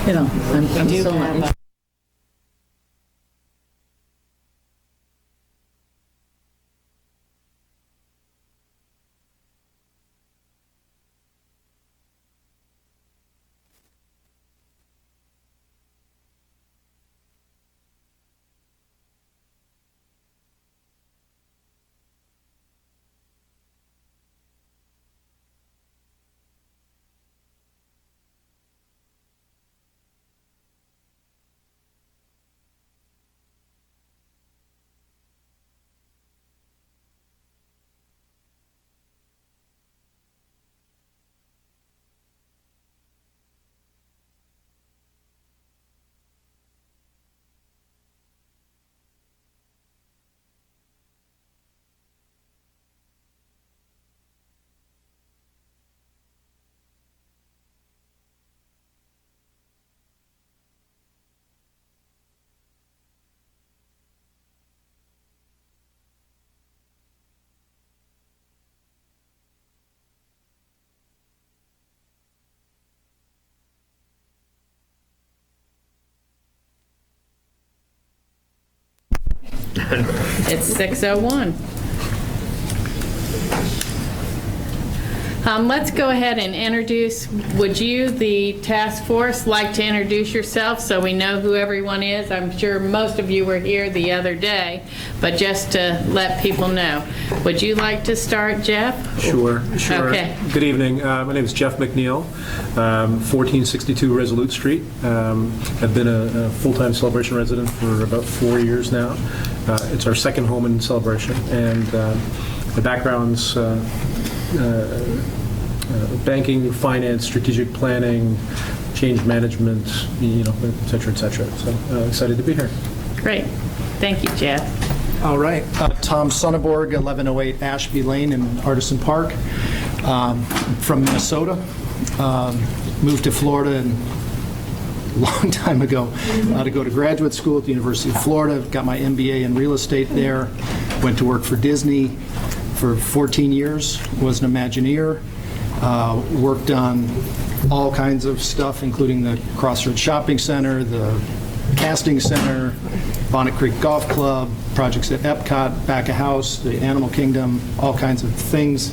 You know, I'm so not. It's 6:01. Let's go ahead and introduce, would you, the task force, like to introduce yourself so we know who everyone is? I'm sure most of you were here the other day, but just to let people know. Would you like to start, Jeff? Sure. Okay. Good evening. My name is Jeff McNeil, 1462 Resolute Street. I've been a full-time Celebration resident for about 4 years now. It's our second home in Celebration, and my background's banking, finance, strategic planning, change management, et cetera, et cetera. So excited to be here. Great. Thank you, Jeff. All right. Tom Sonneborg, 1108 Ashby Lane in Artisan Park. From Minnesota. Moved to Florida a long time ago to go to graduate school at the University of Florida. Got my MBA in real estate there. Went to work for Disney for 14 years. Was an Imagineer. Worked on all kinds of stuff, including the Crossroads Shopping Center, the Casting Center, Bonnet Creek Golf Club, projects at Epcot, Back of House, the Animal Kingdom, all kinds of things,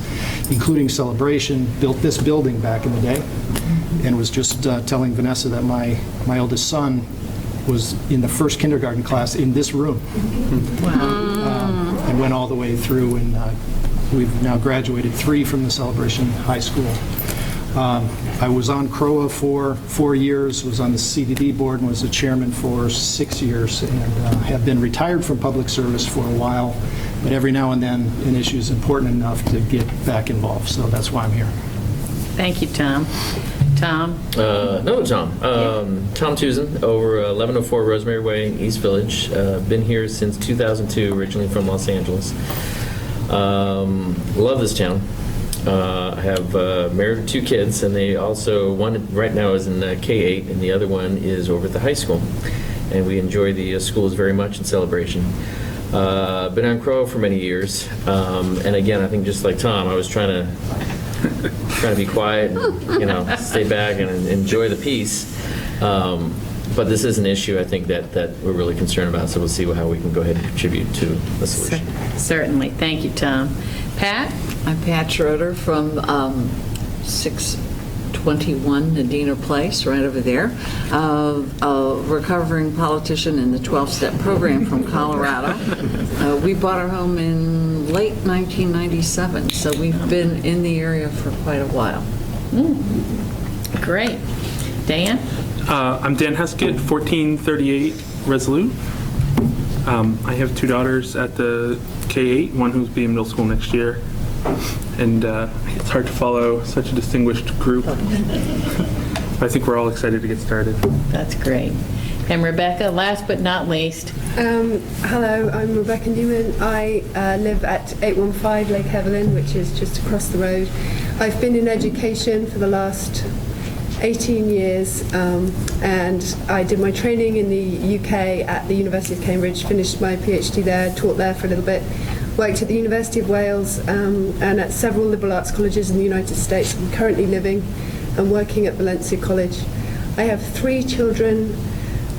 including Celebration. Built this building back in the day, and was just telling Vanessa that my oldest son was in the first kindergarten class in this room. And went all the way through, and we've now graduated 3 from the Celebration High School. I was on CROA for 4 years, was on the CDD board, and was the chairman for 6 years, and have been retired from public service for a while, but every now and then an issue is important enough to get back involved, so that's why I'm here. Thank you, Tom. Tom? Another Tom. Tom Tuzin, over 1104 Rosemary Way, East Village. Been here since 2002, originally from Los Angeles. Love this town. I have married with 2 kids, and they also, one right now is in K-8, and the other one is over at the high school. And we enjoy the schools very much in Celebration. Been on CROA for many years, and again, I think just like Tom, I was trying to be quiet and stay back and enjoy the peace. But this is an issue I think that we're really concerned about, so we'll see how we can go ahead and contribute to the solution. Certainly. Thank you, Tom. Pat? I'm Pat Schroeder from 621 Nadiner Place, right over there. A recovering politician in the 12-step program from Colorado. We bought our home in late 1997, so we've been in the area for quite a while. Great. Dan? I'm Dan Heskett, 1438 Resolute. I have 2 daughters at the K-8, one who's being middle school next year. And it's hard to follow such a distinguished group. I think we're all excited to get started. That's great. And Rebecca, last but not least. Hello, I'm Rebecca Newman. I live at 815 Lake Evelyn, which is just across the road. I've been in education for the last 18 years, and I did my training in the UK at the University of Cambridge, finished my PhD there, taught there for a little bit, worked at the University of Wales and at several liberal arts colleges in the United States. I'm currently living and working at Valencia College. I have 3 children,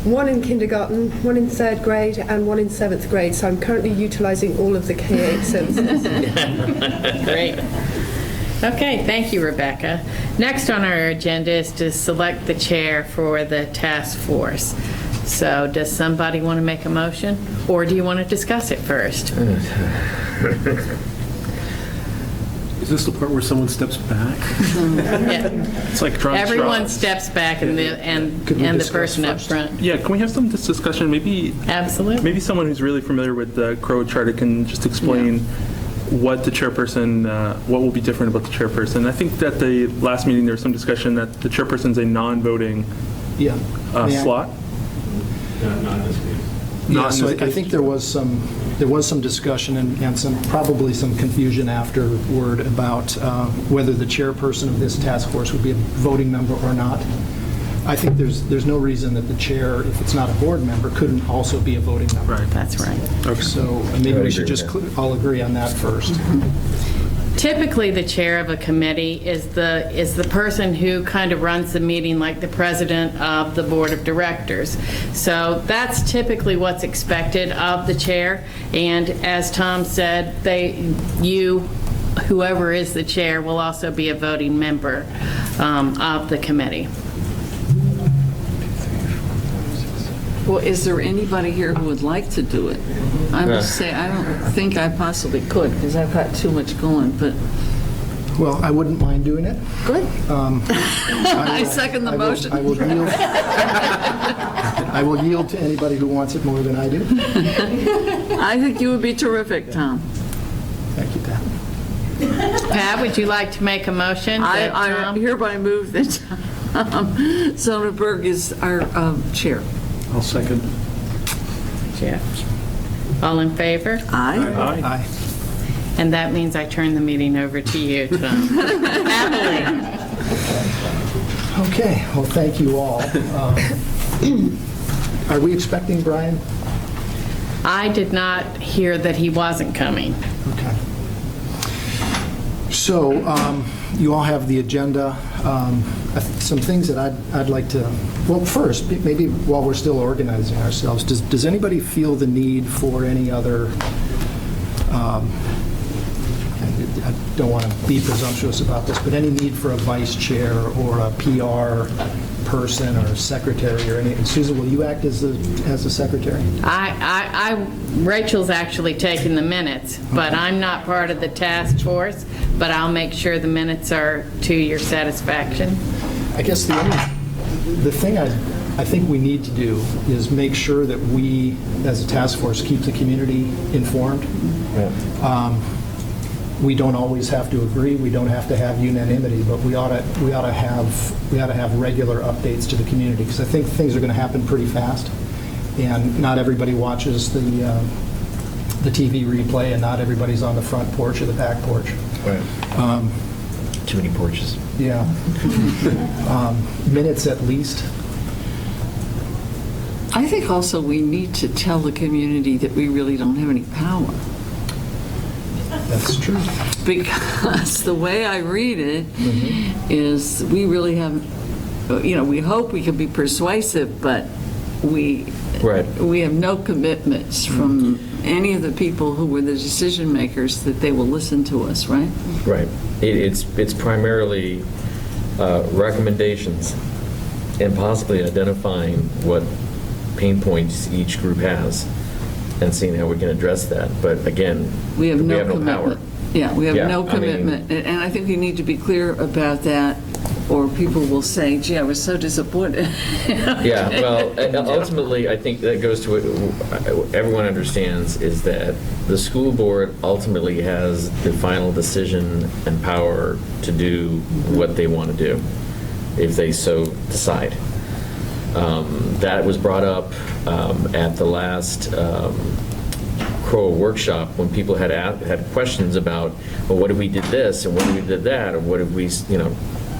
one in kindergarten, one in 3rd grade, and one in 7th grade. So I'm currently utilising all of the K-8 services. Great. Okay, thank you, Rebecca. Next on our agenda is to select the chair for the task force. So does somebody want to make a motion, or do you want to discuss it first? Is this the part where someone steps back? Yeah. It's like drawing Everyone straws. steps back and Could we the discuss person up first? front. Yeah, can we have some discussion? Absolutely. Maybe someone who's really familiar with the Crow Charter can just explain what the chairperson, what will be different about the chairperson. I think that the last meeting there was some discussion that the chairperson's a non-voting Yeah. May I- slot. Yeah, Not in so this I case. think there was some discussion and probably some confusion afterward about whether the chairperson of this task force would be a voting member or not. I think there's no reason that the chair, if it's not a board member, couldn't also be a voting member. Right. That's right. So maybe I we would should agree just with all agree on that first. Typically, the chair of a committee is the person who kind of runs the meeting like the president of the board of directors. So that's typically what's expected of the chair. And as Tom said, whoever is the chair, will also be a voting member of the committee. Well, is there anybody here who would like to do it? I must say, I don't think I possibly could, because I've got too much going, but Well, I wouldn't mind doing it. good. I second the motion. I will yield. I will yield to anybody who wants it more than I do. I think you would be terrific, Tom. Thank you, Pat. Pat, would you like to make a motion? that I Tom- hereby move that Tom Sonnenberg is our chair. I'll second. Jeff. All in favor? Aye. Aye. And that means I turn the meeting over to you, Tom. Happily. Okay, well, thank you all. Are we expecting Brian? I did not hear that he wasn't coming. Okay. So, you all have the agenda. Some things that I'd like to, well, first, maybe while we're still organizing ourselves, does anybody feel the need for any other, I don't want to be presumptuous about this, but any need for a vice chair or a PR person or a secretary or any? Susan, will you act as the secretary? Rachel's actually taking the minutes, but I'm not part of the task force, but I'll make sure the minutes are to your satisfaction. I guess the thing I think we need to do is make sure that we, as a task force, keep the community informed. We don't always have to agree, we don't have to have unanimity, but we ought to have regular updates to the community, because I think things are going to happen pretty fast, and not everybody watches the TV replay, and not everybody's on the front porch or the back porch. Right. Too many porches. Yeah. Minutes at least. I think also we need to tell the community that we really don't have any power. That's true. Because the way I read it is we really have, we hope we can be persuasive, but we have no commitments from any of the people who were the decision makers that they will listen to us, right? Right. It's primarily recommendations and possibly identifying what pain points each group has and seeing how we can address that. But again, We have no power. commitment. Yeah, we have Yeah, no I mean- commitment. And I think we need to be clear about that, or people will say, gee, I was so disappointed. Yeah, well, ultimately, I think that goes to what everyone understands, is that the school board ultimately has the final decision and power to do what they want to do, if they so decide. That was brought up at the last Crow workshop, when people had questions about, well, what if we did this, and what if we did that, or what if we,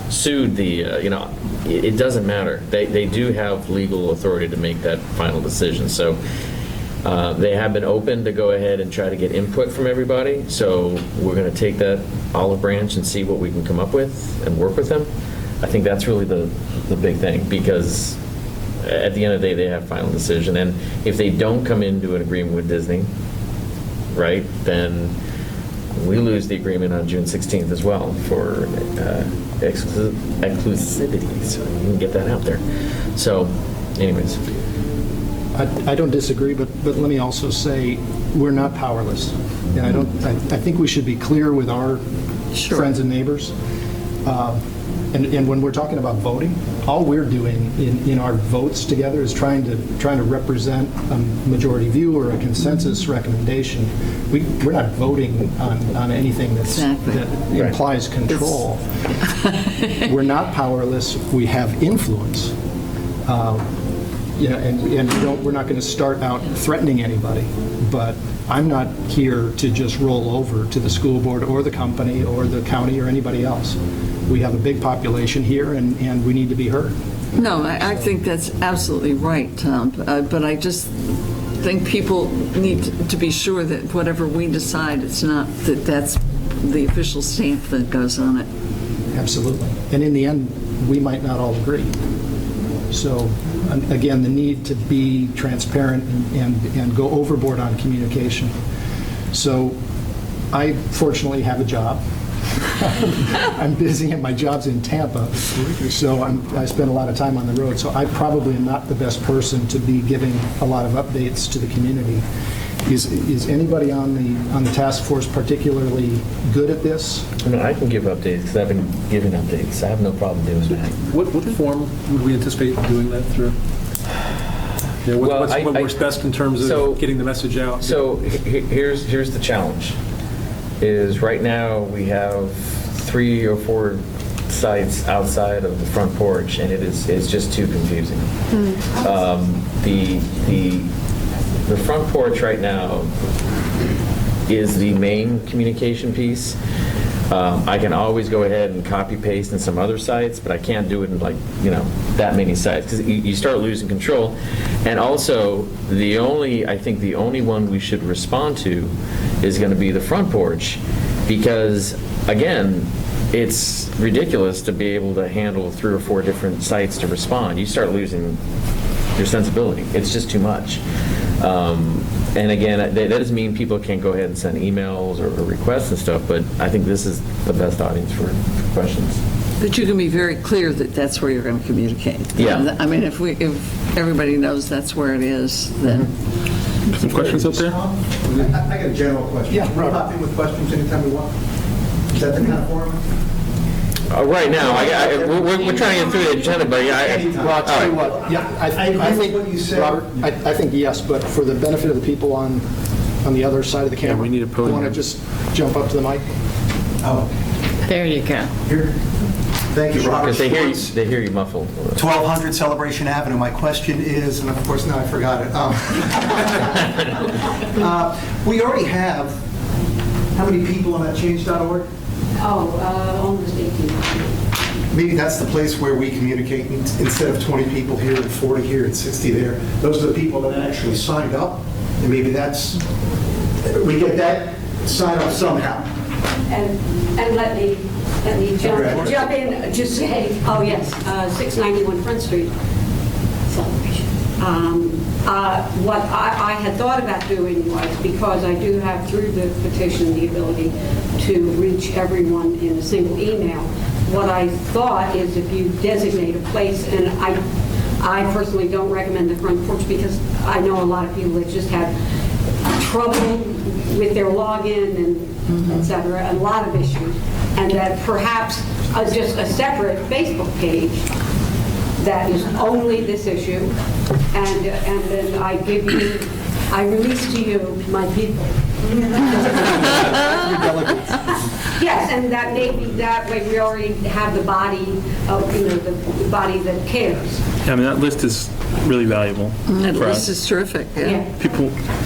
sued the, it doesn't matter. They do have legal authority to make that final decision. So they have been open to go ahead and try to get input from everybody. So we're going to take that olive branch and see what we can come up with and work with them. I think that's really the big thing, because at the end of the day, they have final decision. And if they don't come into an agreement with Disney, right, then we lose the agreement on June 16th as well for exclusivity, so you can get that out there. So, anyways. I don't disagree, but let me also say, we're not powerless. And I think we should be clear with our friends and neighbors. And when we're talking about voting, all we're doing in our votes together is trying to represent a majority view or a consensus recommendation. We're not voting on anything that implies control. We're not powerless. We have influence. And we're not going to start out threatening anybody. But I'm not here to just roll over to the school board or the company or the county or anybody else. We have a big population here, and we need to be heard. No, I think that's absolutely right, Tom. But I just think people need to be sure that whatever we decide, it's not that's the official stamp that goes on it. Absolutely. And in the end, we might not all agree. So, again, the need to be transparent and go overboard on communication. So, I fortunately have a job. I'm busy and my job's in Tampa, so I spend a lot of time on the road. So I probably am not the best person to be giving a lot of updates to the community. Is anybody on the task force particularly good at this? I mean, I can give updates because I've been giving updates. I have no problem doing that. What form would we anticipate doing that through? What works best in terms of getting the message out? So here's the challenge. Is right now we have 3 or 4 sites outside of the front porch, and it's just too confusing. The front porch right now is the main communication piece. I can always go ahead and copy paste in some other sites, but I can't do it in that many sites, because you start losing control. And also, I think the only one we should respond to is going to be the front porch, because again, it's ridiculous to be able to handle 3 or 4 different sites to respond. You start losing your sensibility. It's just too much. And again, that doesn't mean people can't go ahead and send emails or requests and stuff, but I think this is the best audience for questions. But you can be very clear that that's where you're going to communicate. Yeah. I mean, if everybody knows that's where it is, then... Some questions up there? I got a general question. Yeah, Can we hop in with questions anytime we want? Is that the kind of forum? Right now, we're trying to get through the agenda, but Well, I'll tell you what. Yeah, I think what you said. Robert, I think yes, but for the benefit of the people on the other side of the camera, we need a podium. want to just jump up to the mic? Oh, There you go. here. Thank you, Robert. because they hear you muffled. 1200 Celebration Avenue. My question is, and of course now I forgot it. We already have, how many people on that change.org? Almost 18. Maybe that's the place where we communicate. Instead of 20 people here and 40 here and 60 there, those are the people that actually signed up, and maybe we get that sign up somehow. And let me jump in, just say, oh yes, 691 Front Street celebration. What I had thought about doing was, because I do have through the petition the ability to reach everyone in a single email, what I thought is if you designate a place, and I personally don't recommend the front porch because I know a lot of people that just have trouble with their login and et cetera, and a lot of issues, and that perhaps just a separate Facebook page that is only this issue, and then I release to you my people. Yes, and that maybe that way we already have the body of, the body that cares. Yeah, I mean, that list is really valuable That for list us. is terrific, yeah.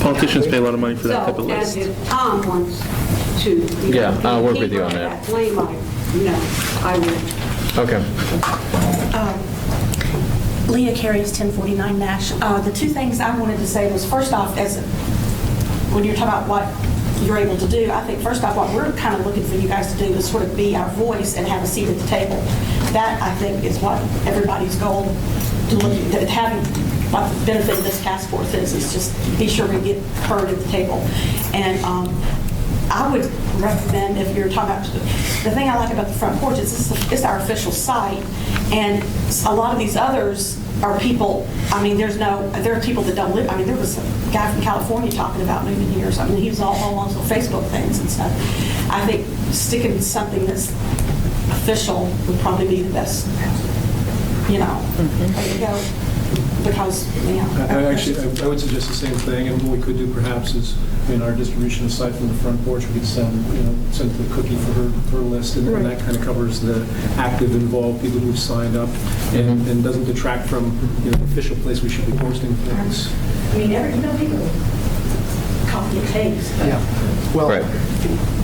Politicians pay a lot of money for that type of list. And if Tom wants to, Yeah, I'll work with you on that. Flame, I would. Okay. Leah Carey's 1049 Nash. The 2 things I wanted to say was, first off, when you're talking about what you're able to do, I think first off what we're kind of looking for you guys to do is sort of be our voice and have a seat at the table. that, I think, is what everybody's goal to look at, having what the benefit of this task force is just be sure we get heard at the table. And I would recommend, if you're talking about, the thing I like about the front porch is it's our official site, and a lot of these others are people, I mean, there are people that don't live, I mean, there was a guy from California talking about moving here or something. He was all on some Facebook things and stuff. I think sticking something that's official would probably be the best, way to go. Because, I would suggest the same thing, and what we could do perhaps is, in our distribution, aside from the front porch, we could send the cookie for her list, and that kind of covers the active, involved people who've signed up, and doesn't detract from the official place we should be posting things. I mean, people copy and paste. Yeah. Well, Right.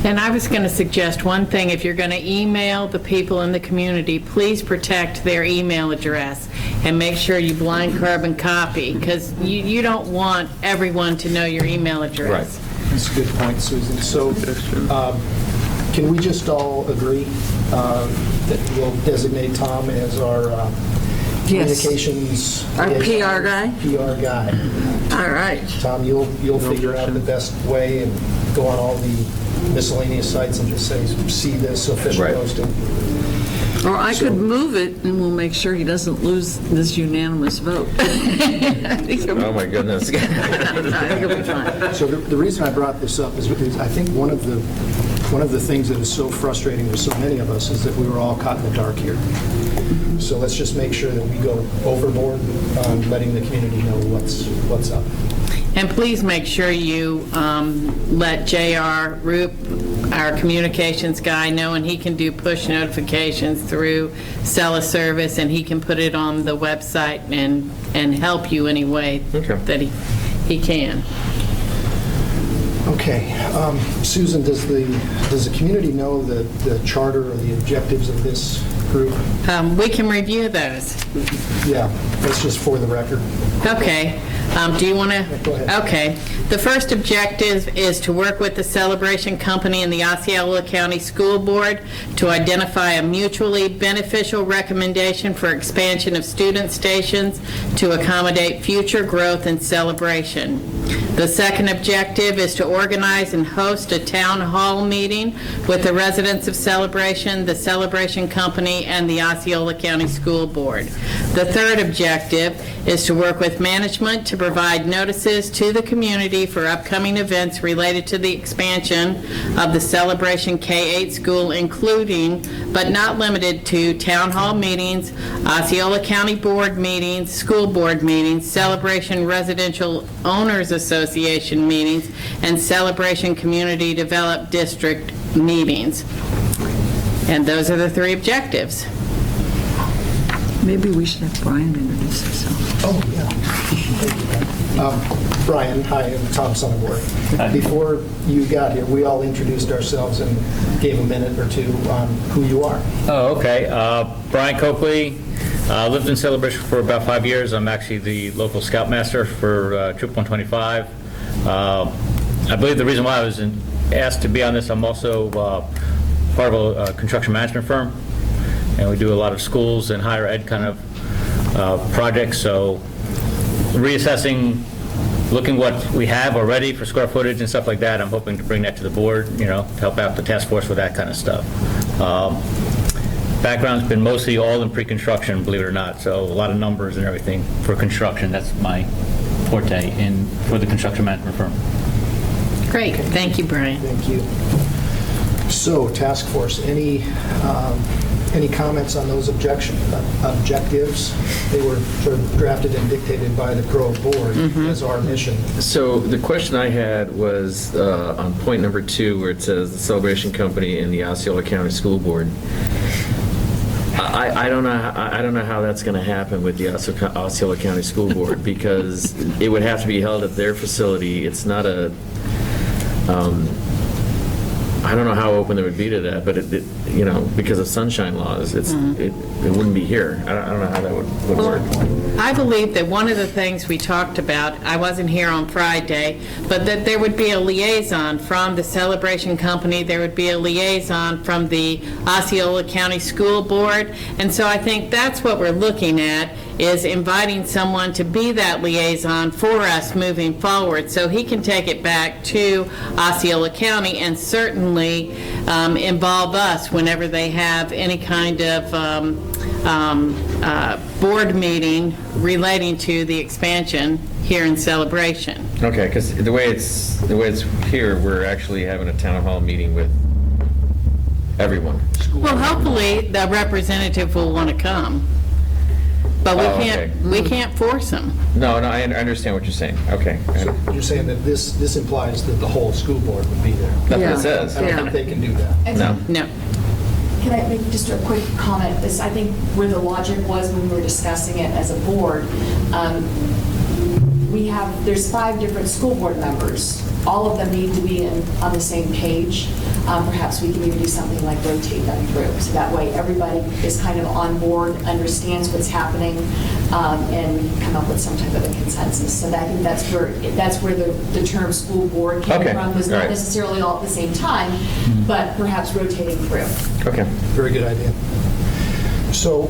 And I was going to suggest one thing. If you're going to email the people in the community, please protect their email address and make sure you blind carbon copy, because you don't want everyone to know your email address. that's a good point, Susan. So can we just all agree that we'll designate Tom as our communications Our liaison? PR guy? PR guy. All right. Tom, you'll figure out the best way and go on all the miscellaneous sites and just say, see this official Right. posting. Or I could move it, and we'll make sure he doesn't lose this unanimous vote. I think Oh, my goodness. it'll be fine. So the reason I brought this up is because I think one of the things that is so frustrating with so many of us is that we were all caught in the dark here. So let's just make sure that we go overboard on letting the community know what's up. And please make sure you let J.R. Roop, our communications guy, know, and he can do push notifications through Service, and he can put it on the website and help you any way that he can. Okay. Susan, does the community know the charter or the objectives of this group? We can review those. Yeah, that's just for the record. Okay. Do you want to? Go ahead. Okay. The first objective is to work with the Celebration Company and the Osceola County School Board to identify a mutually beneficial recommendation for expansion of student stations to accommodate future growth and celebration. The second objective is to organize and host a town hall meeting with the residents of Celebration, the Celebration Company, and the Osceola County School Board. The third objective is to work with management to provide notices to the community for upcoming events related to the expansion of the Celebration K-8 school, including, but not limited to, town hall meetings, Osceola County Board meetings, school board meetings, Celebration Residential Owners Association meetings, and Celebration Community Development District meetings. And those are the three objectives. Maybe we should have Brian introduce himself. Oh, yeah. Brian, hi, I'm Tom Sonneborg. Before you got here, we all introduced ourselves and gave a minute or two on who you are. Oh, okay. Brian Coakley, lived in Celebration for about 5 years. I'm actually the local scoutmaster for Troop 125. I believe the reason why I was asked to be on this, I'm also part of a construction management firm, and we do a lot of schools and higher ed kind of projects. So reassessing, looking what we have already for square footage and stuff like that, I'm hoping to bring that to the board, to help out the task force with that kind of stuff. Background's been mostly all in pre-construction, believe it or not, so a lot of numbers and everything for construction. That's my forte for the construction management firm. Great. Thank you, Brian. Thank you. So, task force, any comments on those objectives? They were sort of drafted and dictated by the Crow Board as our mission. So the question I had was on point number 2, where it says the Celebration Company and the Osceola County School Board. I don't know how that's going to happen with the Osceola County School Board, because it would have to be held at their facility. It's not a I don't know how open they would be to that, but because of sunshine laws, it wouldn't be here. I don't know how that would work. I believe that one of the things we talked about, I wasn't here on Friday, but that there would be a liaison from the Celebration Company, there would be a liaison from the Osceola County School Board, and so I think that's what we're looking at, is inviting someone to be that liaison for us moving forward, so he can take it back to Osceola County and certainly involve us whenever they have any kind of board meeting relating to the expansion here in Celebration. Okay, because the way it's here, we're actually having a town hall meeting with everyone. Well, hopefully, the representative will want to come, but we can't force them. No, I understand what you're saying. Okay. So you're saying that this implies that the whole school board would be there? That's what it says. I don't think they can do that. No. No. Can I make just a quick comment? I think where the logic was when we were discussing it as a board, there's 5 different school board members. All of them need to be on the same page. Perhaps we can even do something like rotate them through. So that way everybody is kind of on board, understands what's happening, and we can come up with some type of a consensus. So I think that's where the term school board came from, was not necessarily all at the same time, but perhaps rotating through. Okay. Very good idea. So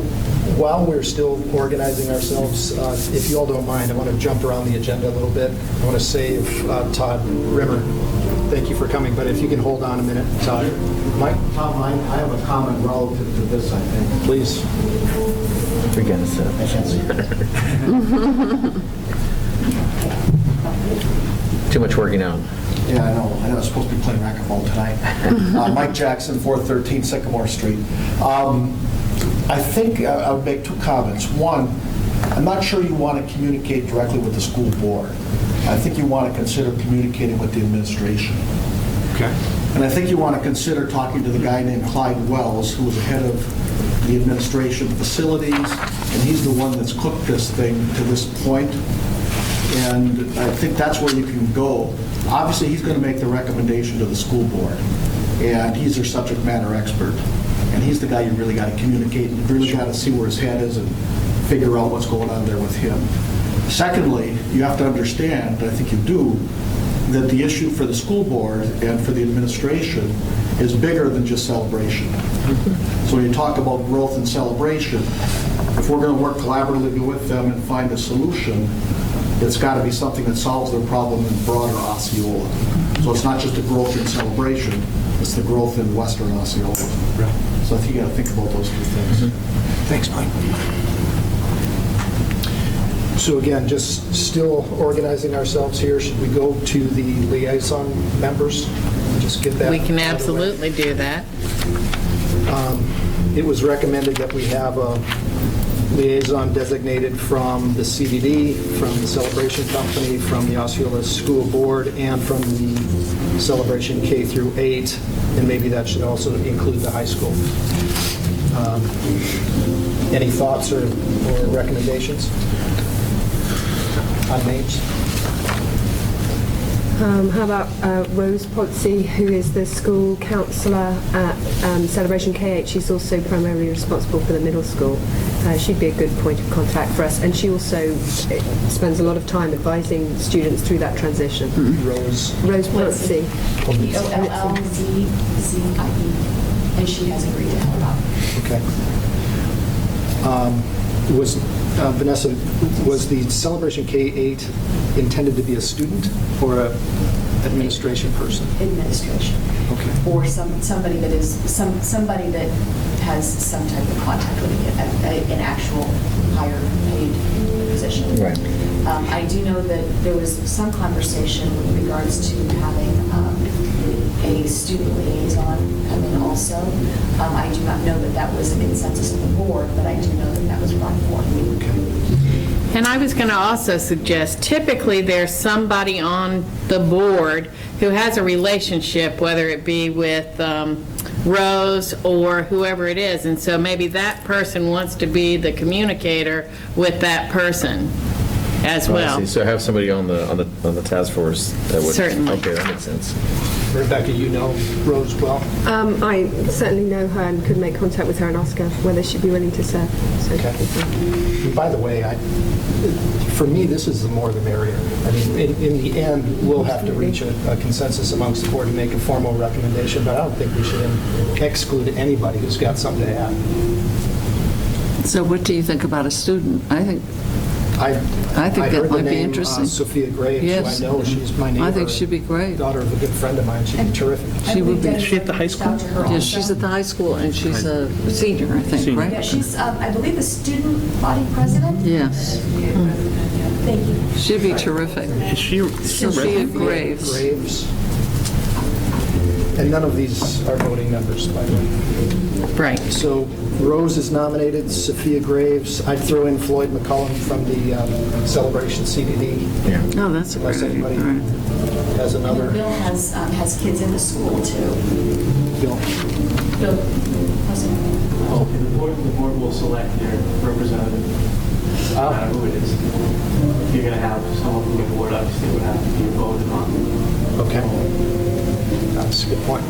while we're still organizing ourselves, if you all don't mind, I want to jump around the agenda a little bit. I want to save Todd Rimmer. Thank you for coming, but if you can hold on a minute, Todd. Mike? Tom, I have a comment relative to this, I think. Please. Again, too much working out. Yeah, I know. I was supposed to be playing racquetball tonight. Mike Jackson, 413 Sycamore Street. I think I would make 2 comments. One, I'm not sure you want to communicate directly with the school board. I think you want to consider communicating with the administration. Okay. And I think you want to consider talking to the guy named Clyde Wells, who was the head of the administration facilities, and he's the one that's cooked this thing to this point. And I think that's where you can go. Obviously, he's going to make the recommendation to the school board, and he's their subject matter expert. And he's the guy you really got to communicate, and really got to see where his head is and figure out what's going on there with him. Secondly, you have to understand, I think you do, that the issue for the school board and for the administration is bigger than just Celebration. So when you talk about growth and Celebration, if we're going to work collaboratively with them and find a solution, it's got to be something that solves their problem in broader Osceola. So it's not just a growth in Celebration, it's the growth in Western Osceola. So I think you got to think about those 2 things. Thanks, Mike. So again, just still organizing ourselves here. Should we go to the liaison members? Just get that. We can out of the way. absolutely do that. It was recommended that we have a liaison designated from the CBD, from the Celebration Company, from the Osceola School Board, and from the Celebration K through 8, and maybe that should also include the high school. Any thoughts or recommendations on names? How about Rose Ponce, who is the school counsellor at Celebration K8? She's also primarily responsible for the middle school. She'd be a good point of contact for us, and she also spends a lot of time advising students through that transition. Rose Ponce. Pollzie, and she has agreed to help out. Okay. Vanessa, was the Celebration K8 intended to be a student or a administration person? Administration. Okay. Or somebody that is somebody that has some type of contact with an actual higher paid position. Right. I do know that there was some conversation with regards to having a student liaison come in also. I do not know that that was a consensus of the board, but I do know that that was brought forward. And I was going to also suggest, typically there's somebody on the board who has a relationship, whether it be with Rose or whoever it is, and so maybe that person wants to be the communicator with that person. as Oh, I well. see. So have somebody on the task force that would. Certainly. Okay, that makes sense. Rebecca, you know Rose well? I certainly know her and could make contact with her and ask her whether she'd be willing to serve. So, Okay. And by the way, for me, this is the more the merrier. I mean, in the end, we'll have to reach a consensus amongst the board and make a formal recommendation, but I don't think we should exclude anybody who's got something to add. So what do you think about a student? I think I that heard the might be name, interesting. Sophia Graves, Yes. who I know. She's my neighbor. I think she'd be great. Daughter of a good friend of mine. She'd be terrific. She would be. Is she at the high school? Yes, she's at the high school, and she's a senior, I think, Senior. right? Yeah, she's, I believe, the student body president. Yes. Thank you. She'd be terrific. Is she Sophia Graves. Graves. And none of these are voting members, by the way. Right. So Rose is nominated, Sophia Graves. I'd throw in Floyd McCullum from the Celebration CDD, Oh, that's a great unless idea. anybody All right. has another. Bill has kids in the school, too. Bill. Bill, how's it? Okay, the board will select their representative, no matter who it is. If you're going to have someone from the board, obviously it would have to be voted on. Okay. That's a good point.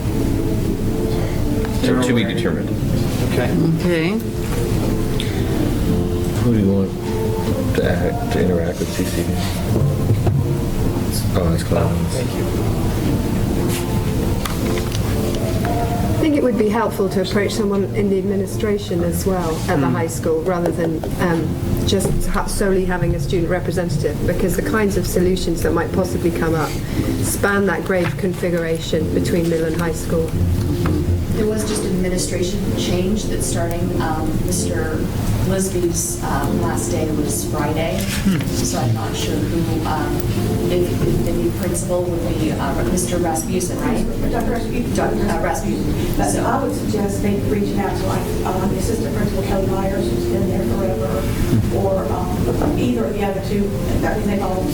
To be determined. Okay. Okay. Who do you want to interact with CCD? Oh, it's Clemens. Thank you. I think it would be helpful to approach someone in the administration as well at the high school, rather than just solely having a student representative, because the kinds of solutions that might possibly come up span that grade configuration between middle and high school. There was just an administration change that's starting. Mr. Lisby's last day was Friday, so I'm not sure who, if the new principal would be Mr. Rasmussen, right? Dr. Rasmussen. Rasmussen. So I would suggest maybe reaching out to the assistant principal Kelly Myers, who's been there forever, or either of the other two. I mean, they've all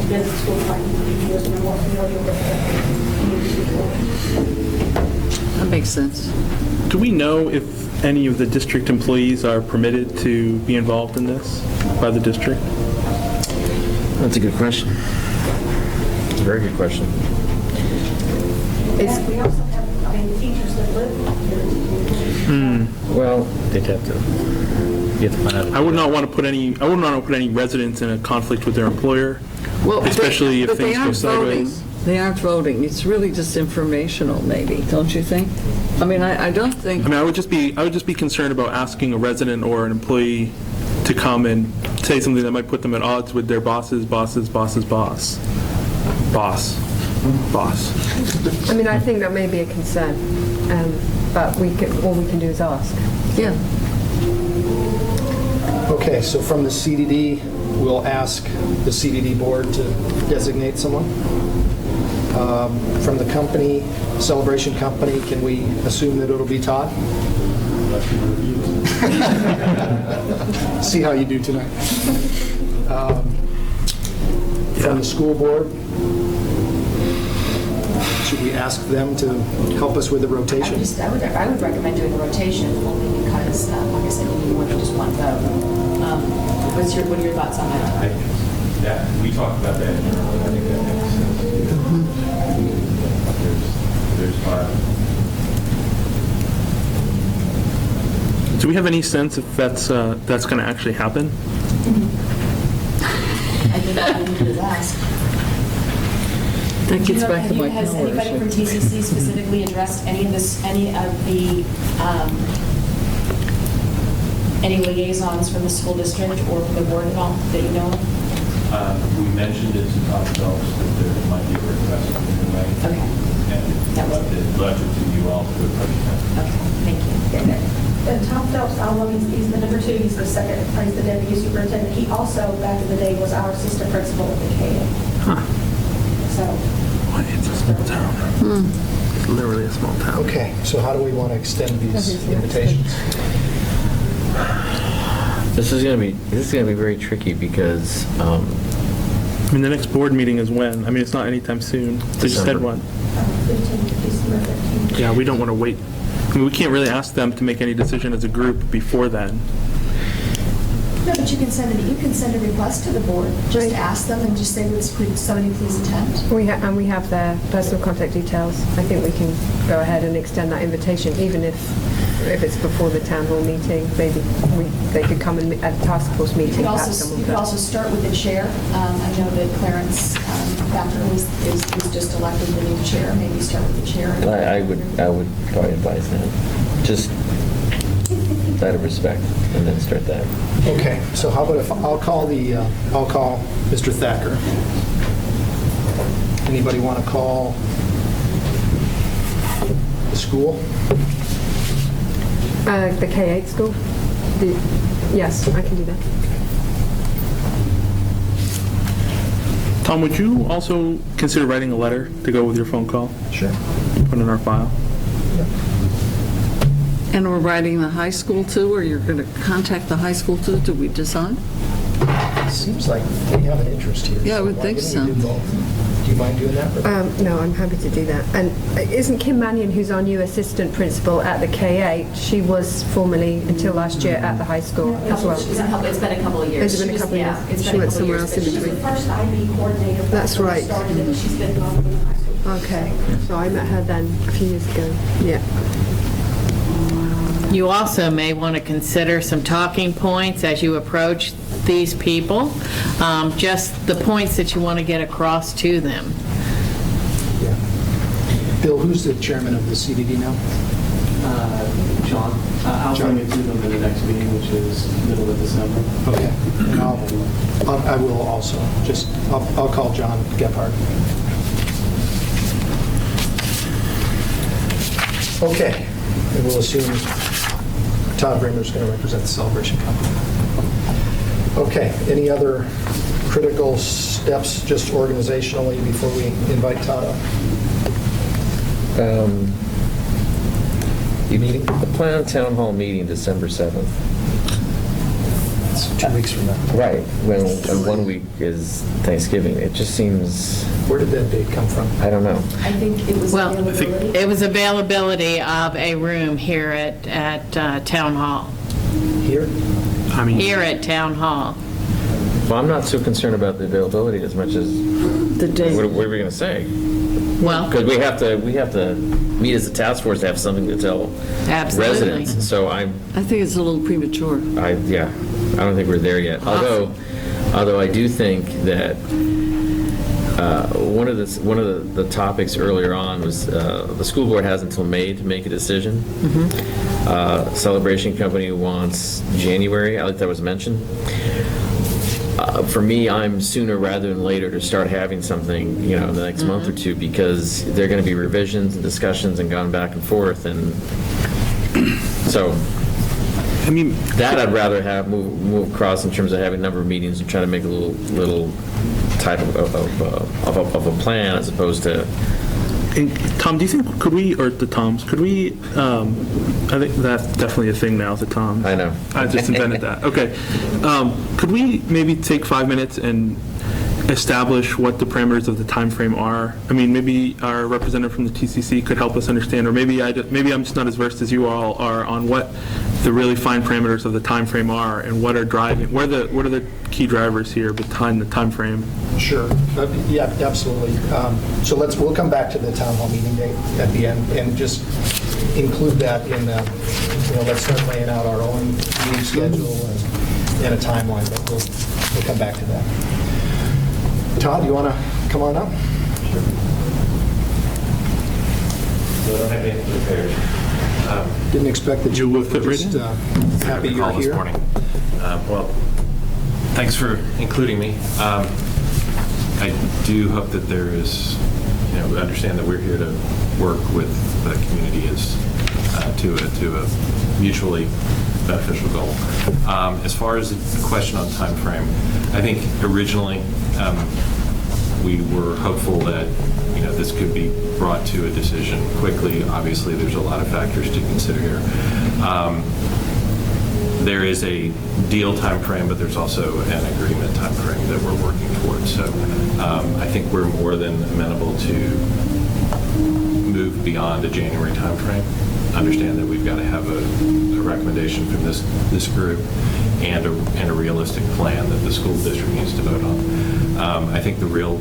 been at school for like years and are more familiar with it. That makes sense. Do we know if any of the district employees are permitted to be involved in this by the district? That's a good question. It's a very good question. And we also have, the teachers that live here. Well, They'd have to, you have to find out. I would not want to put any residents in a conflict with their employer, especially if But they things go aren't voting. sideways. They aren't voting. It's really just informational, maybe, don't you think? I mean, I don't think. I mean, I would just be concerned about asking a resident or an employee to come and say something that might put them at odds with their boss's boss's boss's boss. Boss. I mean, I think that may be a concern, but all we can do is ask. Yeah. Okay, so from the CDD, we'll ask the CDD board to designate someone. From the company, Celebration Company, can we assume that it'll be Todd? See how you do tonight. From the school board, should we ask them to help us with the rotation? I would recommend doing a rotation, only because, like I said, you need more than just one vote. What are your thoughts on that? We talked about that, I think that makes sense. There's 5. Do we have any sense if that's going to actually happen? I think all we need to ask. That gets back to my Has power anybody issue. from TCC specifically addressed any of the any liaisons from the school district or from the board at all that you know of? We mentioned it to Tom Phelps that there might be a request from the way. Okay. And left it to you all to approach that. Okay, thank you. And Tom Phelps, he's the number 2, he's the second, he's the deputy superintendent. He also, back in the day, was our assistant principal at the KA. So. It's a small town. It's literally a small town. Okay, so how do we want to extend these invitations? this is gonna be very tricky because I mean, the next board meeting is when? I mean, it's not anytime soon. They just had December. one. December 15th. Yeah, we don't want to wait. I mean, we can't really ask them to make any decision as a group before then. No, but what you can send. You can send a request to the board. Just ask them and just say, could somebody please attend? And we have their personal contact details. I think we can go ahead and extend that invitation, even if it's before the town hall meeting. Maybe they could come and at the task force meeting. You could also start with the chair. I know that Clarence Thacker is just elected the new chair. Maybe start with the chair. I would probably advise that. Just out of respect, and then start that. Okay, so how about if I'll call Mr. Thacker. Anybody want to call the school? The K-8 school? Yes, I can do that. Tom, would you also consider writing a letter to go with your phone call? Sure. Put in our file. And we're writing the high school too, or you're going to contact the high school too? Do we decide? Seems like they have an interest here. Yeah, I would think so. Do you mind doing that? No, I'm happy to do that. And isn't Kim Mannion, who's our new assistant principal at the K-8, she was formerly, until last year, at the high school as well? It's been a couple of years. Has it been a couple of years? It's She been a went couple of somewhere years, else in but she was between. the first IB coordinator. That's when we right. started, and she's been involved in the high school. Okay, so I met her then a few years ago. Yeah. You also may want to consider some talking points as you approach these people, just the points that you want to get across to them. Yeah. Bill, who's the chairman of the CDD now? John. I'll bring it to them in the next meeting, which is middle of December. Okay. And I will also. I'll call John Gephardt. Okay. And we'll assume Todd Bramer's going to represent the Celebration Company. Okay. Any other critical steps, just organizationally, before we invite Todd up? The planned town hall meeting, December 7th. It's 2 weeks from now. Right, when 1 week is Thanksgiving. It just seems, Where did that date come from? I don't know. I think it was availability. It was availability of a room here at Town Hall. Here? Here at Town Hall. Well, I'm not so concerned about the availability as much as, The day. what are we going to say? Well, Because we have to meet as a task force to have something to tell absolutely. residents. So I think it's a little premature. I don't think we're there yet. Although I do think that one of the topics earlier on was the school board has until May to make a decision. Celebration Company wants January. I like that was mentioned. For me, I'm sooner rather than later to start having something, in the next month or two, because there are going to be revisions and discussions and gone back and forth, and so that I'd rather have move across in terms of having a number of meetings and try to make a little type of a plan as opposed to. And Tom, do you think, could we, I think that's definitely a thing now, the Toms. I know. I just invented that. Okay. Could we maybe take 5 minutes and establish what the parameters of the time frame are? I mean, maybe our representative from the TCC could help us understand, or maybe I'm just not as versed as you all are on what the really fine parameters of the time frame are and what are driving, what are the key drivers here behind the time frame? Sure. Yeah, absolutely. So we'll come back to the town hall meeting date at the end and just include that in, let's start laying out our own meeting schedule and a timeline, but we'll come back to that. Todd, you want to come on up? Sure. So I don't have anything prepared. Didn't expect that you would, just happy you're here. This morning. Well, thanks for including me. I do hope that there is, understand that we're here to work with the community to a mutually beneficial goal. As far as the question on time frame, I think originally we were hopeful that this could be brought to a decision quickly. Obviously, there's a lot of factors to consider here. There is a deal time frame, but there's also an agreement time frame that we're working towards. So I think we're more than amenable to move beyond a January time frame. understand that we've got to have a recommendation from this group and a realistic plan that the school district needs to vote on. I think the real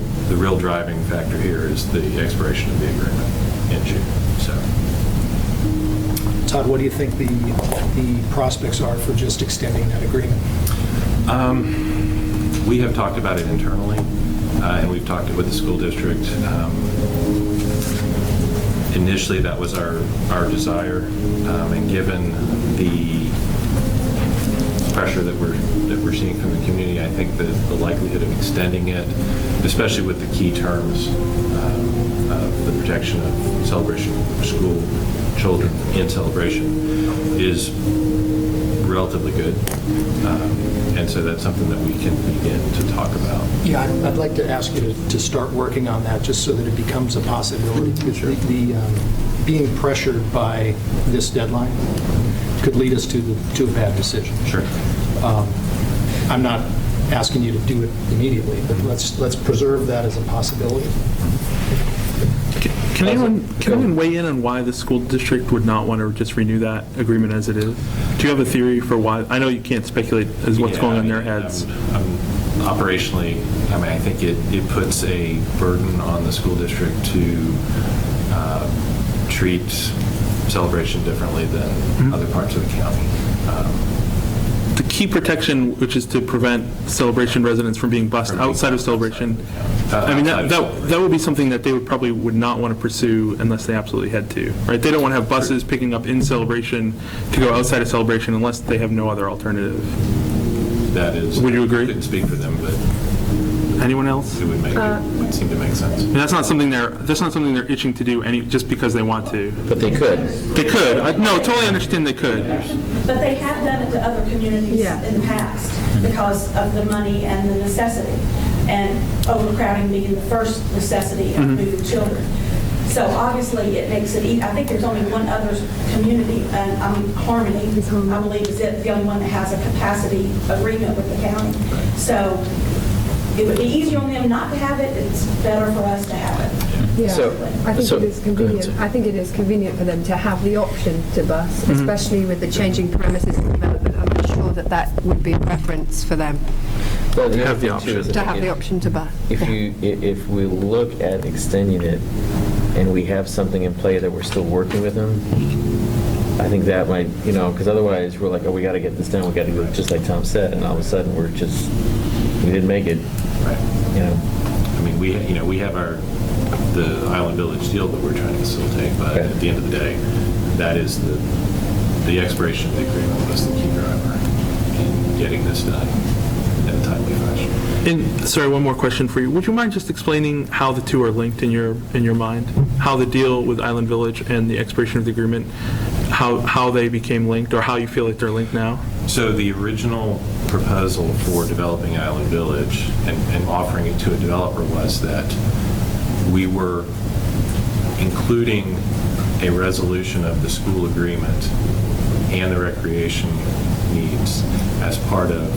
driving factor here is the expiration of the agreement in June. So, Todd, what do you think the prospects are for just extending that agreement? we have talked about it internally, and we've talked it with the school district. Initially, that was our desire, and given the pressure that we're seeing from the community, I think that the likelihood of extending it, especially with the key terms of the protection of celebration of school children in celebration, is relatively good. And so that's something that we can begin to talk about. Yeah, I'd like to ask you to start working on that, just so that it becomes a possibility. Because being pressured by this deadline could lead us to a bad decision. Sure. I'm not asking you to do it immediately, but let's preserve that as a possibility. Can anyone weigh in on why the school district would not want to just renew that agreement as it is? Do you have a theory for why? I know you can't speculate as what's going on in their heads. Operationally, I think it puts a burden on the school district to treat celebration differently than other parts of the county. The key protection, which is to prevent celebration residents from being bused outside of celebration, I mean, that would be something that they would not want to pursue unless they absolutely had to, right? They don't want to have buses picking up in celebration to go outside of celebration unless they have no other alternative. That is. Would you agree? I couldn't speak for them, but. Anyone else? It would seem to make sense. And that's not something they're itching to do just because they want to. But they could. They could. No, totally understand they could. But they have done it to other communities in the past because of the money and the necessity, and overcrowding being the first necessity of moving children. So obviously it makes it easy. I think there's only one other community, Harmony, I believe is the only one that has a capacity agreement with the county. So it would be easier on them not to have it. It's better for us to have it. Yeah, I think it is convenient. I think it is convenient for them to have the option to bus, especially with the changing premises and development. I'm not sure that would be a preference for them. Well, to have the option. To have the option to bus. If we look at extending it and we have something in play that we're still working with them, I think that might, because otherwise we're like, oh, we got to get this done. We got to go, just like Tom said, and all of a sudden we didn't make it. Right. I mean, we have the Island Village deal that we're trying to facilitate, but at the end of the day, that is the expiration of the agreement was the key driver in getting this done in a timely fashion. And sorry, one more question for you. Would you mind just explaining how the two are linked in your mind? How the deal with Island Village and the expiration of the agreement, how they became linked, or how you feel like they're linked now? So the original proposal for developing Island Village and offering it to a developer was that we were including a resolution of the school agreement and the recreation needs as part of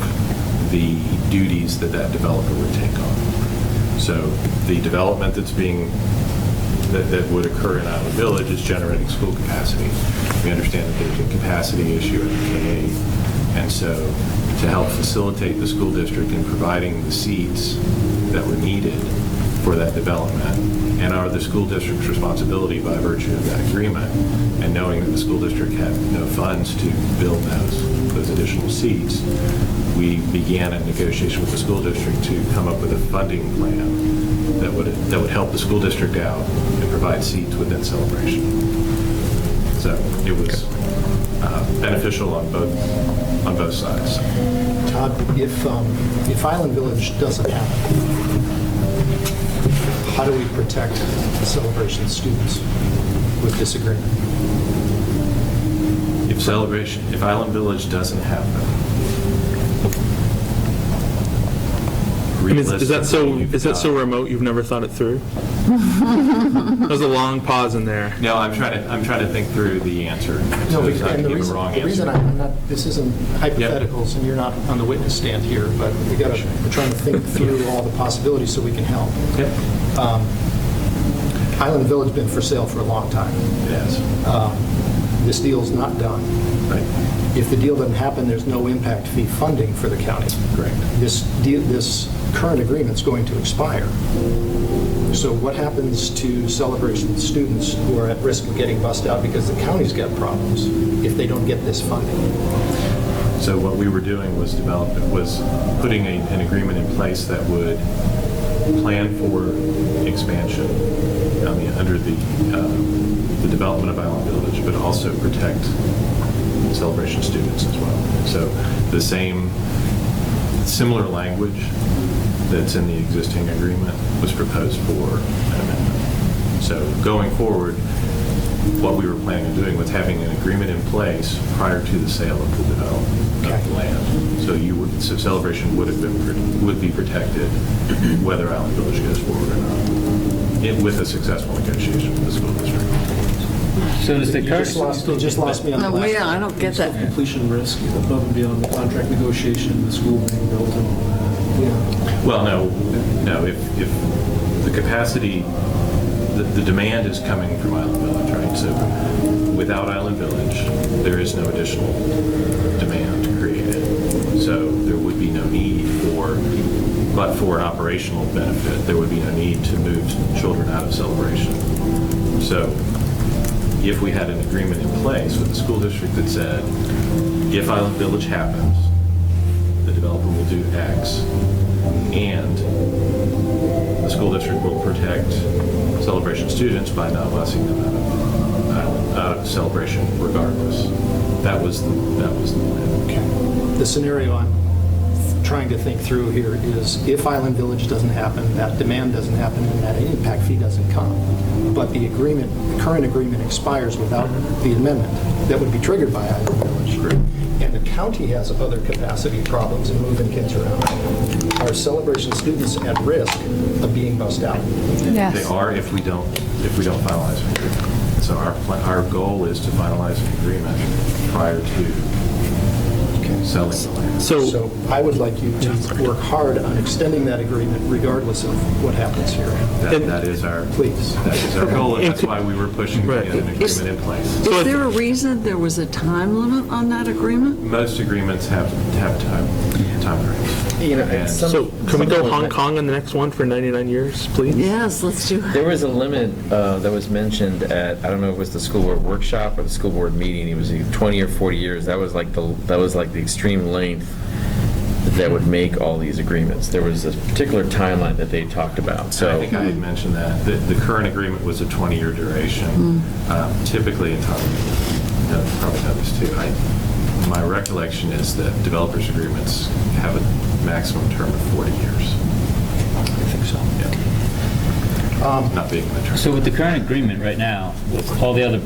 the duties that developer would take on. So the development that would occur in Island Village is generating school capacity. We understand that there's a capacity issue at the K-8, and so to help facilitate the school district in providing the seats that were needed for that development and are the school district's responsibility by virtue of that agreement, and knowing that the school district had no funds to build those additional seats, we began a negotiation with the school district to come up with a funding plan that would help the school district out and provide seats within celebration. So it was beneficial on both sides. Todd, if Island Village doesn't happen, how do we protect the celebration students with this agreement? If Island Village doesn't happen, Is that so remote you've never thought it through? There's a long pause in there. No, I'm trying to think through the answer. No, and the reason I'm not, this isn't hypotheticals, and you're not on the witness stand here, but we're trying to think through all the possibilities so we can help. Yep. Island Village has been for sale for a long time. It has. this deal's not done. Right. If the deal doesn't happen, there's no impact fee funding for the county. Correct. This current agreement's going to expire. So what happens to Celebration students who are at risk of getting bussed out because the county's got problems if they don't get this funding? So what we were doing was putting an agreement in place that would plan for expansion under the development of Island Village, but also protect Celebration students as well. So the similar language that's in the existing agreement was proposed for an amendment. So going forward, what we were planning on doing was having an agreement in place prior to the sale of the development of the land. So Celebration would be protected whether Island Village goes forward or not, with a successful negotiation with the school district. So does the You current... just lost me on the last. I don't get that. Completion risk above and beyond the contract negotiation, the school being built and all that. Well, no. If the capacity, the demand is coming from Island Village, right? So without Island Village, there is no additional demand created. So there would be no need but for an operational benefit, there would be no need to move children out of Celebration. So if we had an agreement in place with the school district that said, if Island Village happens, the developer will do X, and the school district will protect Celebration students by not busing them out of Celebration regardless. That was the plan. Okay. The scenario I'm trying to think through here is if Island Village doesn't happen, that demand doesn't happen, and that impact fee doesn't come, but the current agreement expires without the amendment that would be triggered by Island Village, and the county has other capacity problems in moving kids around, are Celebration students at risk of being bussed out? Yes. They are if we don't finalize an agreement. So our goal is to finalize an agreement prior to selling the land. So I would like you to work hard on extending that agreement regardless of what happens here. That is our goal, and that's why we were pushing to get an agreement in place. Is there a reason there was a time limit on that agreement? Most agreements have time frames. So can we go Hong Kong on the next one for 99 years, please? Yes, let's do it. There was a limit that was mentioned at, I don't know if it was the school board workshop or the school board meeting. It was 20 or 40 years. That was like the extreme length that would make all these agreements. There was a particular timeline that they talked about. So I think I had mentioned that. The current agreement was a 20-year duration. Typically, and Tom probably know this too, my recollection is that developers' agreements have a maximum term of 40 years. I think so. Yeah. Not being an attorney. So with the current agreement right now, with all the other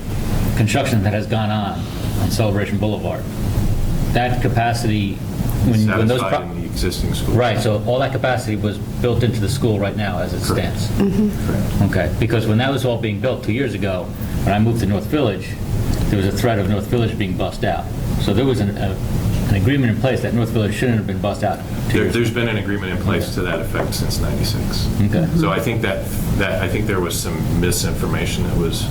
construction that has gone on Celebration Boulevard, that capacity, when those... Satisfied in the existing school. Right, so all that capacity was built into the school right now as it stands? Correct. Okay, because when that was all being built 2 years ago, when I moved to North Village, there was a threat of North Village being bussed out. So there was an agreement in place that North Village shouldn't have been bussed out. There's been an agreement in place to that effect since '96. Okay. So I think I think there was some misinformation that was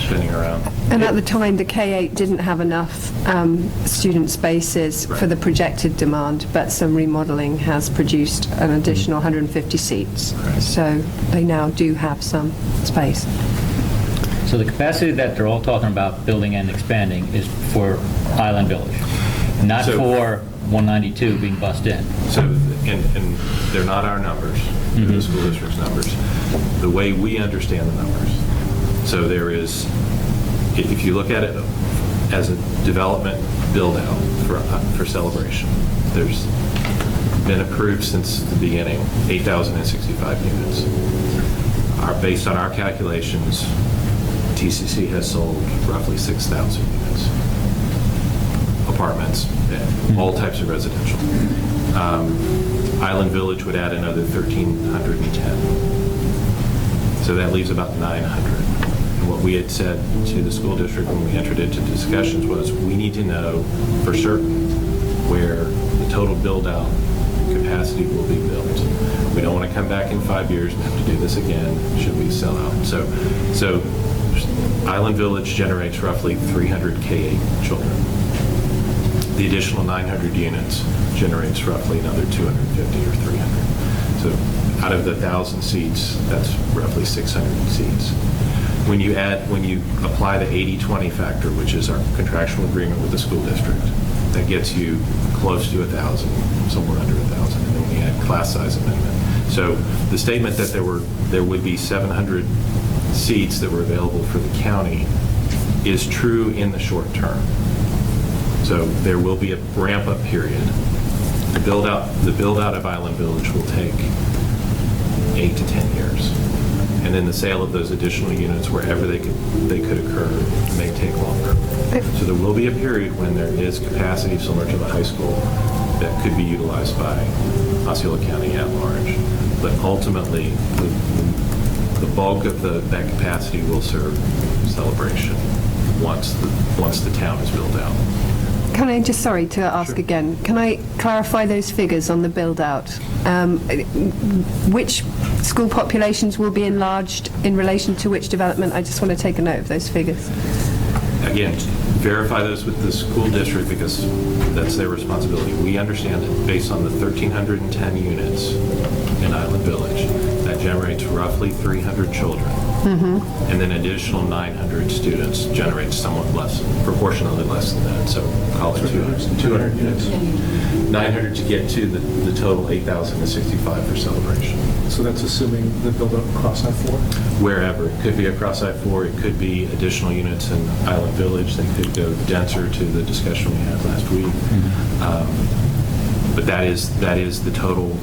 spinning around. And at the time, the K-8 didn't have enough student spaces for the projected demand, but some remodeling has produced an additional 150 seats. So they now do have some space. So the capacity that they're all talking about building and expanding is for Island Village, not for 192 being bussed in. So, and they're not our numbers, they're the school district's numbers. The way we understand the numbers. So there is, if you look at it as a development build-out for Celebration, there's been approved since the beginning, 8,065 units. Based on our calculations, TCC has sold roughly 6,000 units. Apartments, all types of residential. Island Village would add another 1,310. So that leaves about 900. And what we had said to the school district when we entered into discussions was, we need to know for certain where the total build-out capacity will be built. We don't want to come back in 5 years and have to do this again should we sell out. So Island Village generates roughly 300 K-8 children. The additional 900 units generates roughly another 250 or 300. So out of the 1,000 seats, that's roughly 600 seats. When you apply the 80-20 factor, which is our contractual agreement with the school district, that gets you close to 1,000, somewhere under 1,000, and then when you add class size amendment. So the statement that there would be 700 seats that were available for the county is true in the short term. So there will be a ramp-up period. The build-out of Island Village will take 8 to 10 years. And then the sale of those additional units, wherever they could occur, may take longer. So there will be a period when there is capacity similar to the high school that could be utilized by Osceola County at large. But ultimately, the bulk of that capacity will serve Celebration once the town is built out. Can I just, sorry to ask again, can I clarify those figures on the build-out? Which school populations will be enlarged in relation to which development? I just want to take a note of those figures. Again, verify those with the school district because that's their responsibility. We understand that based on the 1,310 units in Island Village, that generates roughly 300 children. And then additional 900 students generates somewhat less, proportionally less than that. So call it 200 units. 900 to get to the total 8,065 for Celebration. So that's assuming the build-out across I-4? Wherever. It could be across I-4. It could be additional units in Island Village. They could go denser to the discussion we had last week. But that is the total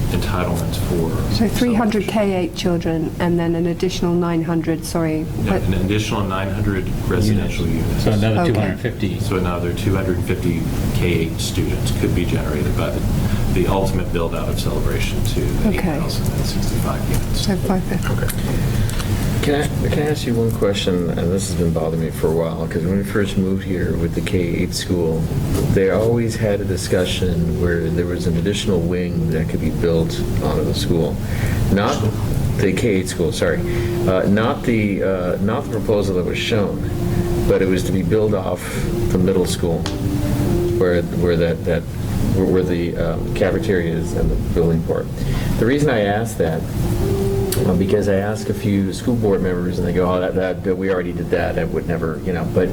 entitlements for. So 300 K-8 children and then an additional 900, sorry. Yeah, an additional 900 residential units. So another 250. So another 250 K-8 students could be generated by the ultimate build-out of Celebration to 8,065 units. So 550. Okay. Can I ask you one question? And this has been bothering me for a while, because when we first moved here with the K-8 school, they always had a discussion where there was an additional wing that could be built onto the school. Not the K-8 school, sorry. Not the proposal that was shown, but it was to be built off the middle school, where the cafeteria is and the building part. The reason I asked that, because I asked a few school board members and they go, oh, that we already did that. That would never, but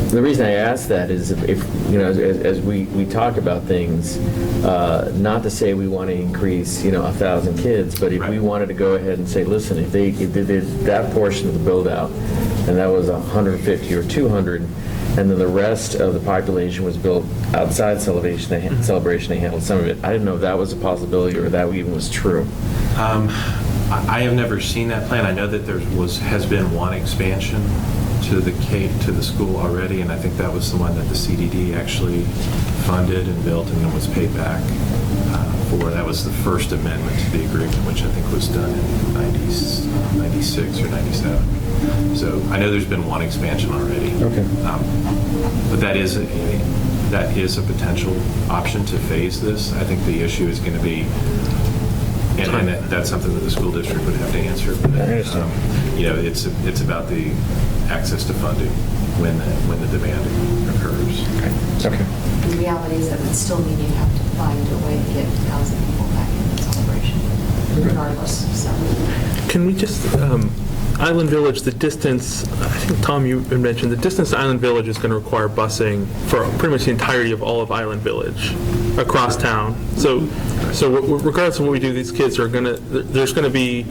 the reason I asked that is if as we talk about things, not to say we want to increase, 1,000 kids, but if we wanted to go ahead and say, listen, if they did that portion of the build out and that was 150 or 200, and then the rest of the population was built outside Celebration, they handled some of it. I didn't know if that was a possibility or that even was true. I have never seen that plan. I know that there has been one expansion to the school already, and I think that was the one that the CDD actually funded and built and then was paid back for. That was the first amendment to the agreement, which I think was done in 96 or 97. So I know there's been one expansion already. Okay. But that is a potential option to phase this. I think the issue is going to be, and that's something that the school district would have to answer. But, I understand. It's about the access to funding when the demand occurs. Okay. The reality is that we still need to have to find a way to get 1,000 people back into Celebration, regardless. So. Can we just, Island Village, the distance, I think, Tom, you mentioned, the distance to Island Village is going to require busing for pretty much the entirety of all of Island Village across town. So regardless of what we do, these kids are there's going to be,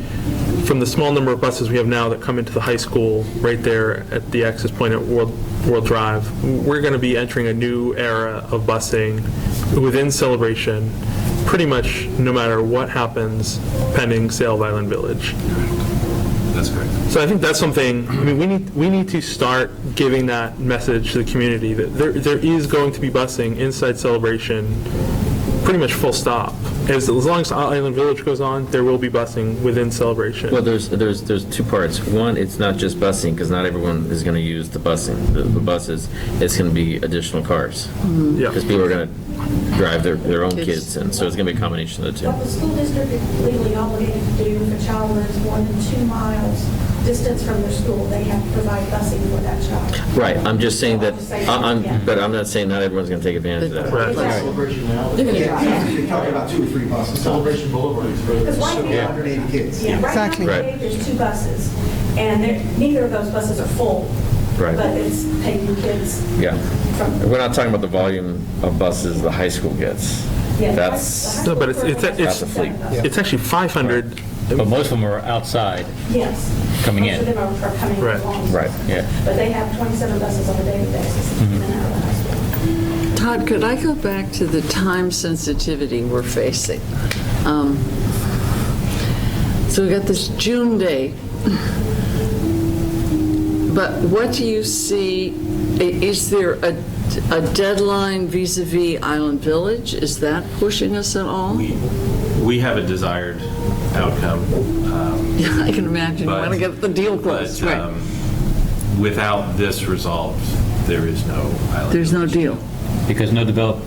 from the small number of buses we have now that come into the high school right there at the access point at World Drive, we're going to be entering a new era of busing within Celebration, pretty much no matter what happens pending sale of Island Village. That's correct. So I think that's something, we need to start giving that message to the community that there is going to be busing inside Celebration, pretty much full stop. As long as Island Village goes on, there will be busing within Celebration. Well, there's two parts. One, it's not just busing, because not everyone is going to use the busing, the buses. It's going to be additional cars. Yeah. Because people are going to drive their own kids, and so it's going to be a combination of the What two. the school district is legally obligated to do if a child lives more than 2 miles distance from their school, they have to provide busing for that child. Right, I'm just saying that, but I'm not saying not everyone's going to take advantage of that. Celebration now. They're gonna drive. You're talking about 2 or 3 buses. Celebration Boulevard is really. Because right now, 180 kids. yeah, right now, Exactly. there's 2 buses, and neither of those buses are full. Right. But it's taking kids Yeah. from. We're not talking about the volume of buses the high school gets. Yeah, That's, No, but that's a fleet. it's actually 500. But most of them are outside. Yes. Coming Most in. of them are coming Right. along. Right. Yeah. But they have 27 buses on a daily basis in and out of the high school. Todd, could I go back to the time sensitivity we're facing? So we got this June date, but what do you see, is there a deadline vis-à-vis Island Village? Is that pushing us at all? We have a desired outcome. Yeah, I can imagine, you But- want to get the deal closed, but, right? Without this resolved, there is no Island. There's no deal. Because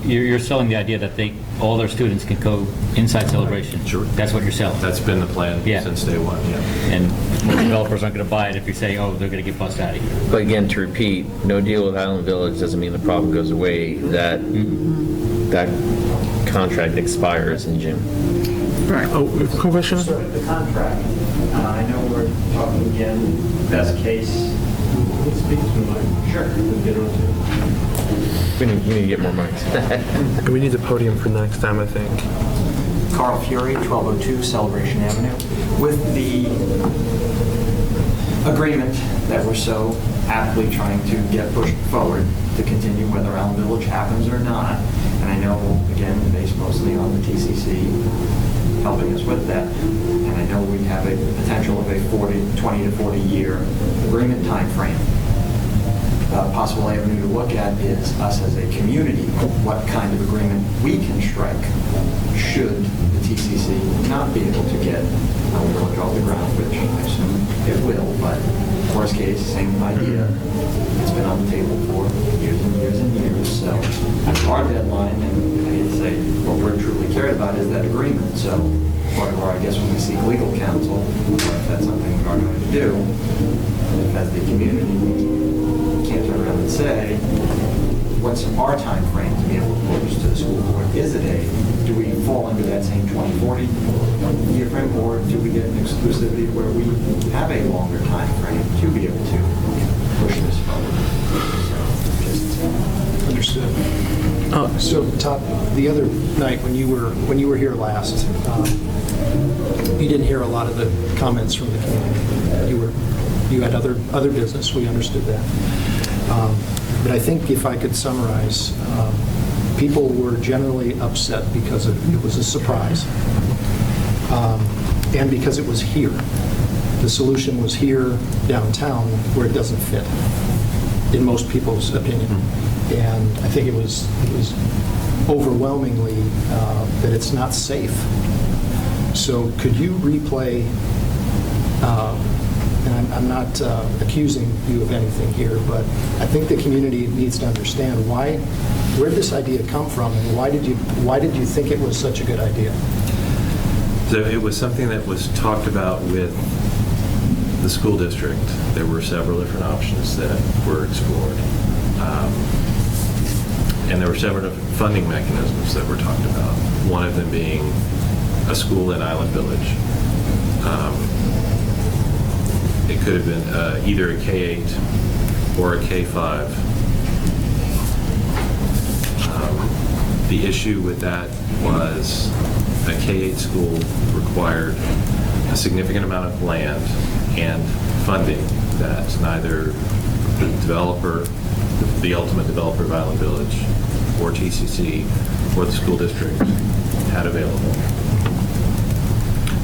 you're selling the idea that all their students can go inside Celebration. Sure. That's what you're selling. That's been the plan Yeah. since day one, yeah. And most developers aren't going to buy it if you say, oh, they're going to get bussed out of here. But again, to repeat, no deal with Island Village doesn't mean the problem goes away. That contract expires in June. Right. Oh, quick question? So with the contract, I know we're talking again, best case. Speak to the mic. Sure. We need to get more mics. We need the podium for next time, I think. Carl Fury, 1202 Celebration Avenue. With the agreement that we're so aptly trying to get pushed forward to continue whether Island Village happens or not, and I know, again, based mostly on the TCC helping us with that, and I know we have a potential of a 20 to 40 year agreement time frame. A possible avenue to look at is us as a community, what kind of agreement we can strike should the TCC not be able to get Island Village off the ground, which I assume it will, but worst case, same idea. It's been on the table for years and years and years, so our deadline, and I hate to say, what we're truly cared about is that agreement, so part of our, I guess, when we seek legal counsel, if that's something we are going to do, if as the community, can't turn around and say, what's our time frame to be able to propose to the school board? Is it do we fall under that same 2040 year frame, or do we get an exclusivity where we have a longer time frame to be able to push this forward? Understood. So, Todd, the other night when you were here last, you didn't hear a lot of the comments from the community. You had other business. We understood that. But I think if I could summarize, people were generally upset because it was a surprise, and because it was here. The solution was here downtown where it doesn't fit, in most people's opinion. And I think it was overwhelmingly that it's not safe. So could you replay, and I'm not accusing you of anything here, but I think the community needs to understand where did this idea come from, and why did you think it was such a good idea? So it was something that was talked about with the school district. There were several different options that were explored. And there were several different funding mechanisms that were talked about, one of them being a school in Island Village. It could have been either a K-8 or a K-5. The issue with that was a K-8 school required a significant amount of land and funding that neither the developer, the ultimate developer of Island Village, or TCC, or the school district had available.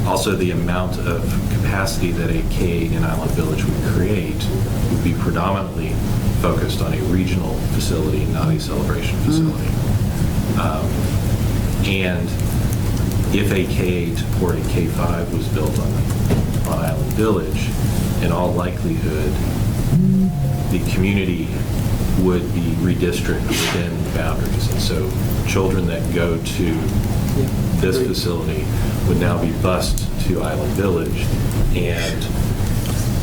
Also, the amount of capacity that a K-8 in Island Village would create would be predominantly focused on a regional facility, not a celebration facility. And if a K-8 or a K-5 was built on Island Village, in all likelihood, the community would be redistricted within boundaries. And so children that go to this facility would now be bused to Island Village. And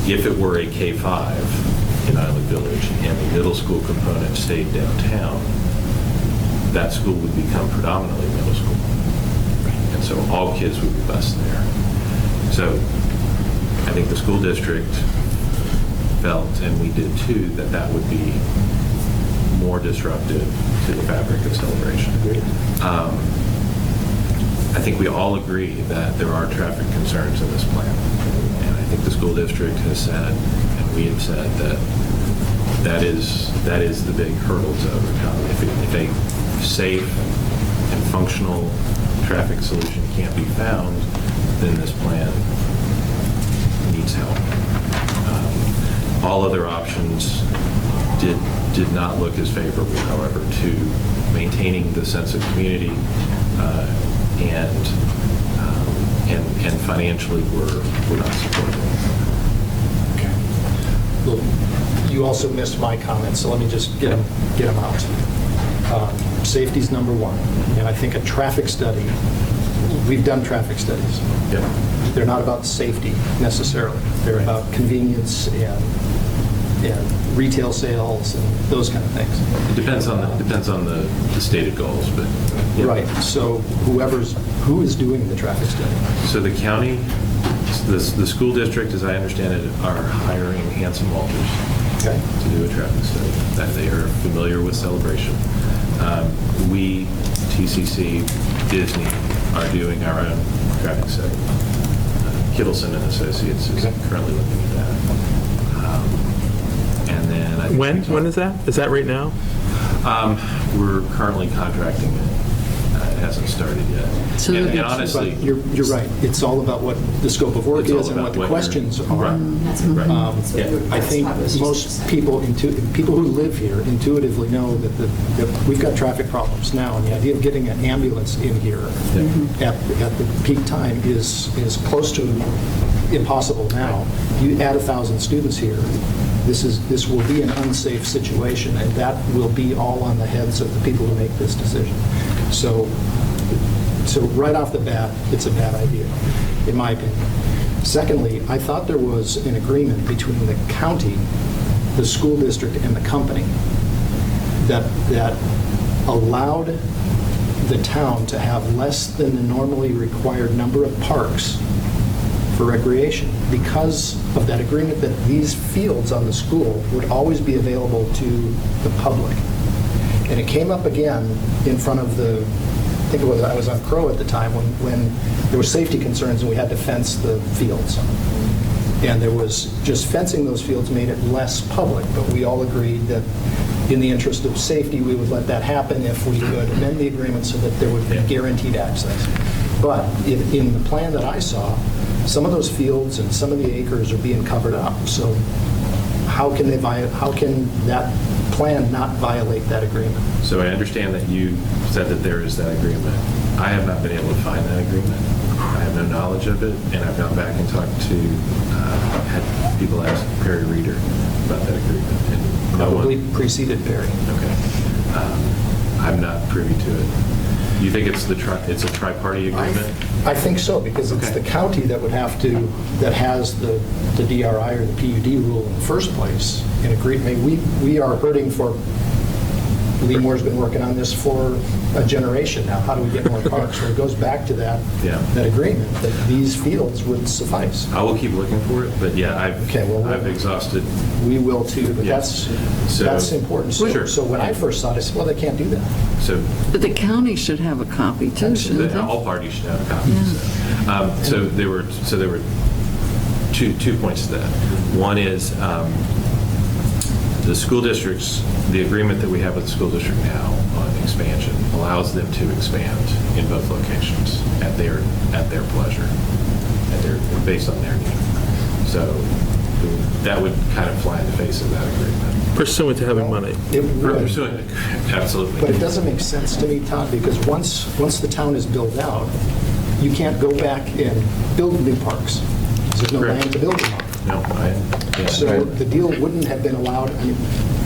if it were a K-5 in Island Village and the middle school component stayed downtown, that school would become predominantly middle school. And so all kids would be bused there. So I think the school district felt, and we did too, that that would be more disruptive to the fabric of Celebration. I think we all agree that there are traffic concerns in this plan. And I think the school district has said, and we have said, that that is the big hurdle to overcome. If a safe and functional traffic solution can't be found, then this plan needs help. All other options did not look as favorable, however, to maintaining the sense of community and financially we're not supportive. Okay. Well, you also missed my comments, so let me just get them out. Safety's number one, and I think a traffic study, we've done traffic studies. Yep. They're not about safety necessarily. They're about convenience and retail sales and those kind of things. It depends on the stated goals, but yeah. Right. So who is doing the traffic study? So the county, the school district, as I understand it, are hiring Hanson Walters to do a traffic study. That they are familiar with Celebration. We, TCC, Disney, are doing our own traffic study. Kittleson and Associates is currently looking at that. And then I think When is that? Is that right now? we're currently contracting it. It hasn't started yet. So and honestly, you're right. It's all about what the scope of work is and what the questions are. I think most people who live here intuitively know that we've got traffic problems now, and the idea of getting an ambulance in here at the peak time is close to impossible now. You add 1,000 students here, this will be an unsafe situation, and that will be all on the heads of the people who make this decision. So right off the bat, it's a bad idea, in my opinion. Secondly, I thought there was an agreement between the county, the school district, and the company that allowed the town to have less than the normally required number of parks for recreation because of that agreement that these fields on the school would always be available to the public. And it came up again in front of I think it was, I was on Crow at the time when there were safety concerns and we had to fence the fields. And there was just fencing those fields made it less public, but we all agreed that in the interest of safety, we would let that happen if we could amend the agreement so that there would be guaranteed access. But in the plan that I saw, some of those fields and some of the acres are being covered up. So how can that plan not violate that agreement? So I understand that you said that there is that agreement. I have not been able to find that agreement. I have no knowledge of it, and I've gone back and talked to, had people ask Perry Reeder about that agreement. And Probably preceded Perry. Okay. I'm not privy to it. You think it's a tri-party agreement? I think so, because it's the county that would have to, that has the DRI or the PUD rule in the first place and agreed. I mean, we are hurting for, Lee Moore's been working on this for a generation now. How do we get more parks? Well, it goes back to that agreement that these fields would suffice. I will keep looking for it, but yeah, I've exhausted. We will too, but that's important. So when I first saw it, I said, well, they can't do that. But the county should have a copy too, shouldn't they? All parties should have a copy. So there were two points to that. One is the school districts, the agreement that we have with the school district now on expansion allows them to expand in both locations at their pleasure, based on their need. So that would kind of fly in the face of that agreement. Pursuant to having money. Pursuant, absolutely. But it doesn't make sense to me, Todd, because once the town is built out, you can't go back and build new parks. There's no land to build them on. No, yeah. So the deal wouldn't have been allowed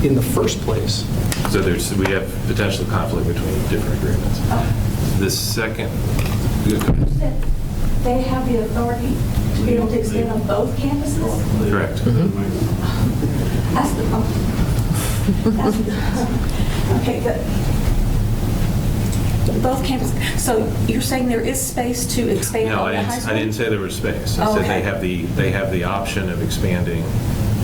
in the first place. So we have potential conflict between different agreements. The second, They have the authority to be able to expand on both campuses? correct. That's the problem. Okay, good. Both campuses. So you're saying there is space to expand No, on the high I school? didn't say there was space. I Oh, said okay. they have the option of expanding.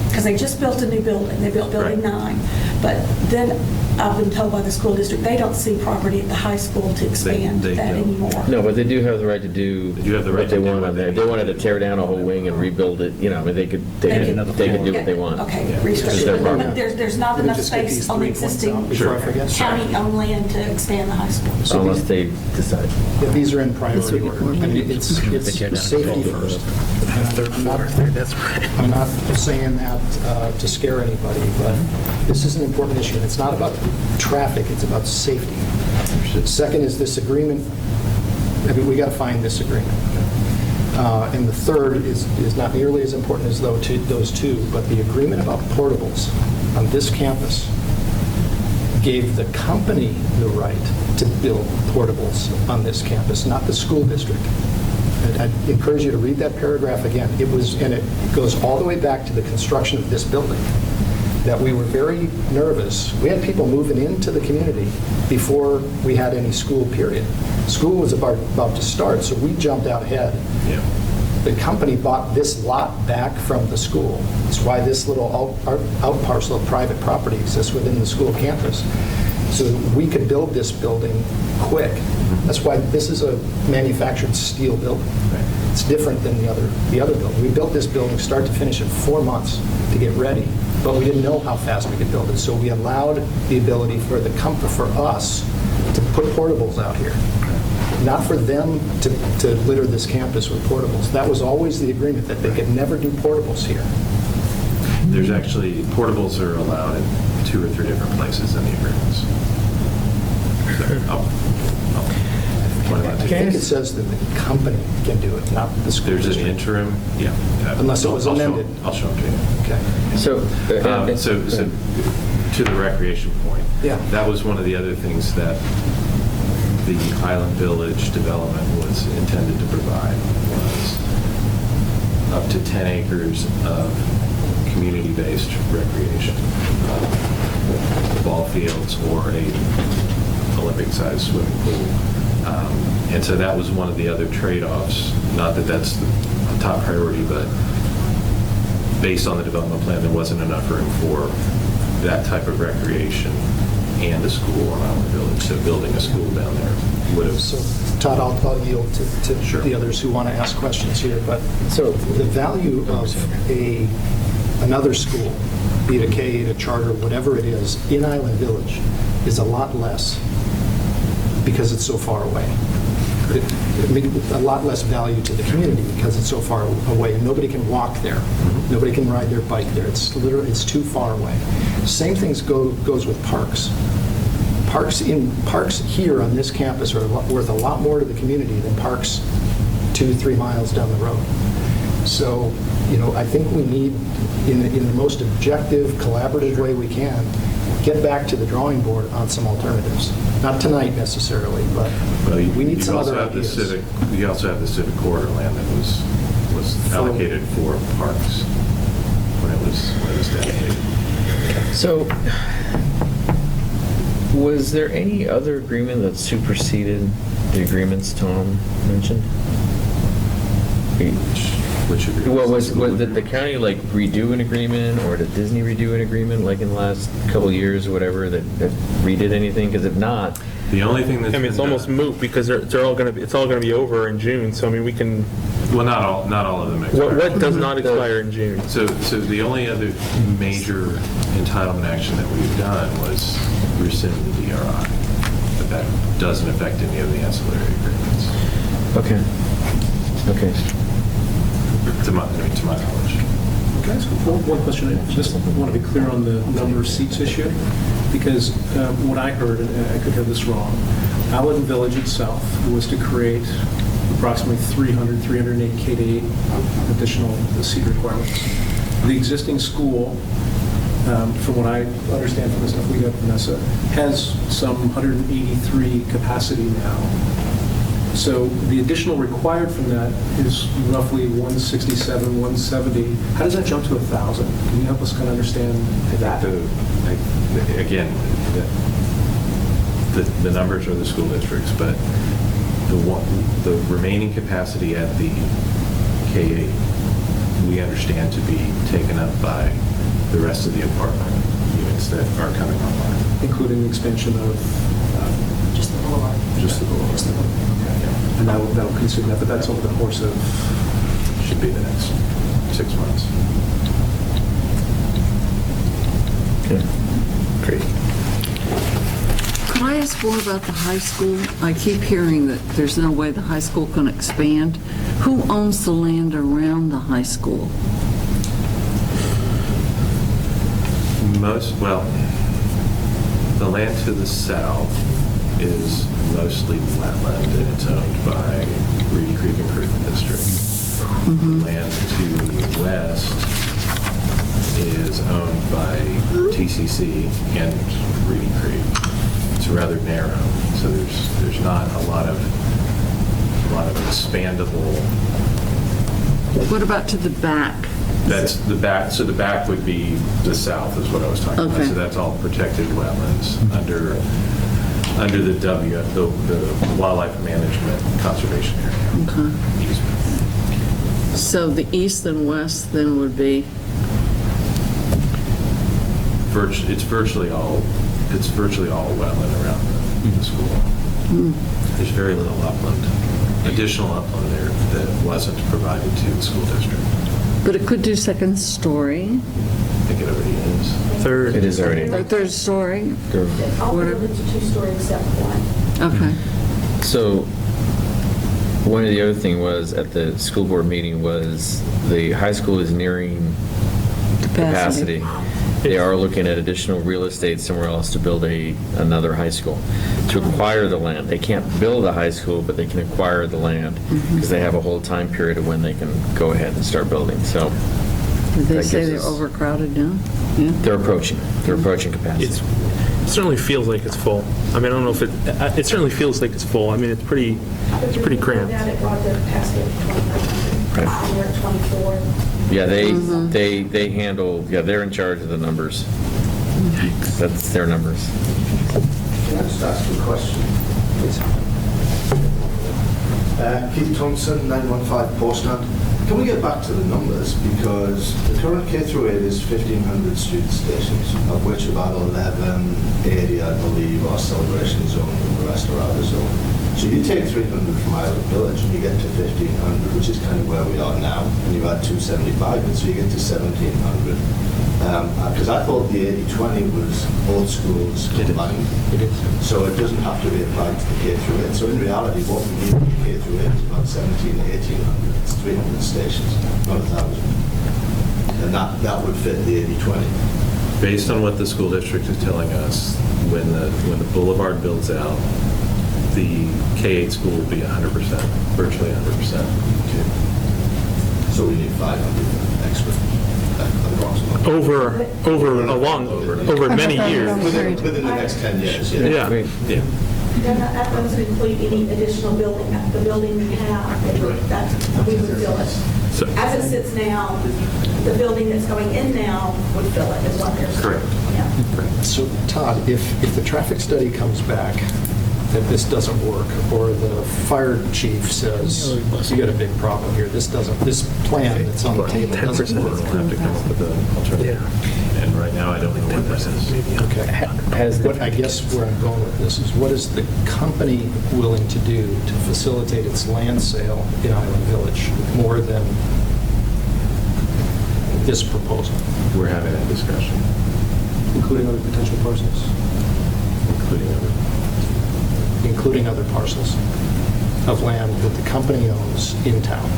Because they just built a new building. They built Building 9. But then I've been told by the school district, they don't see property at the high school to expand They that don't. anymore. No, but they do have the right to do They do have the right what they to do want what on they there. If they wanted to tear down a whole wing and rebuild it, you know, I mean, they could do what they want. Okay, It's their restriction. property. But there's not Let me enough just get space these on the 3 points existing out before I forget. county-owned land to expand the high school. Unless they decide. Yeah, these are in priority order. I mean, it's safety first. I'm not saying that to scare anybody, but this is an important issue, and it's not about traffic, it's about safety. Second is this agreement, I mean, we got to find this agreement. And the third is not nearly as important as those two, but the agreement about portables on this campus gave the company the right to build portables on this campus, not the school district. And I'd encourage you to read that paragraph again. And it goes all the way back to the construction of this building, that we were very nervous. We had people moving into the community before we had any school period. School was about to start, so we jumped out ahead. Yeah. The company bought this lot back from the school. That's why this little out parcel of private property exists within the school campus. So we could build this building quick. That's why this is a manufactured steel building. It's different than the other building. We built this building start to finish in 4 months to get ready, but we didn't know how fast we could build it. So we allowed the ability for us to put portables out here. Not for them to litter this campus with portables. That was always the agreement, that they could never do portables here. There's actually, portables are allowed in 2 or 3 different places in the agreements. I think it says that the company can do it, not the school There's an district. interim, yeah. Unless it was amended. I'll show them to you. Okay. So, So to the recreation point, Yeah. that was one of the other things that the Island Village development was intended to provide, was up to 10 acres of community-based recreation, ball fields or a Olympic-sized swimming pool. And so that was one of the other trade-offs, not that that's the top priority, but based on the development plan, there wasn't enough room for that type of recreation and a school on Island Village. So building a school down there would have. So Todd, I'll yield to the others who want to ask questions here, but so the value of another school, be it a K-8, a charter, whatever it is, in Island Village is a lot less because it's so far away. A lot less value to the community because it's so far away, and nobody can walk there. Nobody can ride their bike there. It's too far away. Same things goes with parks. Parks here on this campus are worth a lot more to the community than parks 2-3 miles down the road. So, I think we need, in the most objective, collaborative way we can, get back to the drawing board on some alternatives. Not tonight necessarily, but we need some other ideas. You also have the civic corridor land that was allocated for parks when it was dedicated. So, was there any other agreement that superseded the agreements Tom mentioned? Which agreement? Well, did the county redo an agreement, or did Disney redo an agreement in the last couple of years or whatever that redid anything? Because if not, the only thing that's it's almost moot because it's all going to be over in June. So I mean, we can. Well, not all of them expire. What does not expire in June? So the only other major entitlement action that we've done was rescind the DRI, but that doesn't affect any of the ancillary agreements. Okay. To my knowledge. Can I ask one question? I just want to be clear on the number of seats issue, because what I heard, and I could have this wrong, Island Village itself was to create approximately 308 K-8 additional seat requirements. The existing school, from what I understand from the stuff we got, Vanessa, has some 183 capacity now. So the additional required from that is roughly 167, 170. How does that jump to 1,000? Can you help us kind of understand that? Again, the numbers are the school districts, but the remaining capacity at the K-8, we understand to be taken up by the rest of the apartment units that are coming online. Including the expansion of? Just the boulevard. Just the boulevard. Just the boulevard. And that'll consume that, but that's over the course of? Should be the next 6 months. Okay. Great. Could I ask more about the high school? I keep hearing that there's no way the high school can expand. Who owns the land around the high school? Well, the land to the south is mostly wetland, and it's owned by Reedy Creek Improvement District. Land to the west is owned by TCC and Reedy Creek. It's rather narrow, so there's not a lot of expandable. What about to the back? That's the back. So the back would be the south, is what I was talking about. So that's all protected wetlands under the the Wildlife Management Conservation Area. Okay. So the east and west then would be? It's virtually all wetland around the school. There's very little upland, additional upland there that wasn't provided to the school district. But it could do second story. I think it already is. Third. It is already. Or third story. All buildings are two-story except one. Okay. So one of the other thing was at the school board meeting was the high school is nearing capacity. They are looking at additional real estate somewhere else to build another high school. To acquire the land. They can't build a high school, but they can acquire the land because they have a whole time period of when they can go ahead and start building. So Did they that say gives they're us- overcrowded now? Yeah. They're approaching capacity. It certainly feels like it's full. I mean, I don't know if it certainly feels like it's full. I mean, it's pretty cramped. Now it brought the capacity up to 2,500. We're at 24. Yeah, they handle, they're in charge of the numbers. That's their numbers. Can I just ask you a question, please? Keith Thompson, 915 Postland. Can we get back to the numbers? Because the current K-8 is 1,500 student stations, of which about 11 area, I believe, are celebration zone and the rest are out of zone. So you take 300 from Island Village and you get to 1,500, which is kind of where we are now, and you add 275, and so you get to 1,700. Because I thought the 80-20 was both schools combined. It is. So it doesn't have to be applied to the K-8. So in reality, what we need in the K-8 is about 1,700 to 1,800. It's 300 stations, not 1,000. And that would fit the 80-20. Based on what the school district is telling us, when the boulevard builds out, the K-8 school will be 100%, virtually 100%. So we need 500 extra. Over many years. Within the next 10 years. Yeah. That doesn't include any additional building. The building we have, we would fill it. As it sits now, the building that's going in now would fill it, is what they're saying. Correct. Yeah. So Todd, if the traffic study comes back that this doesn't work, or the fire chief says, you got a big problem here, this plan that's on the table doesn't We'll work. have to come up with an alternative. And right now, I don't know what that is. Okay. What I guess where I'm going with this is, what is the company willing to do to facilitate its land sale in Island Village more than this proposal? We're having that discussion. Including other potential parcels? Including other parcels of land that the company owns in town.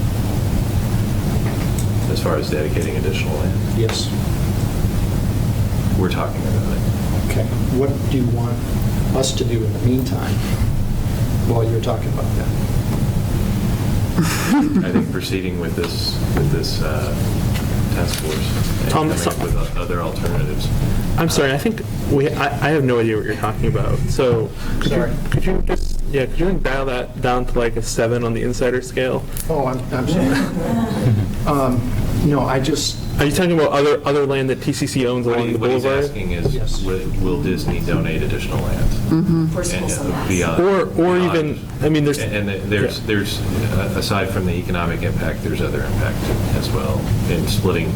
As far as dedicating additional land, Yes. we're talking about it. Okay. What do you want us to do in the meantime while you're talking about that? I think proceeding with this task force and Tom, coming up with other alternatives. I'm sorry, I think I have no idea what you're talking about. So could you dial that down to like a 7 on the insider scale? Oh, I'm sorry. No, I just... Are you talking about other land that TCC owns along the What he's boulevard? asking is, will Disney donate additional land? For schools and labs. Beyond. Or even, I mean, there's... And there's, aside from the economic impact, there's other impact as well in splitting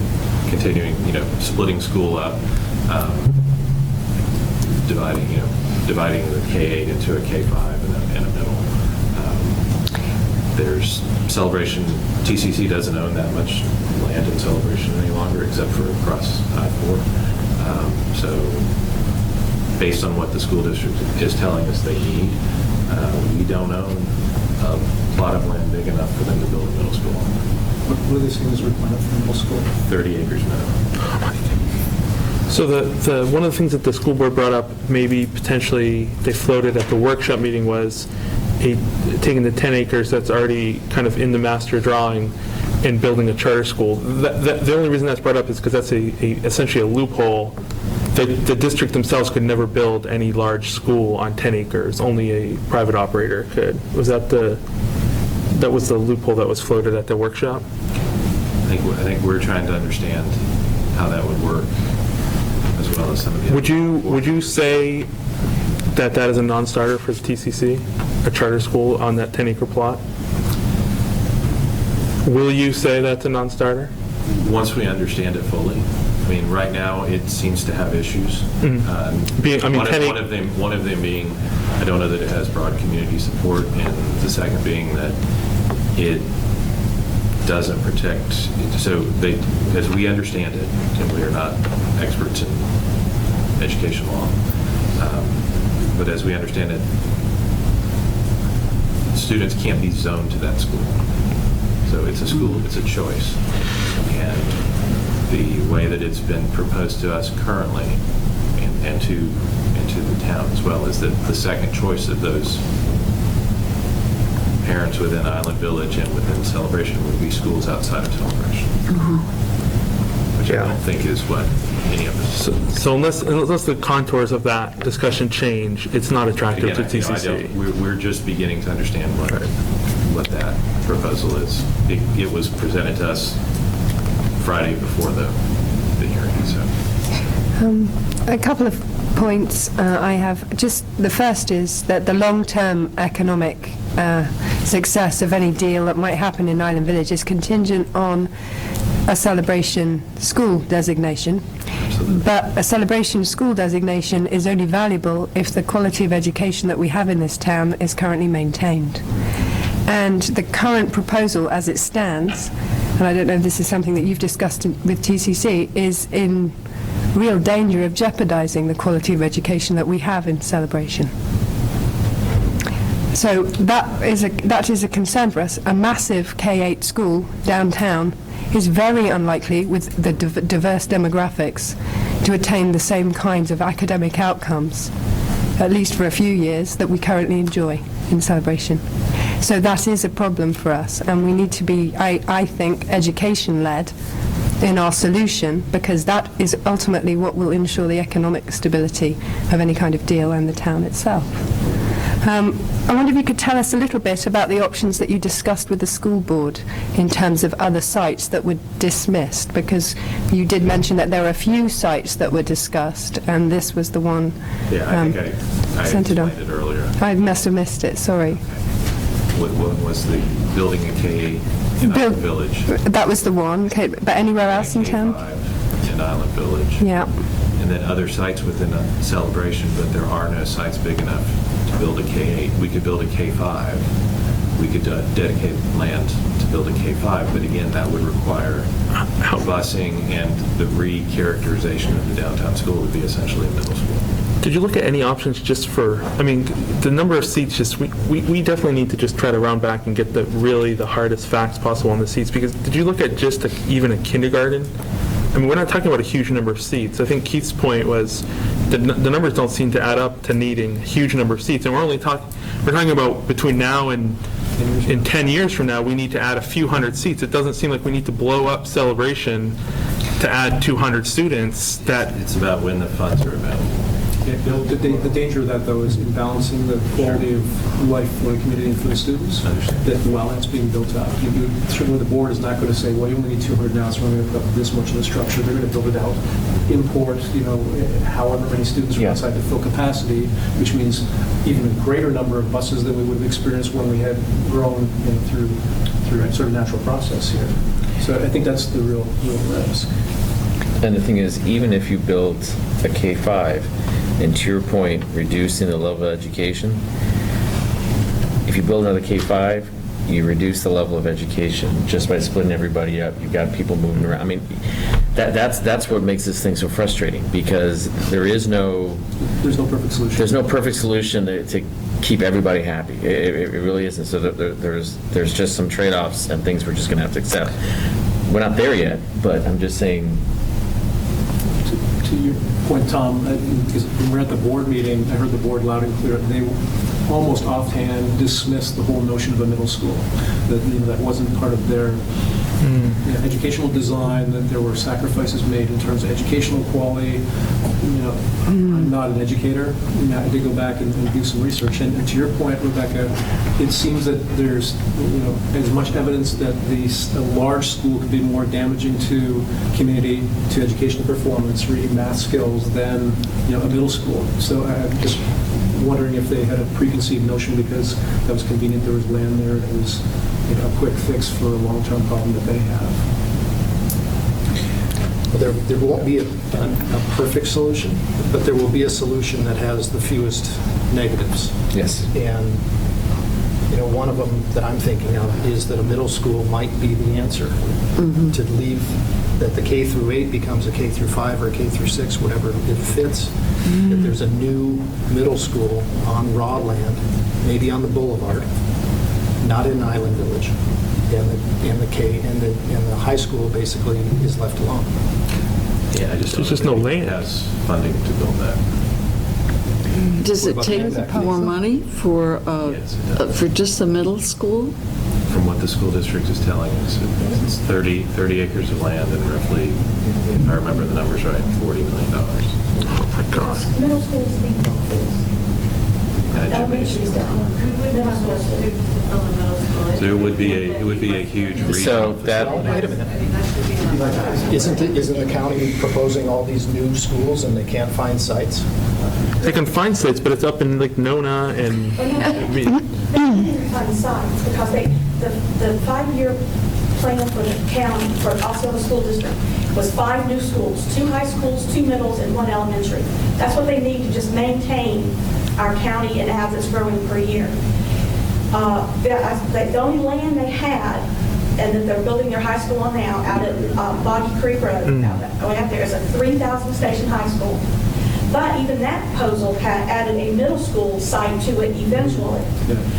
school up, dividing the K-8 into a K-5 and a middle. There's Celebration, TCC doesn't own that much land in Celebration any longer, except for across I-4. So based on what the school district is telling us they need, we don't own a plot of land big enough for them to build a middle school on. What are they saying is required for middle school? 30 acres minimum. So the one of the things that the school board brought up, maybe potentially they floated at the workshop meeting, was taking the 10 acres that's already kind of in the master drawing and building a charter school. The only reason that's brought up is because that's essentially a loophole. The district themselves could never build any large school on 10 acres. Only a private operator could. That was the loophole that was floated at the workshop? I think we're trying to understand how that would work, as well as some of the other. Would you say that is a non-starter for the TCC, a charter school on that 10-acre plot? Will you say that's a non-starter? Once we understand it fully. I mean, right now, it seems to have issues. One of them being, I don't know that it has broad community support, and the second being that it doesn't protect, so as we understand it, and we are not experts in education law, but as we understand it, students can't be zoned to that school. So it's a school, it's a choice. And the way that it's been proposed to us currently and to the town as well is that the second choice of those parents within Island Village and within Celebration would be schools outside of Celebration. Which I don't think is what any of us... So unless the contours of that discussion change, it's not attractive to TCC. We're just beginning to understand what that proposal is. It was presented to us Friday before the hearing, so. A couple of points I have. Just the first is that the long-term economic success of any deal that might happen in Island Village is contingent on a Celebration school designation. Absolutely. But a Celebration school designation is only valuable if the quality of education that we have in this town is currently maintained. And the current proposal as it stands, and I don't know if this is something that you've discussed with TCC, is in real danger of jeopardizing the quality of education that we have in Celebration. So that is a concern for us. A massive K-8 school downtown is very unlikely, with the diverse demographics, to attain the same kinds of academic outcomes, at least for a few years, that we currently enjoy in Celebration. So that is a problem for us, and we need to be, I think, education-led in our solution, because that is ultimately what will ensure the economic stability of any kind of deal and the town itself. I wonder if you could tell us a little bit about the options that you discussed with the school board in terms of other sites that were dismissed, because you did mention that there were a few sites that were discussed, and this was the one. Yeah, I think I explained it earlier. I must have missed it, sorry. What was the building a K-8 in Island Village? That was the one, okay, but anywhere else in town? K-5 in Island Village. Yeah. And then other sites within a Celebration, but there are no sites big enough to build a K-8. We could build a K-5. We could dedicate land to build a K-5, but again, that would require busing, and the re-characterization of the downtown school would be essentially a middle school. Did you look at any options just for, I mean, the number of seats, just we definitely need to just try to round back and get the hardest facts possible on the seats, because did you look at just even a kindergarten? I mean, we're not talking about a huge number of seats. I think Keith's point was the numbers don't seem to add up to needing a huge number of seats, and we're talking about between now and in 10 years from now, we need to add a few hundred seats. It doesn't seem like we need to blow up Celebration to add 200 students. It's about when the funds are available. Yeah, the danger of that, though, is in balancing the quality of life for the community and for the students, that while that's being built out. Certainly the board is not going to say, well, you only need 200 now, so we're going to put up this much of the structure. They're going to build it out, import, however many students are outside the full capacity, which means even a greater number of buses than we would have experienced when we had grown through sort of natural process here. So I think that's the real risk. And the thing is, even if you build a K-5, and to your point, reducing the level of education, if you build another K-5, you reduce the level of education just by splitting everybody up. You've got people moving around. I mean, that's what makes this thing so frustrating, because there's no perfect solution. There's no perfect solution to keep everybody happy. It really isn't. So there's just some trade-offs and things we're just going to have to accept. We're not there yet, but I'm just saying. To your point, Tom, because when we were at the board meeting, I heard the board loud and clear. They almost offhand dismissed the whole notion of a middle school. That wasn't part of their educational design, that there were sacrifices made in terms of educational quality. I'm not an educator. I did go back and do some research. And to your point, Rebecca, it seems that there's as much evidence that a large school could be more damaging to community, to educational performance, reading, math skills than a middle school. So I'm just wondering if they had a preconceived notion because that was convenient, there was land there, it was a quick fix for a long-term problem that they have. Well, there won't be a perfect solution, but there will be a solution that has the fewest negatives. Yes. And one of them that I'm thinking of is that a middle school might be the answer. To leave that the K through 8 becomes a K through 5 or a K through 6, whatever it fits. That there's a new middle school on raw land, maybe on the boulevard, not in Island Village, and the high school basically is left alone. Yeah, I just There's just no land. Has funding to build that. Does it take more money for just the middle school? From what the school district is telling us, it's 30 acres of land and roughly, if I remember the numbers right, $40 million. Oh my God. Middle school's being built. Elementary's down. So it would be a huge region. So that. Wait a minute. Isn't the county proposing all these new schools and they can't find sites? They can find sites, but it's up in like Nona and. They can't find sites because the 5-year plan for the county, for also the school district, was 5 new schools, 2 high schools, 2 middles, and 1 elementary. That's what they need to just maintain our county and as it's growing per year. The only land they had, and that they're building their high school on now, out at Boggy Creek Road, going out there, is a 3,000 station high school. But even that proposal had added a middle school site to it eventually,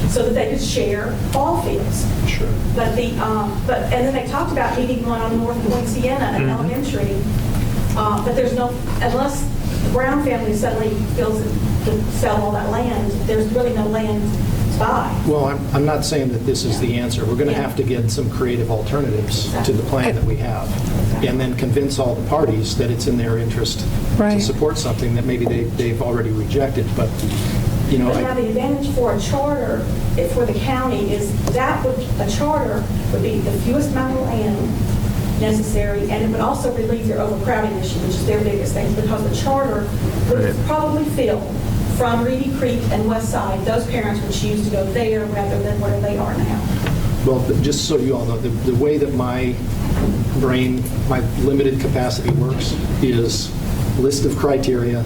so that they could share ball fields. Sure. But and then they talked about needing one on North Point Sienna, an elementary. But there's no, unless the Brown family suddenly feels to sell all that land, there's really no land to buy. Well, I'm not saying that this is the answer. We're going to have to get some creative alternatives to the plan that we have, and then convince all the parties that it's in their interest to support something that maybe they've already rejected. But But now the advantage for a charter for the county is a charter would be the fewest amount of land necessary, and it would also relieve your overcrowding issue, which is their biggest thing, because the charter would probably fill from Reedy Creek and West Side. Those parents would choose to go there rather than where they are now. Well, just so you all know, the way that my brain, my limited capacity works is list of criteria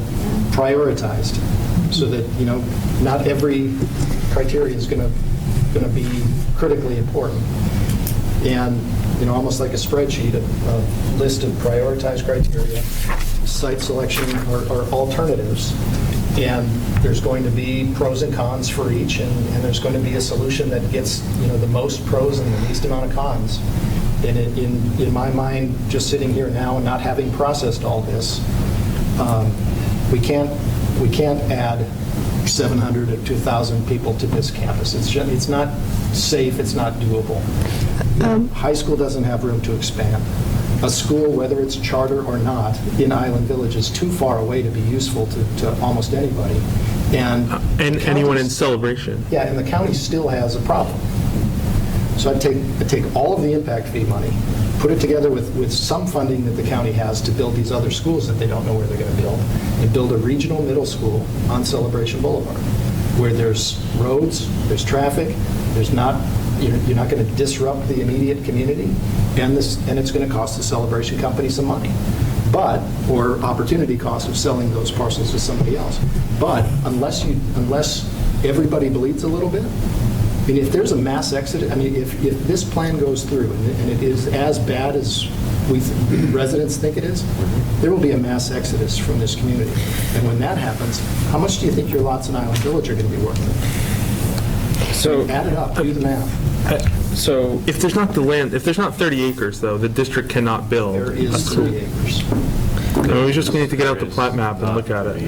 prioritized, so that not every criteria is going to be critically important. And almost like a spreadsheet, a list of prioritized criteria, site selection or alternatives. And there's going to be pros and cons for each, and there's going to be a solution that gets the most pros and the least amount of cons. And in my mind, just sitting here now and not having processed all this, we can't add 700 or 2,000 people to this campus. It's not safe, it's not doable. High school doesn't have room to expand. A school, whether it's charter or not, in Island Village is too far away to be useful to almost anybody. And anyone in Celebration. Yeah, and the county still has a problem. So I'd take all of the impact fee money, put it together with some funding that the county has to build these other schools that they don't know where they're going to build, and build a regional middle school on Celebration Boulevard, where there's roads, there's traffic, there's not, you're not going to disrupt the immediate community, and it's going to cost the Celebration company some money. Or opportunity cost of selling those parcels to somebody else. But unless everybody bleeds a little bit, I mean, if there's a mass exodus, I mean, if this plan goes through and it is as bad as residents think it is, there will be a mass exodus from this community. And when that happens, how much do you think your lots in Island Village are going to be worth? So add it up, do the math. So if there's not the land, if there's not 30 acres though, the district cannot build There is a school. 30 acres. No, we just need to get out the plat map and look at it.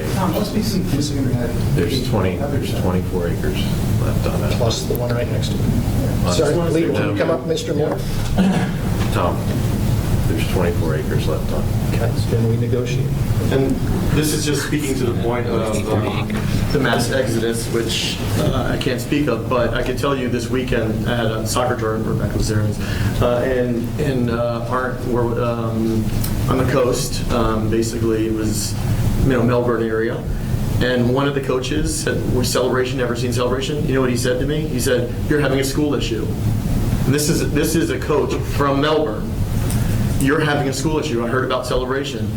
There's 24 acres left on that. Plus the one right next to it. Sorry, Lee, can you come up, Mr. Moore? Tom, there's 24 acres left on. Okay, then we negotiate. And this is just speaking to the point of the mass exodus, which I can't speak of, but I can tell you this weekend I had a soccer tournament, Rebecca was there, and we're on the coast. Basically, it was Melbourne area. And one of the coaches said, "We're Celebration, never seen Celebration." You know what he said to me? He said, "You're having a school issue." And this is a coach from Melbourne. You're having a school issue. I heard about Celebration.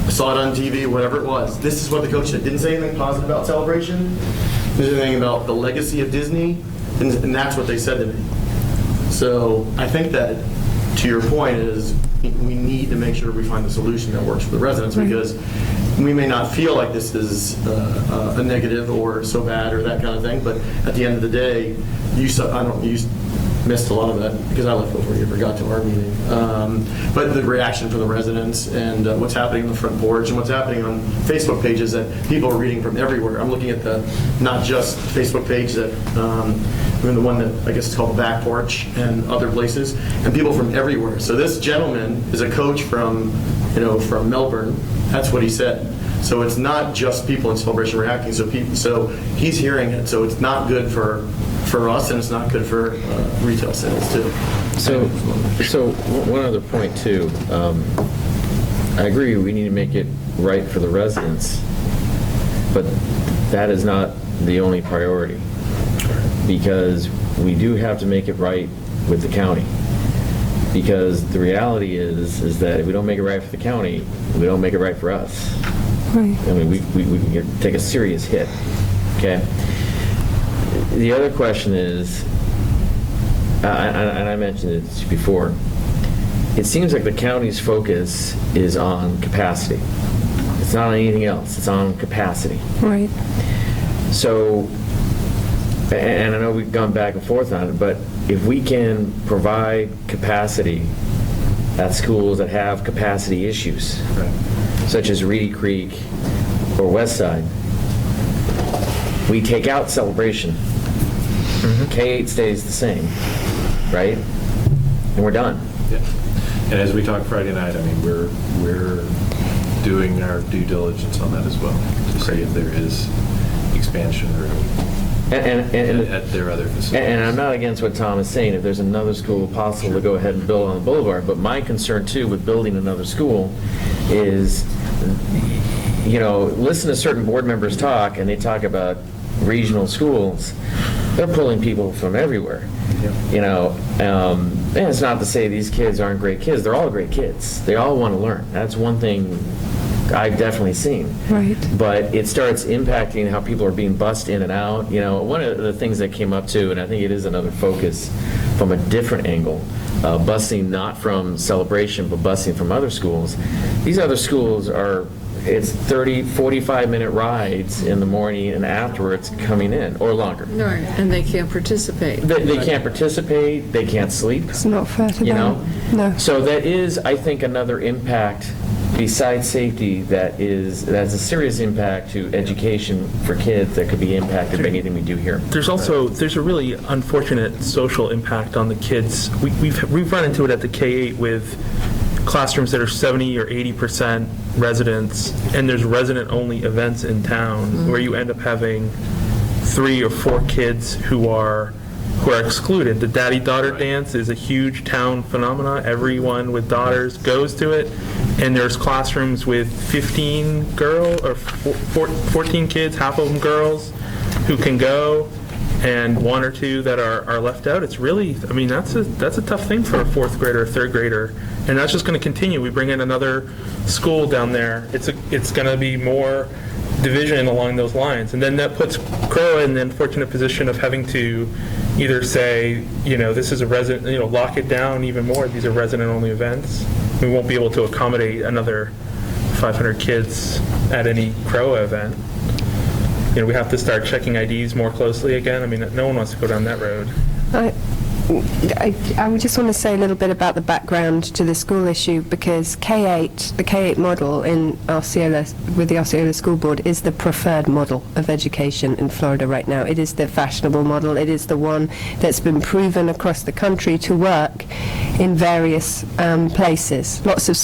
I saw it on TV, whatever it was. This is what the coach said. Didn't say anything positive about Celebration. Didn't say anything about the legacy of Disney. And that's what they said to me. So I think that, to your point, is we need to make sure we find the solution that works for the residents, because we may not feel like this is a negative or so bad or that kind of thing, but at the end of the day, you missed a lot of that because I left before you ever got to our meeting. But the reaction from the residents and what's happening on the front porch and what's happening on Facebook pages that people are reading from everywhere. I'm looking at the not just Facebook page that the one that I guess is called the Back Porch and other places, and people from everywhere. So this gentleman is a coach from Melbourne. That's what he said. So it's not just people in Celebration reacting. So he's hearing it. So it's not good for us, and it's not good for retail sales too. So one other point too. I agree. We need to make it right for the residents, but that is not the only priority, because we do have to make it right with the county. Because the reality is that if we don't make it right for the county, we don't make it right for us. Right. I mean, we can take a serious hit. Okay. The other question is, and I mentioned it before, it seems like the county's focus is on capacity. It's not on anything else. It's on capacity. Right. So, and I know we've gone back and forth on it, but if we can provide capacity at schools that have capacity issues, such as Reedy Creek or Westside, we take out Celebration. K-8 stays the same, right? And we're done. Yeah. And as we talked Friday night, I mean, we're doing our due diligence on that as well to see if there is expansion room at their other facilities. And I'm not against what Tom is saying, if there's another school possible to go ahead and build on the boulevard, but my concern too with building another school is, listen to certain board members talk, and they talk about regional schools. They're pulling people from everywhere. And it's not to say these kids aren't great kids. They're all great kids. They all want to learn. That's one thing I've definitely seen. Right. But it starts impacting how people are being bussed in and out. One of the things that came up too, and I think it is another focus from a different angle, busing not from Celebration, but busing from other schools. These other schools it's 30, 45-minute rides in the morning and afterwards coming in, or longer. Right, and they can't participate. They can't participate, they can't sleep. It's not fair to them. No. So that is, I think, another impact besides safety, that's a serious impact to education for kids that could be impacted by anything we do here. There's a really unfortunate social impact on the kids. We've run into it at the K-8 with classrooms that are 70 or 80% residents, and there's resident-only events in town where you end up having 3 or 4 kids who are excluded. The daddy-daughter dance is a huge town phenomena. Everyone with daughters goes to it, and there's classrooms with 15 or 14 kids, half of them girls, who can go, and 1 or 2 that are left out. It's really, I mean, that's a tough thing for a 4th grader or 3rd grader, and that's just going to continue. We bring in another school down there. It's going to be more division along those lines, and then that puts Crow in the unfortunate position of having to either say, this is a resident, lock it down even more. These are resident-only events. We won't be able to accommodate another 500 kids at any Crow event. We have to start checking IDs more closely again. I mean, no one wants to go down that road. I would just want to say a little bit about the background to the school issue, because the K-8 model in Osceola, with the Osceola School Board, is the preferred model of education in Florida right now. It is the fashionable model. It is the one that's been proven across the country to work in various places. Lots of,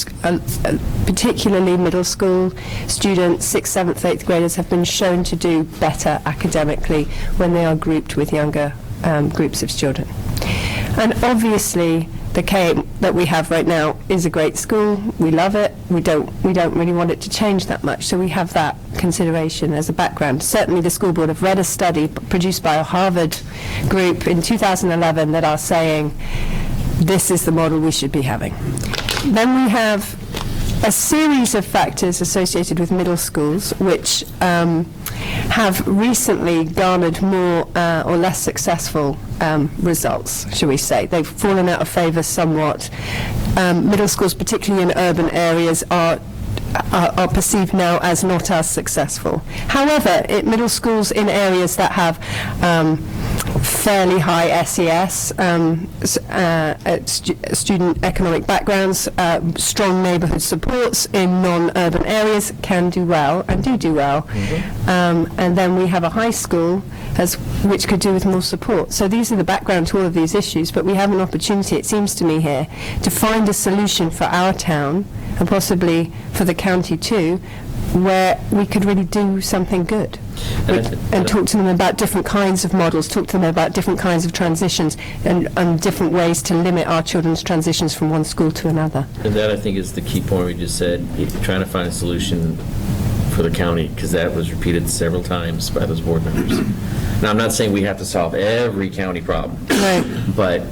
particularly middle school students, 6th, 7th, 8th graders have been shown to do better academically when they are grouped with younger groups of children. And obviously, the K-8 that we have right now is a great school. We love it. We don't really want it to change that much. So we have that consideration as a background. Certainly, the school board have read a study produced by a Harvard group in 2011 that are saying this is the model we should be having. Then we have a series of factors associated with middle schools, which have recently garnered more or less successful results, shall we say. They've fallen out of favour somewhat. Middle schools, particularly in urban areas, are perceived now as not as successful. However, middle schools in areas that have fairly high SES, student economic backgrounds, strong neighbourhood supports in non-urban areas can do well and do well. And then we have a high school which could do with more support. So these are the background to all of these issues, but we have an opportunity, it seems to me here, to find a solution for our town and possibly for the county too, where we could really do something good. And talk to them about different kinds of models, talk to them about different kinds of transitions and different ways to limit our children's transitions from one school to another. And that, I think, is the key point we just said, trying to find a solution for the county, because that was repeated several times by those board members. Now, I'm not saying we have to solve every county problem, but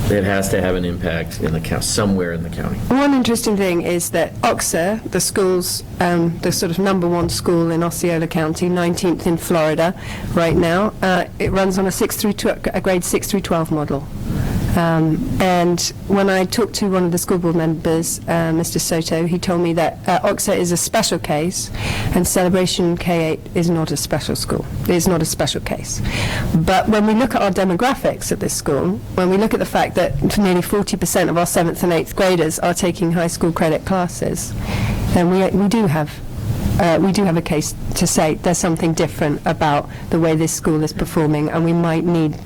it has to have an impact in the county, somewhere in the county. One interesting thing is that OXA, the school's, the sort of #1 school in Osceola County, 19th in Florida right now, it runs on a grade 6 through 12 model. And when I talked to one of the school board members, Mr. Soto, he told me that OXA is a special case and Celebration K-8 is not a special school. It is not a special case. But when we look at our demographics at this school, when we look at the fact that nearly 40% of our 7th and 8th graders are taking high school credit classes, then we do have a case to say there's something different about the way this school is performing, and we might need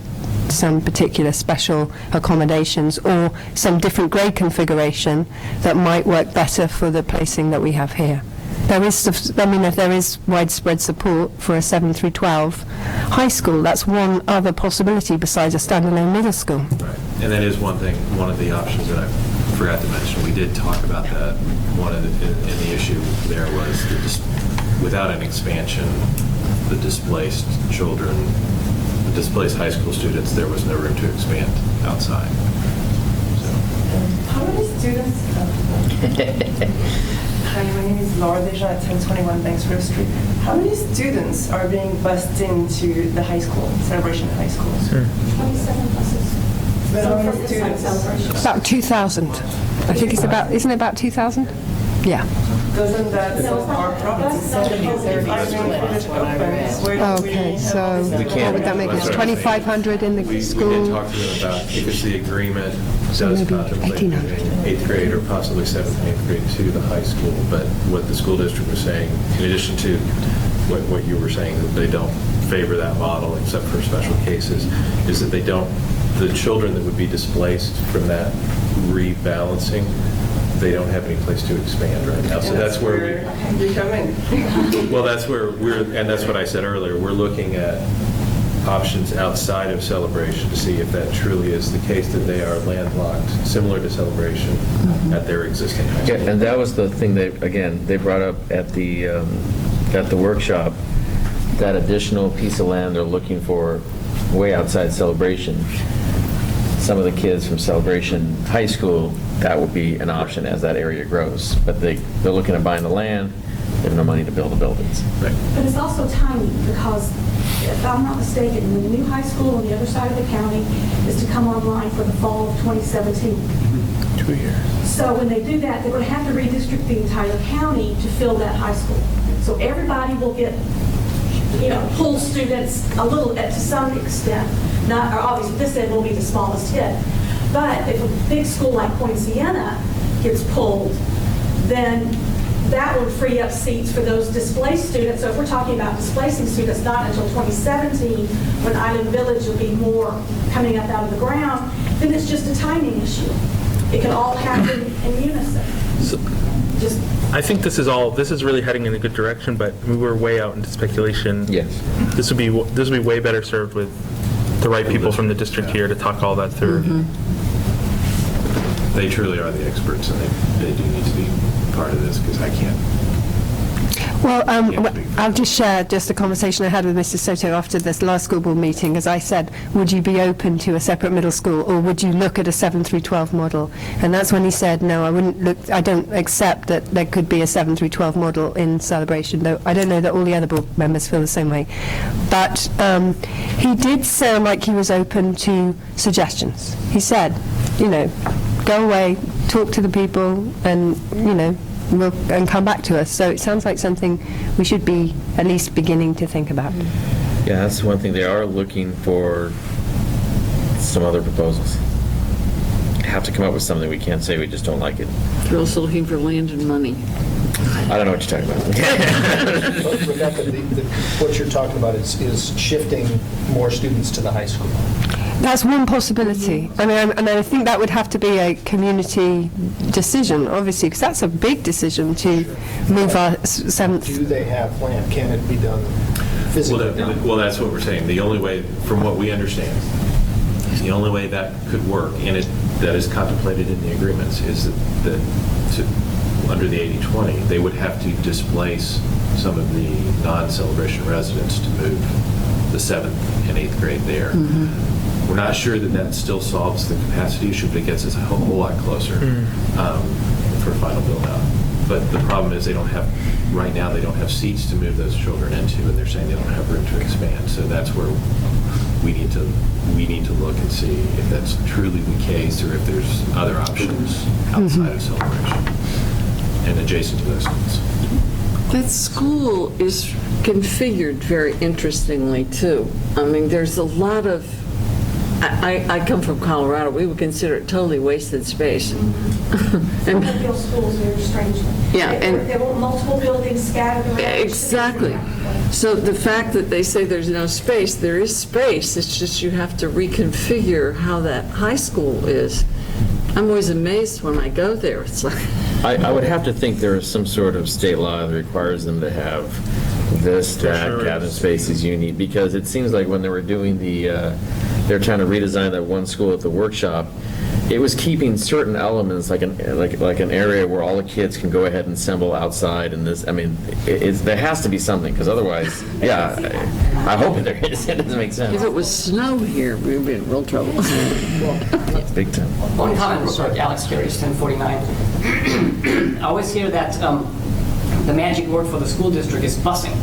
some particular special accommodations or some different grade configuration that might work better for the placing that we have here. There is widespread support for a 7 through 12 high school. That's one other possibility besides a standalone middle school. Right. And that is one of the options that I forgot to mention. We did talk about that. And the issue there was without an expansion, the displaced children, displaced high school students, there was no room to expand outside. How many students? Hi, my name is Laura Deja at 1021 Banksboro Street. How many students are being bused into the high school, Celebration High School? 27 buses. How many students? About 2,000. I think it's about, isn't it about 2,000? Yeah. Doesn't that solve our problem? If village opens, where do we Okay, have so all this- what would that make us, 2,500 in the We did school? talk to them about, because the agreement So does maybe contemplate 1,800. moving 8th grade or possibly 7th and 8th grade to the high school, but what the school district was saying, in addition to what you were saying, that they don't favor that model except for special cases, is that they don't, the children that would be displaced from that rebalancing, they don't have any place to expand right now. So that's where you come in. well, that's where and that's what I said earlier, we're looking at options outside of Celebration to see if that truly is the case, that they are landlocked, similar to Celebration, at their existing high school. Yeah, and that was the thing they brought up at the workshop, that additional piece of land they're looking for way outside Celebration. Some of the kids from Celebration High School, that would be an option as that area grows. But they're looking at buying the land, they have no money to build the buildings. Right. But it's also timing, because if I'm not mistaken, the new high school on the other side of the county is to come online for the fall of 2017. 2 years. So when they do that, they're going to have to redistrict the entire county to fill that high school. So everybody will get, pull students a little, to some extent. Not, or obviously this end will be the smallest hit. But if a big school like Point Siena gets pulled, then that would free up seats for those displaced students. So if we're talking about displacing students, not until 2017, when Island Village will be more coming up out of the ground, then it's just a timing issue. It can all happen in unison. Just I think this is really heading in a good direction, but we were way out into speculation. Yes. This would be way better served with the right people from the district here to talk all that through. They truly are the experts, and they do need to be part of this, because I can't. Well, I'll just share just a conversation I had with Mr. Soto after this last school board meeting, as I said, would you be open to a separate middle school, or would you look at a 7 through 12 model? And that's when he said, no, I wouldn't look, I don't accept that there could be a 7 through 12 model in Celebration, though I don't know that all the other board members feel the same way. But he did sound like he was open to suggestions. He said, go away, talk to the people, and, and come back to us. So it sounds like something we should be at least beginning to think about. Yeah, that's one thing. They are looking for some other proposals. Have to come up with something. We can't say we just don't like it. They're also looking for land and money. I don't know what you're talking about. Rebecca, what you're talking about is shifting more students to the high school. That's one possibility. I mean, and I think that would have to be a community decision, obviously, because that's a big decision to move our 7th. Do they have land? Can it be done physically? Well, that's what we're saying. The only way, from what we understand, the only way that could work, and that is contemplated in the agreements, is that under the 80-20, they would have to displace some of the non-Celebration residents to move the 7th and 8th grade there. We're not sure that still solves the capacity issue, but it gets us a whole lot closer for final build-out. But the problem is right now they don't have seats to move those children into, and they're saying they don't have room to expand. So that's where we need to look and see if that's truly the case, or if there's other options outside of Celebration and adjacent to those students. That school is configured very interestingly, too. I mean, there's a lot of, I come from Colorado, we would consider it totally wasted space. Some of those schools very strangely. Yeah, There were multiple buildings scattered around. Exactly. So the fact that they say there's no space, there is space. It's just you have to reconfigure how that high school is. I'm always amazed when I go there. It's like... I would have to think there is some sort of state law that requires them to have this, that, gathering spaces you need, because it seems like when they were doing they're trying to redesign that one school at the workshop, it was keeping certain elements, like an area where all the kids can go ahead and assemble outside, and this, I mean, there has to be something, because otherwise, yeah, I hope there is. It doesn't make sense. If it was snow here, we'd be in real trouble. Big time. One comment real quick, Alex Curious, 1049. I always hear that the magic word for the school district is busing.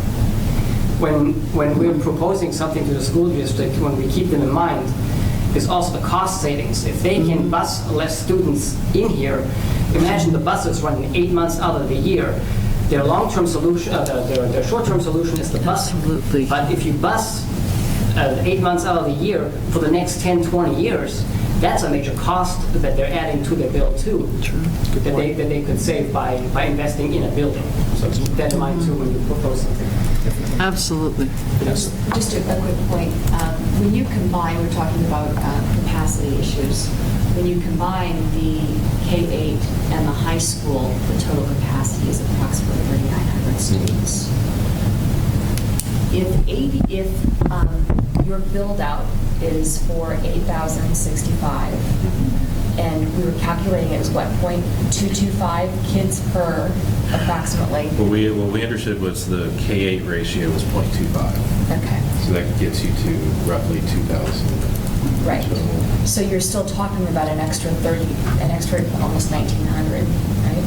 When we're proposing something to the school district, when we keep them in mind, is also the cost savings. If they can bus less students in here, imagine the buses running 8 months out of the year. Their long-term solution, their short-term solution is the bus. Absolutely. But if you bus 8 months out of the year for the next 10, 20 years, that's a major cost that they're adding to their bill too. True. That they could save by investing in a building. So keep that in mind too when you propose something. Absolutely. Yes. Just a quick point. When you combine, we're talking about capacity issues. When you combine the K-8 and the high school, the total capacity is approximately 3,900 students. If your build-out is for 8,065, and we were calculating it as what, 0.225 kids per approximately? What we understood was the K-8 ratio was 0.25. Okay. So that gets you to roughly 2,000. Right. So you're still talking about an extra almost 1,900, right?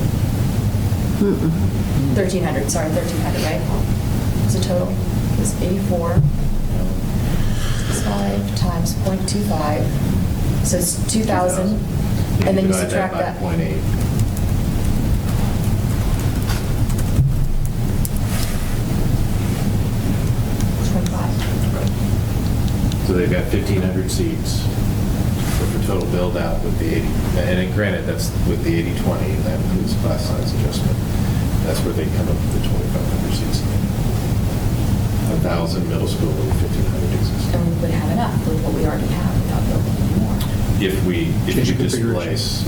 1,300, sorry, 1,300, right? It's a total. It's 84. 5 times 0.25, so it's 2,000, and then you subtract that. 0.8. So they've got 1,500 seats for total build out with the 80, and granted, that's with the 80/20, and that includes class size adjustment. That's where they come up with the 2,500 seats. 1,000 middle school and 1,500 existing. And we would have enough with what we already have without building any more. If you displace,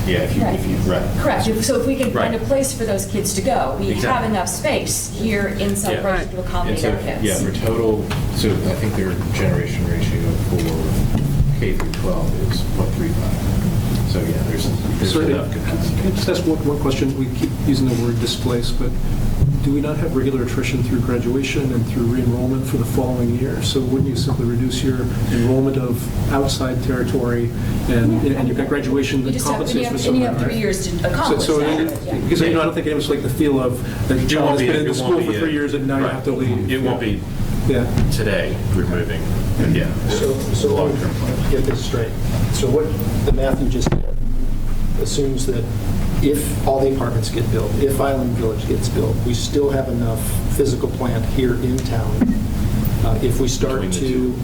right. Correct. So if we can find a Right. place for those kids to go, we have Exactly. enough space here in Celebration to accommodate our kids. Yeah, for total, so I think their generation ratio for K through 12 is 0.35. So yeah, there's Sorry, enough capacity. Can I just ask one question? We keep using the word displace, but do we not have regular attrition through graduation and through re-enrollment for the following year? So wouldn't you simply reduce your enrollment of outside territory and you've got graduation You that just have, compensates for and some you of have that, 3 right? years to accomplish that. Yeah. Because I don't think any of us like the feel of that the child has been in the school for 3 years and now you have to leave. It won't be Yeah. today, we're moving, yeah. So long-term plan. Get this straight. So what the math you just did assumes that if all the apartments get built, if Island Village gets built, we still have enough physical plant here in town. If we start to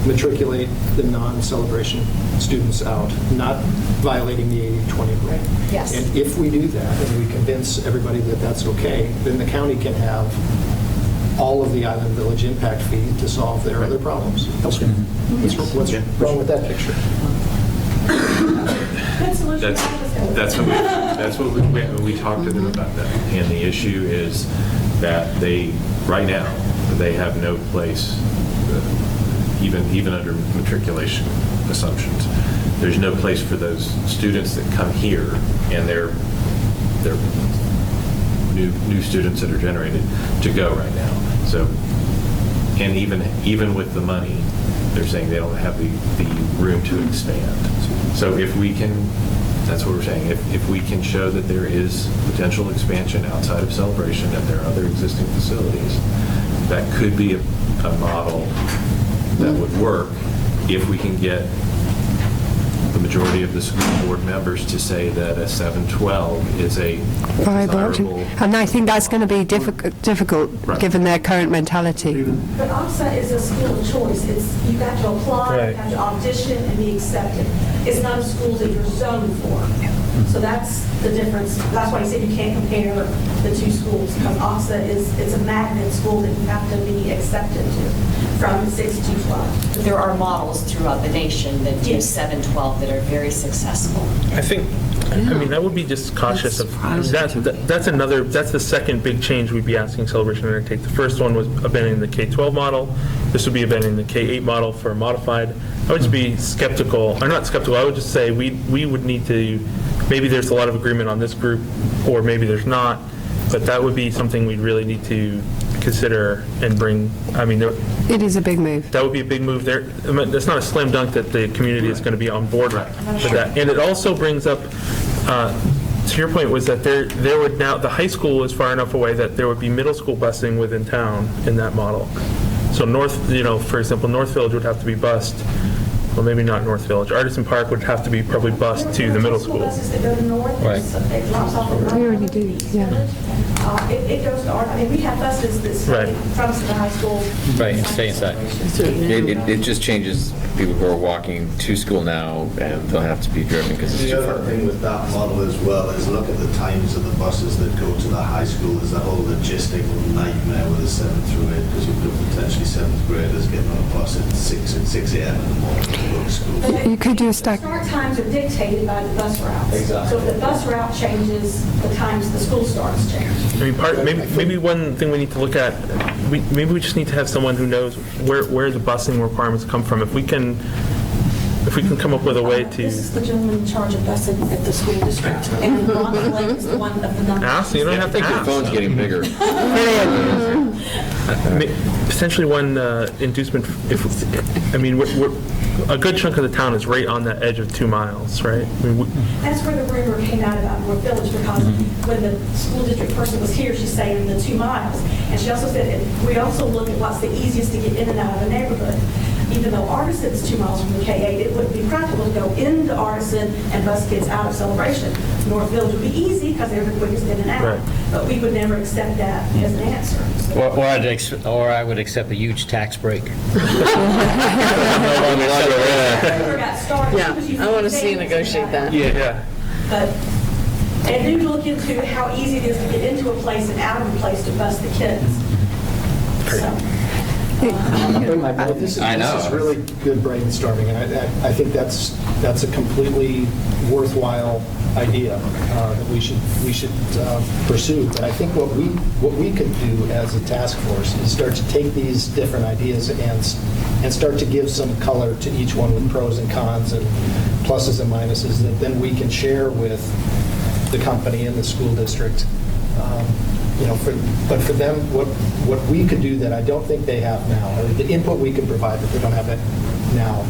matriculate the non-celebration students out, not violating the 80/20 rule. Yes. And if we do that and we convince everybody that that's okay, then the county can have all of the Island Village impact fee to solve their other problems elsewhere. What's wrong with that picture? That's what we talked to them about that. And the issue is that right now, they have no place, even under matriculation assumptions, there's no place for those students that come here and they're new students that are generated to go right now. So, and even with the money, they're saying they don't have the room to expand. So if we can, that's what we're saying, if we can show that there is potential expansion outside of Celebration and there are other existing facilities, that could be a model that would work if we can get the majority of the school board members to say that a 712 is a Viable option. desirable. And I think that's going to be difficult given their current mentality. But OXA is a school of choice. You got to apply, Right. you have to audition and be accepted. It's not a school that you're zoned for. So that's the difference. That's why I said you can't compare the two schools, because OXA it's a magnet school that you have to be accepted to from 6 to 12. But there are models throughout the nation that do 7-12 that are very successful. I think, I mean, that would be just cautious of, that's the second big change we'd be asking Celebration to undertake. The first one was abandoning the K-12 model. This would be abandoning the K-8 model for a modified. I would just be skeptical, or not skeptical, I would just say we would need to, maybe there's a lot of agreement on this group, or maybe there's not, but that would be something we'd really need to consider and bring, I mean, It is a big move. that would be a big move there. I mean, it's not a slam dunk that the community is going to be on board with that. And it also brings up, to your point, was that there would now, the high school is far enough away that there would be middle school busing within town in that model. So for example, North Village would have to be bused well, maybe not North Village. Artisan Park would have to be probably bused to the middle school. Buses that go to North, Right. it drops off at We already do, yeah. It goes to I mean, we have buses that stay from the high school. Right, and stay inside. It just changes people who are walking to school now, and they'll have to be driven because it's The too other far. thing with that model as well is look at the times of the buses that go to the high school. There's that whole logistical nightmare with the 7th through 8 because you've got potentially 7th graders getting on a bus at 6 a.m. in the morning to go to school. You could do a stack. Start times are dictated by the bus routes. Exactly. So if the bus route changes, the times the school starts change. I mean, maybe one thing we need to look at, maybe we just need to have someone who knows where the busing requirements come from. If we can come up with a way to. This is the gentleman in charge of busing at the school district, and Ron Blake is the one of the numbers. Ask, you don't have to I think your ask. phone's getting bigger. Potentially one inducement, we're a good chunk of the town is right on the edge of 2 miles, right? I mean, That's where the rumor came out about North Village, because when the school district person was here, she's saying the 2 miles. And she also said, and we also look at what's the easiest to get in and out of the neighborhood. Even though Artisan's 2 miles from the K-8, it wouldn't be practical to go into Artisan and bus kids out of Celebration. North Village would be easy because they're the quickest in and out. Right. But we would never accept that as an answer. Or I would accept a huge tax break. Yeah, I want to see you negotiate that. Yeah. But, and do look into how easy it is to get into a place and out of a place to bus the kids. So, This is really good brainstorming, and I think that's a completely worthwhile idea that we should pursue. But I think what we could do as a task force is start to take these different ideas and start to give some color to each one with pros and cons and pluses and minuses that then we can share with the company and the school district. But for them, what we could do that I don't think they have now, or the input we can provide that they don't have it now,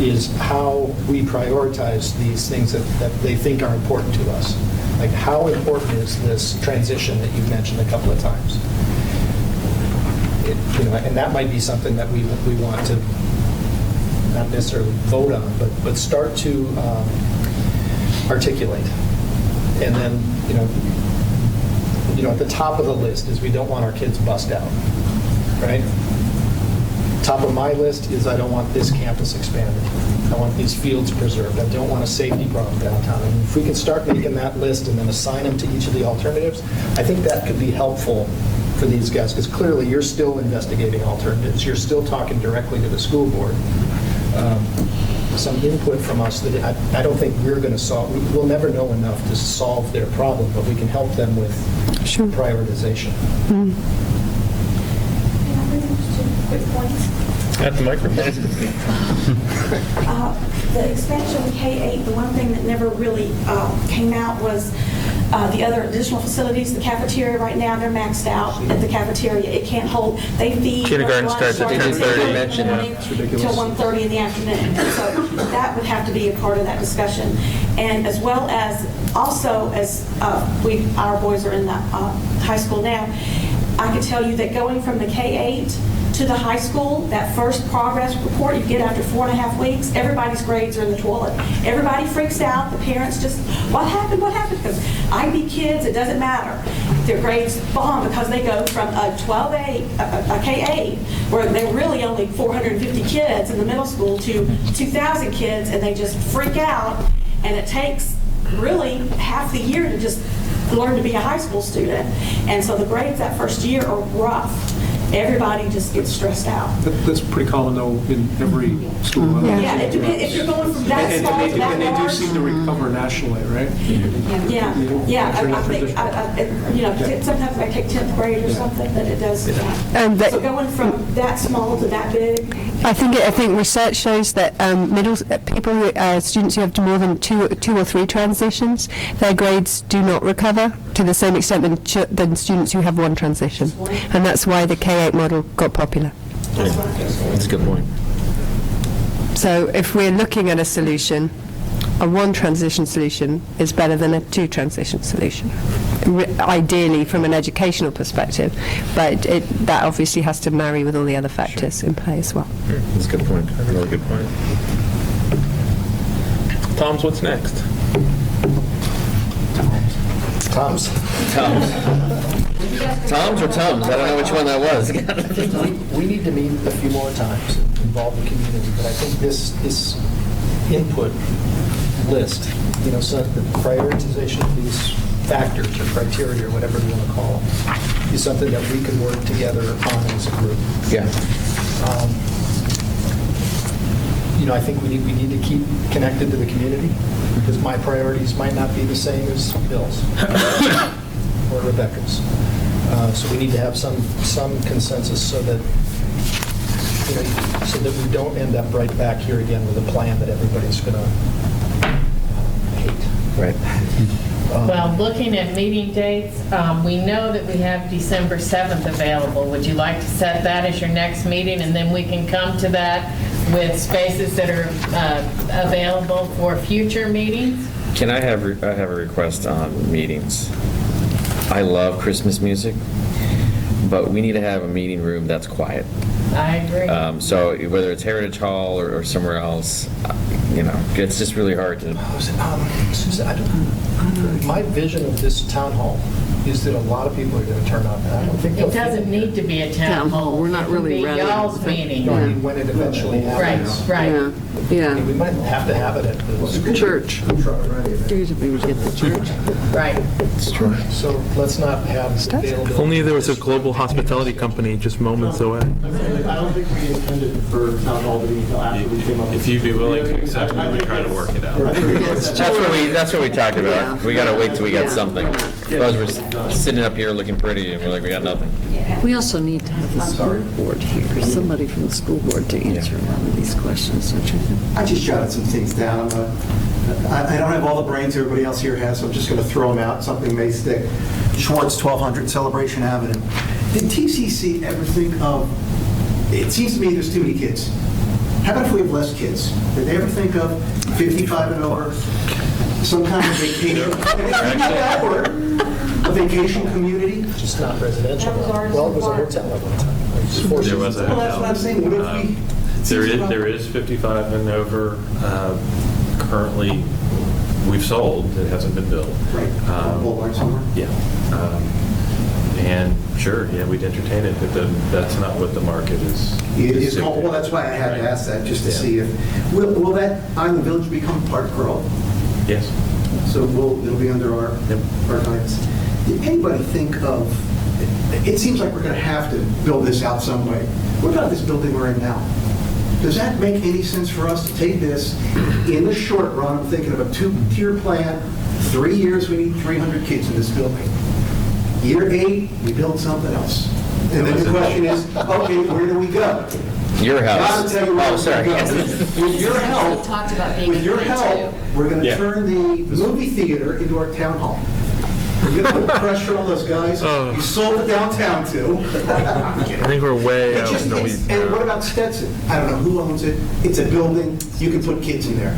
is how we prioritize these things that they think are important to us. Like, how important is this transition that you've mentioned a couple of times? And that might be something that we want to not necessarily vote on, but start to articulate. And then, at the top of the list is we don't want our kids bussed out, right? Top of my list is I don't want this campus expanded. I want these fields preserved. I don't want a safety problem downtown. And if we can start making that list and then assign them to each of the alternatives, I think that could be helpful for these guys, because clearly you're still investigating alternatives. You're still talking directly to the school board. Some input from us that I don't think we're going to solve. We'll never know enough to solve their problem, but we can help them with prioritization. Can I bring up just 2 quick points? At the microphone. The expansion of K-8, the one thing that never really came out was the other additional facilities. The cafeteria right now, they're maxed out at the cafeteria. It can't hold, they feed. Kindergarten lunch, starts at lunch, 10:30. Till 1:30 in the afternoon. And so that would have to be a part of that discussion. And as well as, also as our boys are in the high school now, I can tell you that going from the K-8 to the high school, that first progress report you get after 4.5 weeks, everybody's grades are in the toilet. Everybody freaks out. The parents just, what happened? Because IB kids, it doesn't matter. Their grades bomb because they go from a 12A, a K-8, where they're really only 450 kids in the middle school, to 2,000 kids, and they just freak out. And it takes really half the year to just learn to be a high school student. And so the grades that first year are rough. Everybody just gets stressed out. That's pretty common, though, in every school. Yeah, it depends if you're going from that small to that large. And they do seem to recover nationally, right? Yeah. I think, sometimes I take 10th grade or something, that it does. So going from that small to that big. I think research shows that students who have more than two or three transitions, their grades do not recover to the same extent than students who have one transition, and that's why the K-8 model got popular. That's a good point. So if we're looking at a solution, a one transition solution is better than a two transition solution, ideally from an educational perspective, but that obviously has to marry with all the other factors in play as well. That's a good point. Really good point. Tom's what's next? Tom's. Tom's or Tums? I don't know which one that was. I think we need to meet a few more times and involve the community, but I think this input list, so the prioritization of these factors or criteria or whatever you want to call them, is something that we can work together on as a group. Yeah. I think we need to keep connected to the community, because my priorities might not be the same as Bill's or Rebecca's. So we need to have some consensus so that we don't end up right back here again with a plan that everybody's going to hate. Right. Well, looking at meeting dates, we know that we have December 7th available. Would you like to set that as your next meeting, and then we can come to that with spaces that are available for future meetings? Can I have a request on meetings? I love Christmas music, but we need to have a meeting room that's quiet. I agree. So whether it's Heritage Hall or somewhere else, it's just really hard to. Susan, my vision of this town hall is that a lot of people are going to turn up. And I don't think It doesn't need to be a town hall. We're not really ready. It can be y'all's meeting. I mean, when it eventually happens. Right. Yeah. We might have to have it at the Church. We would get the church. Right. It's true. So let's not have availability. If only there was a global hospitality company just moments away. I don't think we intended for town hall to be until after we came up. If you'd be willing to accept, we would try to work it out. That's what we talked about. We got to wait till we got something. Otherwise, we're sitting up here looking pretty, and we're like, we got nothing. We also need to have the school board here, somebody from the school board to answer a lot of these questions, don't you think? I just jotted some things down. I don't have all the brains everybody else here has, so I'm just going to throw them out. Something may stick. Schwartz, 1200 Celebration Avenue. Did TCC ever think of, it seems to me there's too many kids. How about if we have less kids? Did they ever think of 55 and over? Some kind of vacation? That word, a vacation community? Just not residential. Well, it was a hotel at one time. There was a Well, that's what I'm saying. What if we... There is 55 and over currently we've sold. It hasn't been built. Right. Boulevard somewhere? Yeah. And sure, yeah, we'd entertain it, but that's not what the market is. Well, that's why I had to ask that, just to see if... Will that Island Village become Park Grove? Yes. So it'll be under our guidance. Did anybody think of, it seems like we're going to have to build this out some way. What about this building we're in now? Does that make any sense for us to take this in the short run? I'm thinking of a two-tier plan. 3 years, we need 300 kids in this building. Year 8, we build something else. And then the question is, okay, where do we go? Your house. I'll tell you where Oh, sorry. we're gonna go. With your help, talked about being with your in there, help, we're going to Yeah. turn the movie theater into our town hall. We're going to put pressure on those guys you sold it downtown to. I think we're way out in the weeds. And what about Stetson? I don't know who owns it. It's a building. You can put kids in there.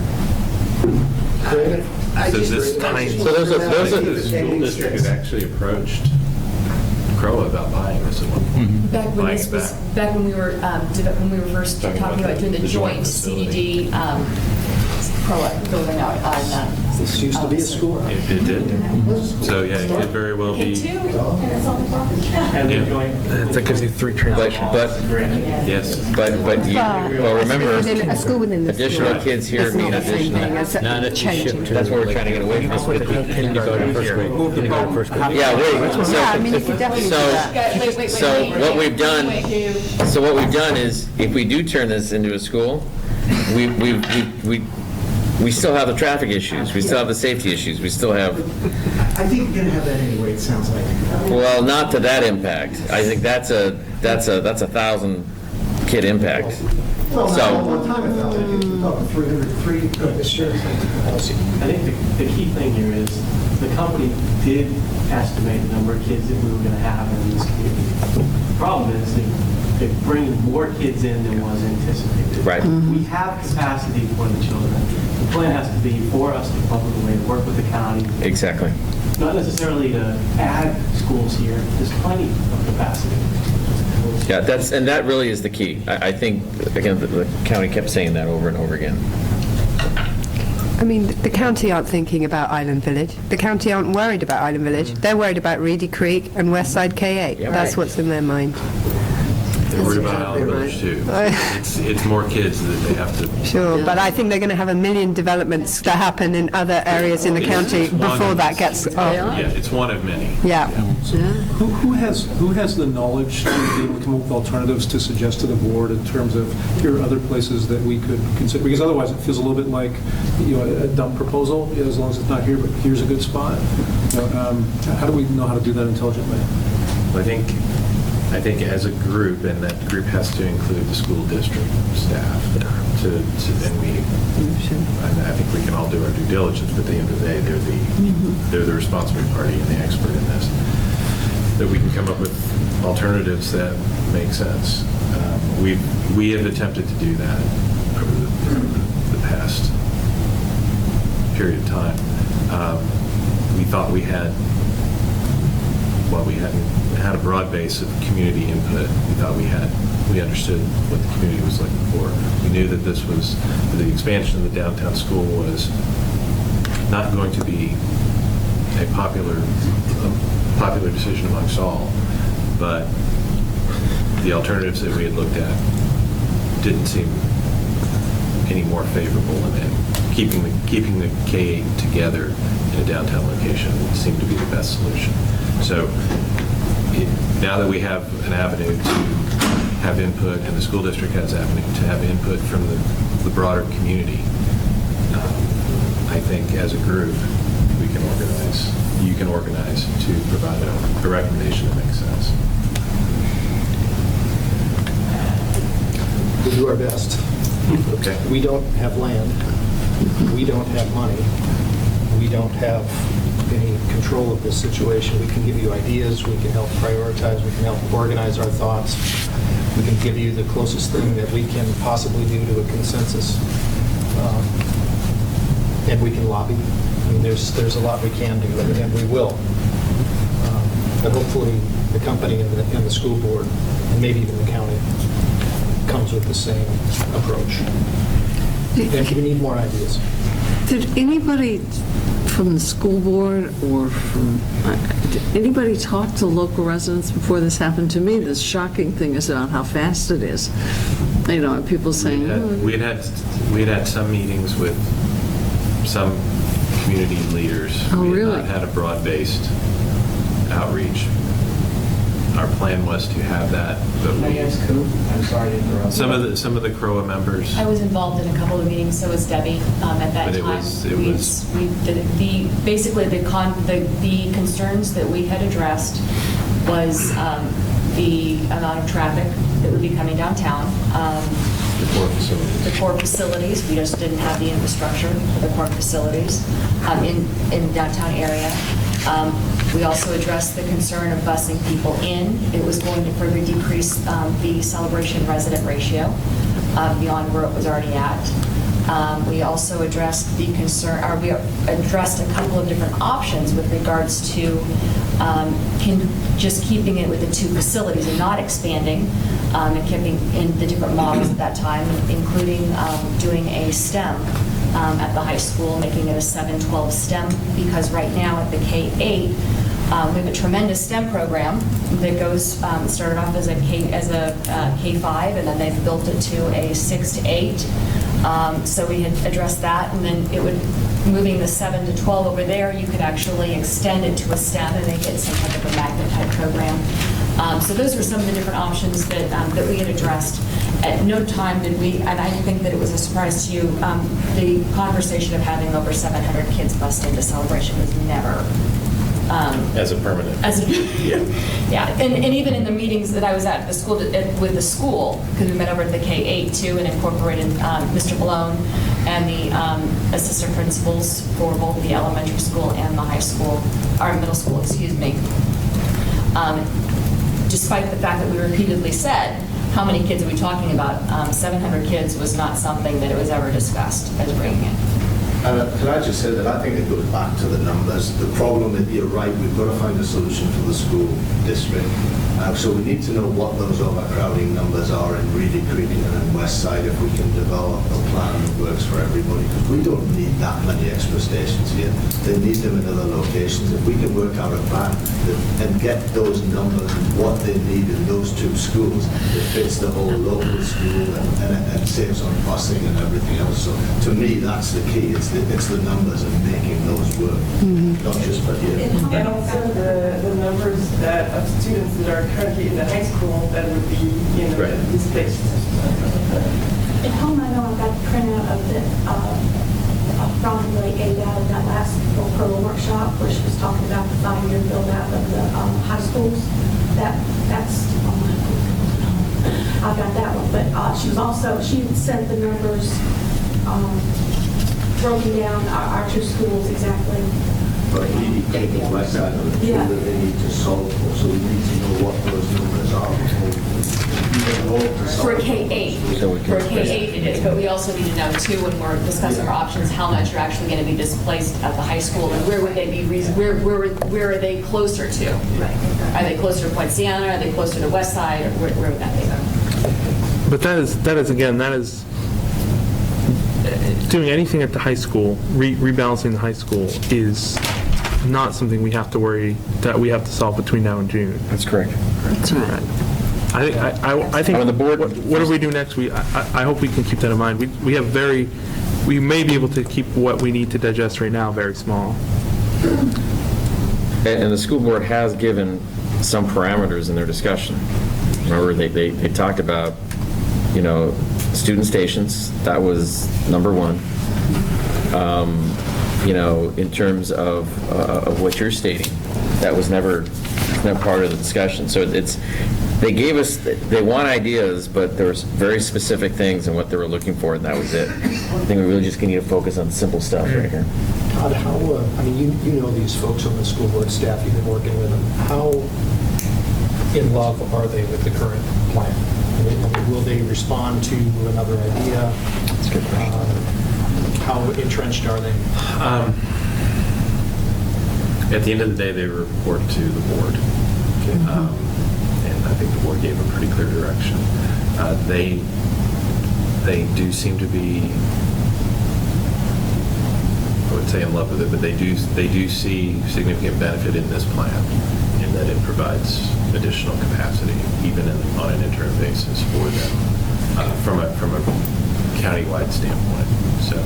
So this tiny. So there's a the school district had actually approached Crow about buying this at one point. Back when Buying this it was, back. when we were first talking about doing the joint CDD PROA building out on. This used to be a school. It did. So yeah, it could very well be. And it's on the property. And they're going. That gives you 3 translations. Yes. But remember, A school within the additional school. kids here It's mean not the same thing additional. as changing. That's what we're trying to get away from. Kindergarten first grade. Kindergarten first grade. Yeah, wait. Yeah, I mean, you could definitely do that. So what we've done is, if we do turn this into a school, we still have the traffic issues, we still have the safety issues, we still have, I think you're going to have that anyway, it sounds like. well, not to that impact. I think that's a 1,000 kid impact. Well, not So, all the time, 1,000 kids. We're talking 303. Sure. I think the key thing here is the company did estimate the number of kids that we were going to have in this community. The problem is they're bringing more kids in than was anticipated. Right. We have capacity for the children. The plan has to be for us to come up with a way to work with the county, exactly. not necessarily to add schools here. There's plenty of capacity. Yeah, that really is the key. I think, again, the county kept saying that over and over again. I mean, the county aren't thinking about Island Village. The county aren't worried about Island Village. They're worried about Reedy Creek and Westside K8. Yeah, That's right. what's in their mind. They're worried about Island Village too. It's more kids that they have to. Sure, but I think they're going to have a million developments that happen in other areas in the county before that gets off. Yeah, it's one of many. Yeah. Who has the knowledge to be able to come up with alternatives to suggest to the board in terms of here are other places that we could consider? Because otherwise it feels a little bit like, you know, a dumb proposal, you know, as long as it's not here, but here's a good spot. You know, how do we know how to do that intelligently? I think as a group, and that group has to include the school district staff, and I think we can all do our due diligence, but at the end of the day, they're the responsible party and the expert in this, that we can come up with alternatives that make sense. We have attempted to do that over the past period of time. We thought we had a broad base of community input. We thought we understood what the community was looking for. We knew that the expansion of the downtown school was not going to be a popular decision amongst all, but the alternatives that we had looked at didn't seem any more favorable, and keeping the K-8 together in a downtown location seemed to be the best solution. So now that we have an avenue to have input, and the school district has avenue to have input from the broader community, I think as a group you can organize to provide a recommendation that makes sense. We'll do our best. Okay. We don't have land. We don't have money. We don't have any control of this situation. We can give you ideas. We can help prioritize. We can help organize our thoughts. We can give you the closest thing that we can possibly do to a consensus. And we can lobby. I mean, there's a lot we can do, and we will. But hopefully the company and the school board, and maybe even the county, comes with the same approach. And we need more ideas. Did anybody from the school board or did anybody talk to local residents before this happened? To me, the shocking thing is about how fast it is. You know, people saying... We had had some meetings with some community leaders. Oh, really? We had not had a broad-based outreach. Our plan was to have that, but Can I ask who? I'm sorry to interrupt. some of the CROA members. I was involved in a couple of meetings, so was Debbie at that But it time. was- Basically, the concerns that we had addressed was the amount of traffic that would be coming downtown. The core facilities. The core facilities, we just didn't have the infrastructure for the core facilities in the downtown area. We also addressed the concern of busing people in. It was going to further decrease the Celebration resident ratio beyond where it was already at. We also addressed we addressed a couple of different options with regards to just keeping it with the two facilities and not expanding, and keeping in the different models at that time, including doing a STEM at the high school, making it a 7-12 STEM, because right now at the K-8, we have a tremendous STEM program that goes, started off as a K-5, and then they've built it to a 6 to 8. So we had addressed that, and then it would, moving the 7 to 12 over there, you could actually extend it to a STEM and make it some type of a magnet type program. So those were some of the different options that we had addressed. At no time did we, and I think that it was a surprise to you, the conversation of having over 700 kids bussed into Celebration was never. As a permanent. Yeah, and even in the meetings that I was at the school with the school, because we met over at the K-8 too, and incorporated Mr. Malone and the assistant principals for both the elementary school and the high school, or middle school, excuse me. Despite the fact that we repeatedly said, how many kids are we talking about? 700 kids was not something that it was ever discussed as bringing in. Can I just say that I think it goes back to the numbers. The problem is, you're right, we've got to find a solution for the school district. So we need to know what those overcrowding numbers are in Reedy Creek and West Side if we can develop a plan that works for everybody. Because we don't need that many extra stations here. They need them in other locations. If we can work out a plan and get those numbers and what they need in those two schools, it fits the whole local school and saves on busing and everything else. So to me, that's the key. It's the numbers and making those work, not just for here. And also the numbers of students that are currently in the high school that would be, displaced. At home, I know I've got the printout of the, from the A data of that last pro workshop where she was talking about the 5-year build out of the high schools. That's I've got that one, but she sent the numbers broken down our two schools exactly. But we need to take the west side of the field that they need to solve for, so we need to know what those numbers are For K-8. For K-8 it is, but we also need to know too, when we're discussing our options, how much are actually going to be displaced at the high school, and where would they be, where are they closer to? Are they closer to Point Siena, are they closer to West Side, or where would that be? But that is doing anything at the high school, rebalancing the high school is not something we have to worry that we have to solve between now and June. That's correct. That's right. I think On the board, what do we do next? I hope we can keep that in mind. We may be able to keep what we need to digest right now very small. And the school board has given some parameters in their discussion. Remember, they talked about, student stations. That was number one. In terms of what you're stating, that was never part of the discussion. So they want ideas, but there was very specific things in what they were looking for, and that was it. I think we really just need to focus on simple stuff right here. Todd, you know these folks on the school board staff, you've been working with them. How in love are they with the current plan? Will they respond to another idea? That's a good question. How entrenched are they? At the end of the day, they report to the board. And I think the board gave a pretty clear direction. They do seem to be, I would say, in love with it, but they do see significant benefit in this plan, in that it provides additional capacity, even on an interim basis for them, from a county-wide standpoint. So,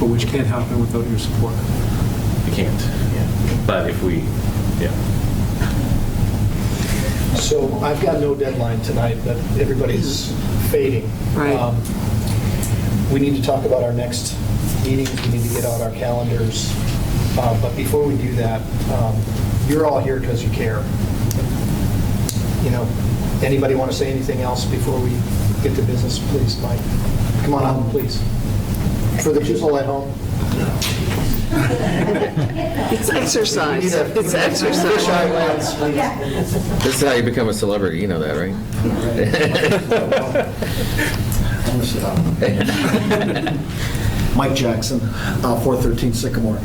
but which can't happen without your support. We can't. Yeah. But if we, So I've got no deadline tonight, but everybody's fading. Right. We need to talk about our next meetings. We need to get out our calendars. But before we do that, you're all here because you care. Anybody want to say anything else before we get to business? Please, Mike. Come on up, please. For the people at home. It's exercise. It's exercise. This is how you become a celebrity, you know that, right? Mike Jackson, 413 Sycamore.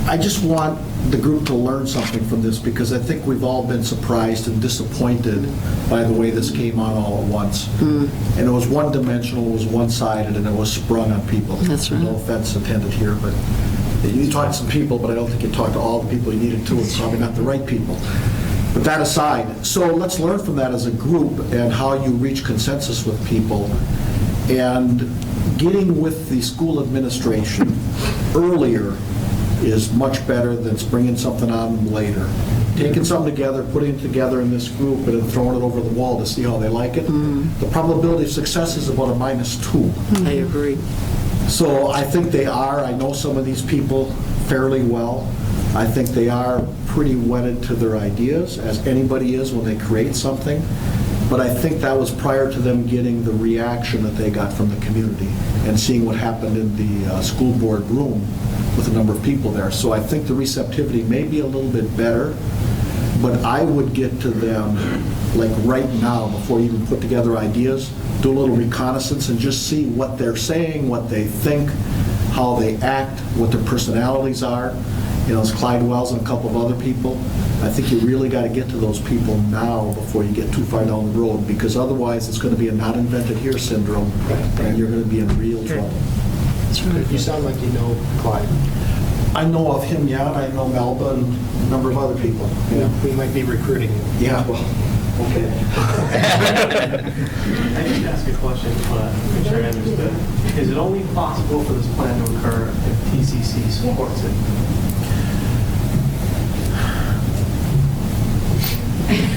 I just want the group to learn something from this, because I think we've all been surprised and disappointed by the way this came on all at once. And it was one-dimensional, it was one-sided, and it was sprung on people. That's right. No offense intended here, but you talked to some people, but I don't think you talked to all the people you needed to, and probably not the right people. But that aside, so let's learn from that as a group and how you reach consensus with people. And getting with the school administration earlier is much better than bringing something on later. Taking something together, putting it together in this group, and then throwing it over the wall to see how they like it. The probability of success is about a -2. I agree. So I think they are. I know some of these people fairly well. I think they are pretty wedded to their ideas, as anybody is when they create something. But I think that was prior to them getting the reaction that they got from the community and seeing what happened in the school board room with a number of people there. So I think the receptivity may be a little bit better, but I would get to them, like right now, before you even put together ideas, do a little reconnaissance and just see what they're saying, what they think, how they act, what their personalities are. You know, it's Clyde Wells and a couple of other people. I think you really got to get to those people now before you get too far down the road, because otherwise it's going to be a not invented here syndrome, and you're going to be in real trouble. That's right. You sound like you know Clyde. I know of him, yeah, and I know Melba and a number of other people. Yeah, we might be recruiting you. Yeah, well, okay. I need to ask a question, make sure I understood. Is it only possible for this plan to occur if TCC supports it?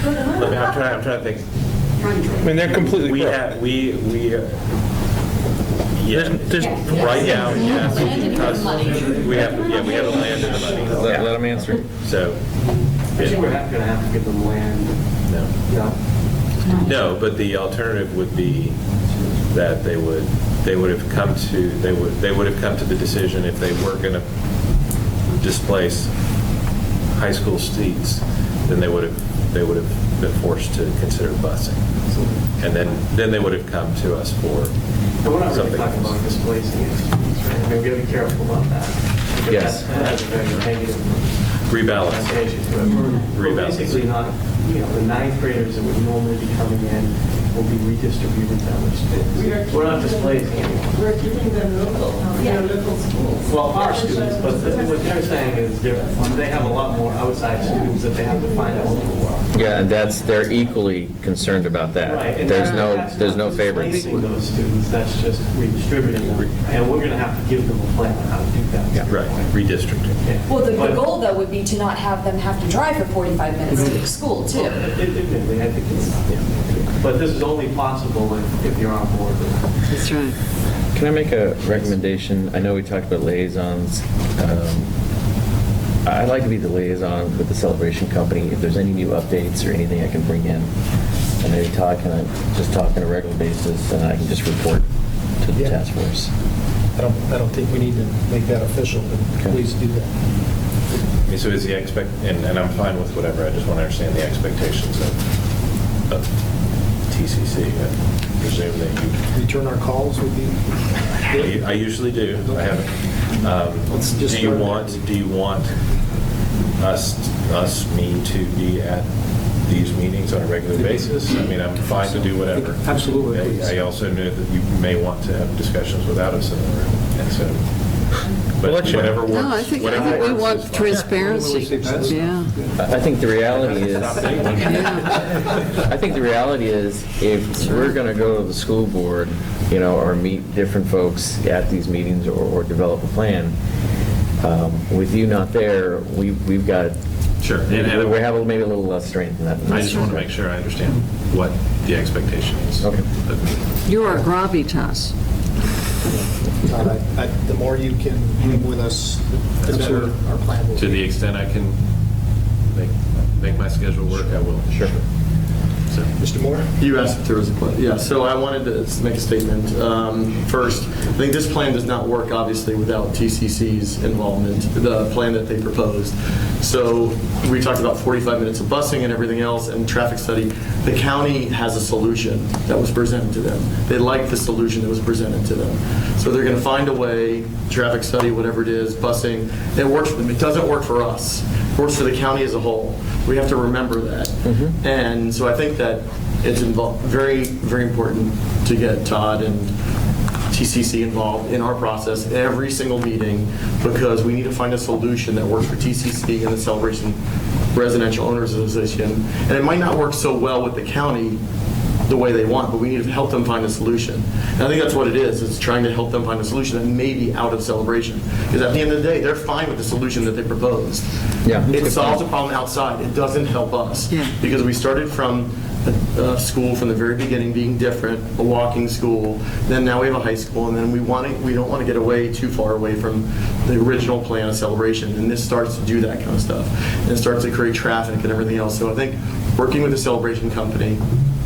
I'm trying to think. I mean, they're completely We correct. have, right now, yes, because we have the land and the money. Let them answer. So, I think we're not going to have to give them land. no. No, but the alternative would be that they would have come to the decision if they were going to displace high school seats, then they would have been forced to consider busing. And then they would have come to us for But we're not really something talking else. about displacing it. I mean, we got to be careful about that. Because Yes. That has a very negative Rebalance. connotation to it. We're Rebalance. basically not, the ninth graders that would normally be coming in will be redistributed down the street. We're not displacing anyone. We're keeping them local, local schools. Well, our students, but what they're saying is they have a lot more outside students that they have to find out who are. Yeah, and they're equally concerned about that. Right, and There's that's no not favorites. displacing those students, that's just redistributing them. And we're going to have to give them a plan on how to do that. Yeah, right, redistricting. Well, the But- goal, though, would be to not have them have to drive for 45 minutes to the school, too. Admittedly, I think it's, but this is only possible if you're on board with it. That's right. Can I make a recommendation? I know we talked about liaisons. I'd like to be the liaison with the celebration company. If there's any new updates or anything I can bring in, I know you're just talking on a regular basis, and I can just report to the task force. I don't think we need to make that official, but please do that. I mean, so is the and I'm fine with whatever, I just want to understand the expectations of TCC. I presume that you... Return our calls would be... I usually do. I haven't. Let's just Do you start want me to be at these meetings on a regular basis? I mean, I'm fine to do whatever. Absolutely. I also know that you may want to have discussions without us in the room, and so, but whatever works. No, I think whatever we works is want fine. transparency. Yeah. I think the reality is, I think the reality is, if we're going to go to the school board, or meet different folks at these meetings or develop a plan, with you not there, we've got, Sure. we have maybe a little less strength in that. I just want to make sure I understand what the expectation is. Okay. You are gravitas. The more you can meet with us, the better our plan will To be. the extent I can make my schedule work, I will. Sure. So, Mr. Moore? You asked if there was a question. Yeah, so I wanted to make a statement. First, I think this plan does not work, obviously, without TCC's involvement, the plan that they proposed. So we talked about 45 minutes of busing and everything else and traffic study. The county has a solution that was presented to them. They like the solution that was presented to them. So they're going to find a way, traffic study, whatever it is, busing. It works for them. It doesn't work for us. It works for the county as a whole. We have to remember that. And so I think that it's very, very important to get Todd and TCC involved in our process every single meeting, because we need to find a solution that works for TCC and the Celebration Residential Owners Association. And it might not work so well with the county the way they want, but we need to help them find a solution. And I think that's what it is. It's trying to help them find a solution that may be out of Celebration. Because at the end of the day, they're fine with the solution that they proposed. Yeah. It solves a problem outside. It doesn't help us. Because we started from a school from the very beginning being different, a walking school, then now we have a high school, and then we don't want to get away too far away from the original plan of Celebration. And this starts to do that kind of stuff. And it starts to create traffic and everything else. So I think working with the Celebration company,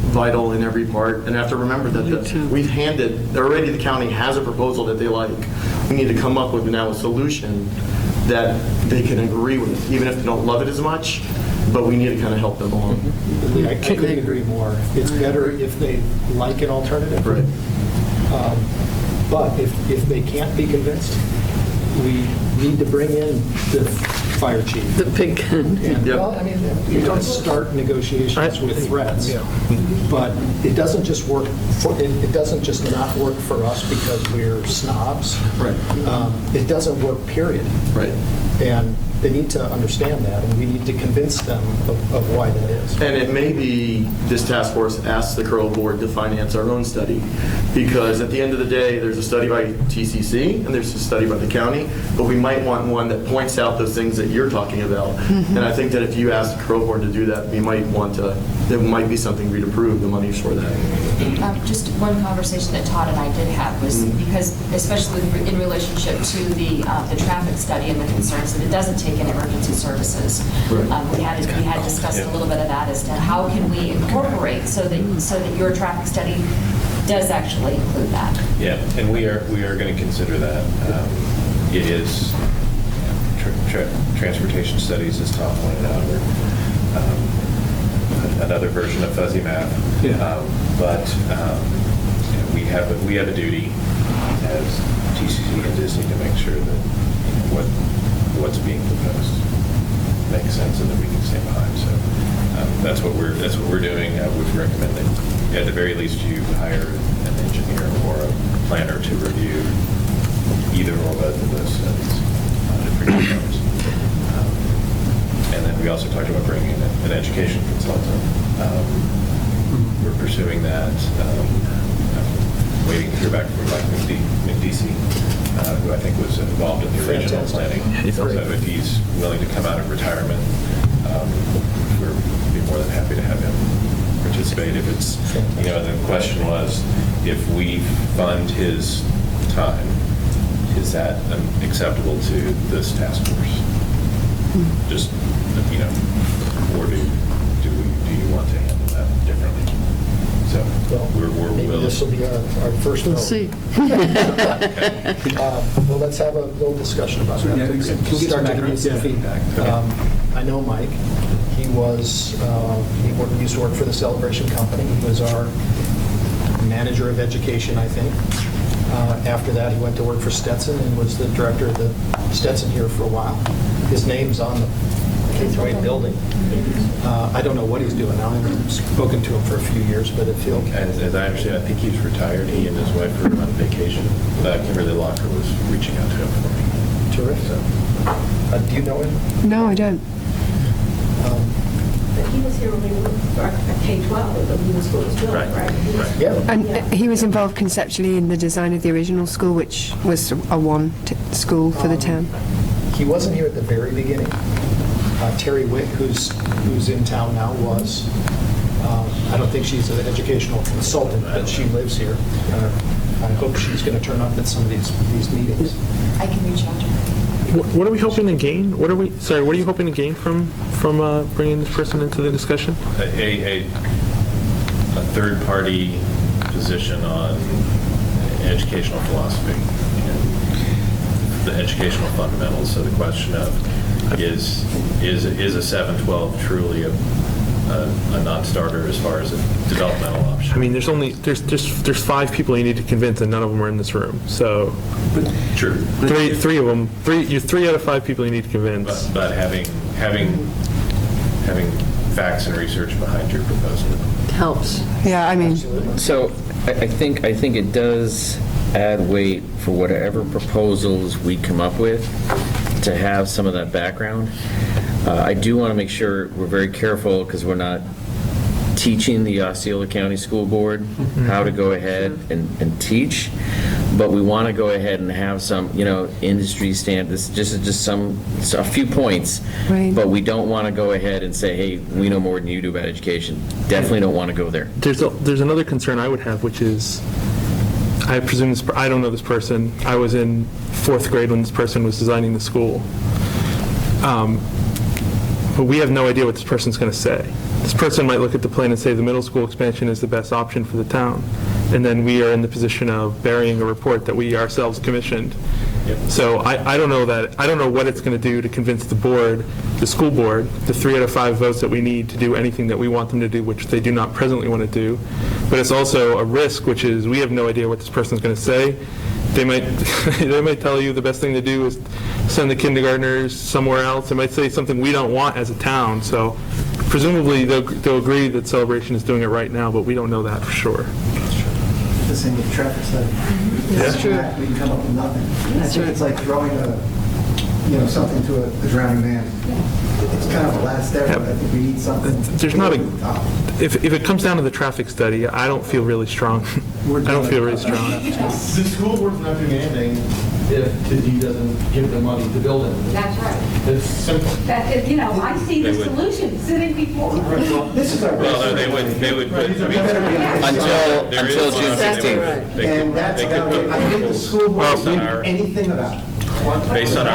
vital in every part. And I have to remember that we've handed, already the county has a proposal that they like. We need to come up with now a solution that they can agree with, even if they don't love it as much. but we need to kind of help them along. I couldn't agree more. It's better if they like an alternative. Right. But if they can't be convinced, we need to bring in the fire chief. The big gun. Well, I mean, you don't start negotiations with threats, but it doesn't just work, it doesn't just not work for us because we're snobs. Right. It doesn't work, period. Right. And they need to understand that, and we need to convince them of why that is. And it may be this task force asks the Curl Board to finance our own study, because at the end of the day, there's a study by TCC and there's a study by the county, but we might want one that points out those things that you're talking about. And I think that if you ask the Curl Board to do that, we might want to, there might be something we'd approve the money for that. Just one conversation that Todd and I did have was because, especially in relationship to the traffic study and the concerns that it doesn't take in emergency services. We had discussed a little bit of that as to how can we incorporate so that your traffic study does actually include that. Yeah, and we are going to consider that. It is transportation studies, as Tom pointed out, or another version of fuzzy math. But we have a duty as TCC and Disney to make sure that what's being proposed makes sense and that we can stand behind. So that's what we're doing. We've recommended, at the very least, you hire an engineer or a planner to review either or both of those studies at frequent times. And then we also talked about bringing in an education consultant. We're pursuing that. Waiting to hear back from Mike McDeasy, who I think was involved in the original planning. So if he's willing to come out of retirement, we'd be more than happy to have him participate. If it's, the question was, if we fund his time, is that acceptable to this task force? Just, or do you want to handle that differently? So we're maybe willing. this will be our first vote. We'll see. Well, let's have a little discussion about that. Can we get some Start to give you background? some feedback. I know Mike. He used to work for the Celebration Company. He was our manager of education, I think. After that, he went to work for Stetson and was the director of the Stetson here for a while. His name's on the K-8 building. I don't know what he's doing now. I haven't spoken to him for a few years, but it feels... As I understand, I think he's retired. He and his wife are on vacation. Kimberly Locker was reaching out to him for me. Terrific. So, do you know him? No, I don't. But he was here when we were at K-12, when the school was built, right? Yeah. And he was involved conceptually in the design of the original school, which was a school for the town. He wasn't here at the very beginning. Terry Wick, who's in town now, was. I don't think she's an educational consultant, but she lives here. I hope she's going to turn up at some of these meetings. I can reach out to her. What are we hoping to gain? What are you hoping to gain from bringing this person into the discussion? A third-party position on educational philosophy and the educational fundamentals. So the question of is a 712 truly a non-starter as far as a developmental option? I mean, there's 5 people you need to convince, and none of them are in this room. So, true. Three of them. You're 3 out of 5 people you need to convince. But having facts and research behind your proposal helps. Yeah, I mean. So I think it does add weight for whatever proposals we come up with to have some of that background. I do want to make sure we're very careful because we're not teaching the Osceola County School Board how to go ahead and teach, but we want to go ahead and have some, industry standards, just a few points, right. But we don't want to go ahead and say, hey, we know more than you do about education. Definitely don't want to go there. There's another concern I would have, which is, I presume I don't know this person. I was in 4th grade when this person was designing the school. But we have no idea what this person's going to say. This person might look at the plan and say the middle school expansion is the best option for the town. and then we are in the position of burying a report that we ourselves commissioned. So I don't know what it's going to do to convince the board, the school board, the 3 out of 5 votes that we need to do anything that we want them to do, which they do not presently want to do. But it's also a risk, which is we have no idea what this person's going to say. They might they might tell you the best thing to do is send the kindergartners somewhere else. They might say something we don't want as a town. So presumably they'll agree that Celebration is doing it right now, but we don't know that for sure. The same with traffic study. That's true. We can come up with nothing. I think it's like throwing something to a drowning man. It's kind of a last effort. I think we need something. There's not if it comes down to the traffic study, I don't feel really strong. I don't feel really strong. The school board's not doing anything if TD doesn't give them money to build it. That's right. It's simple. That is, I see the solution sitting before me. This is our. Well, they would put, Until June 16th. And that's, I think the school board didn't do anything about it. Based on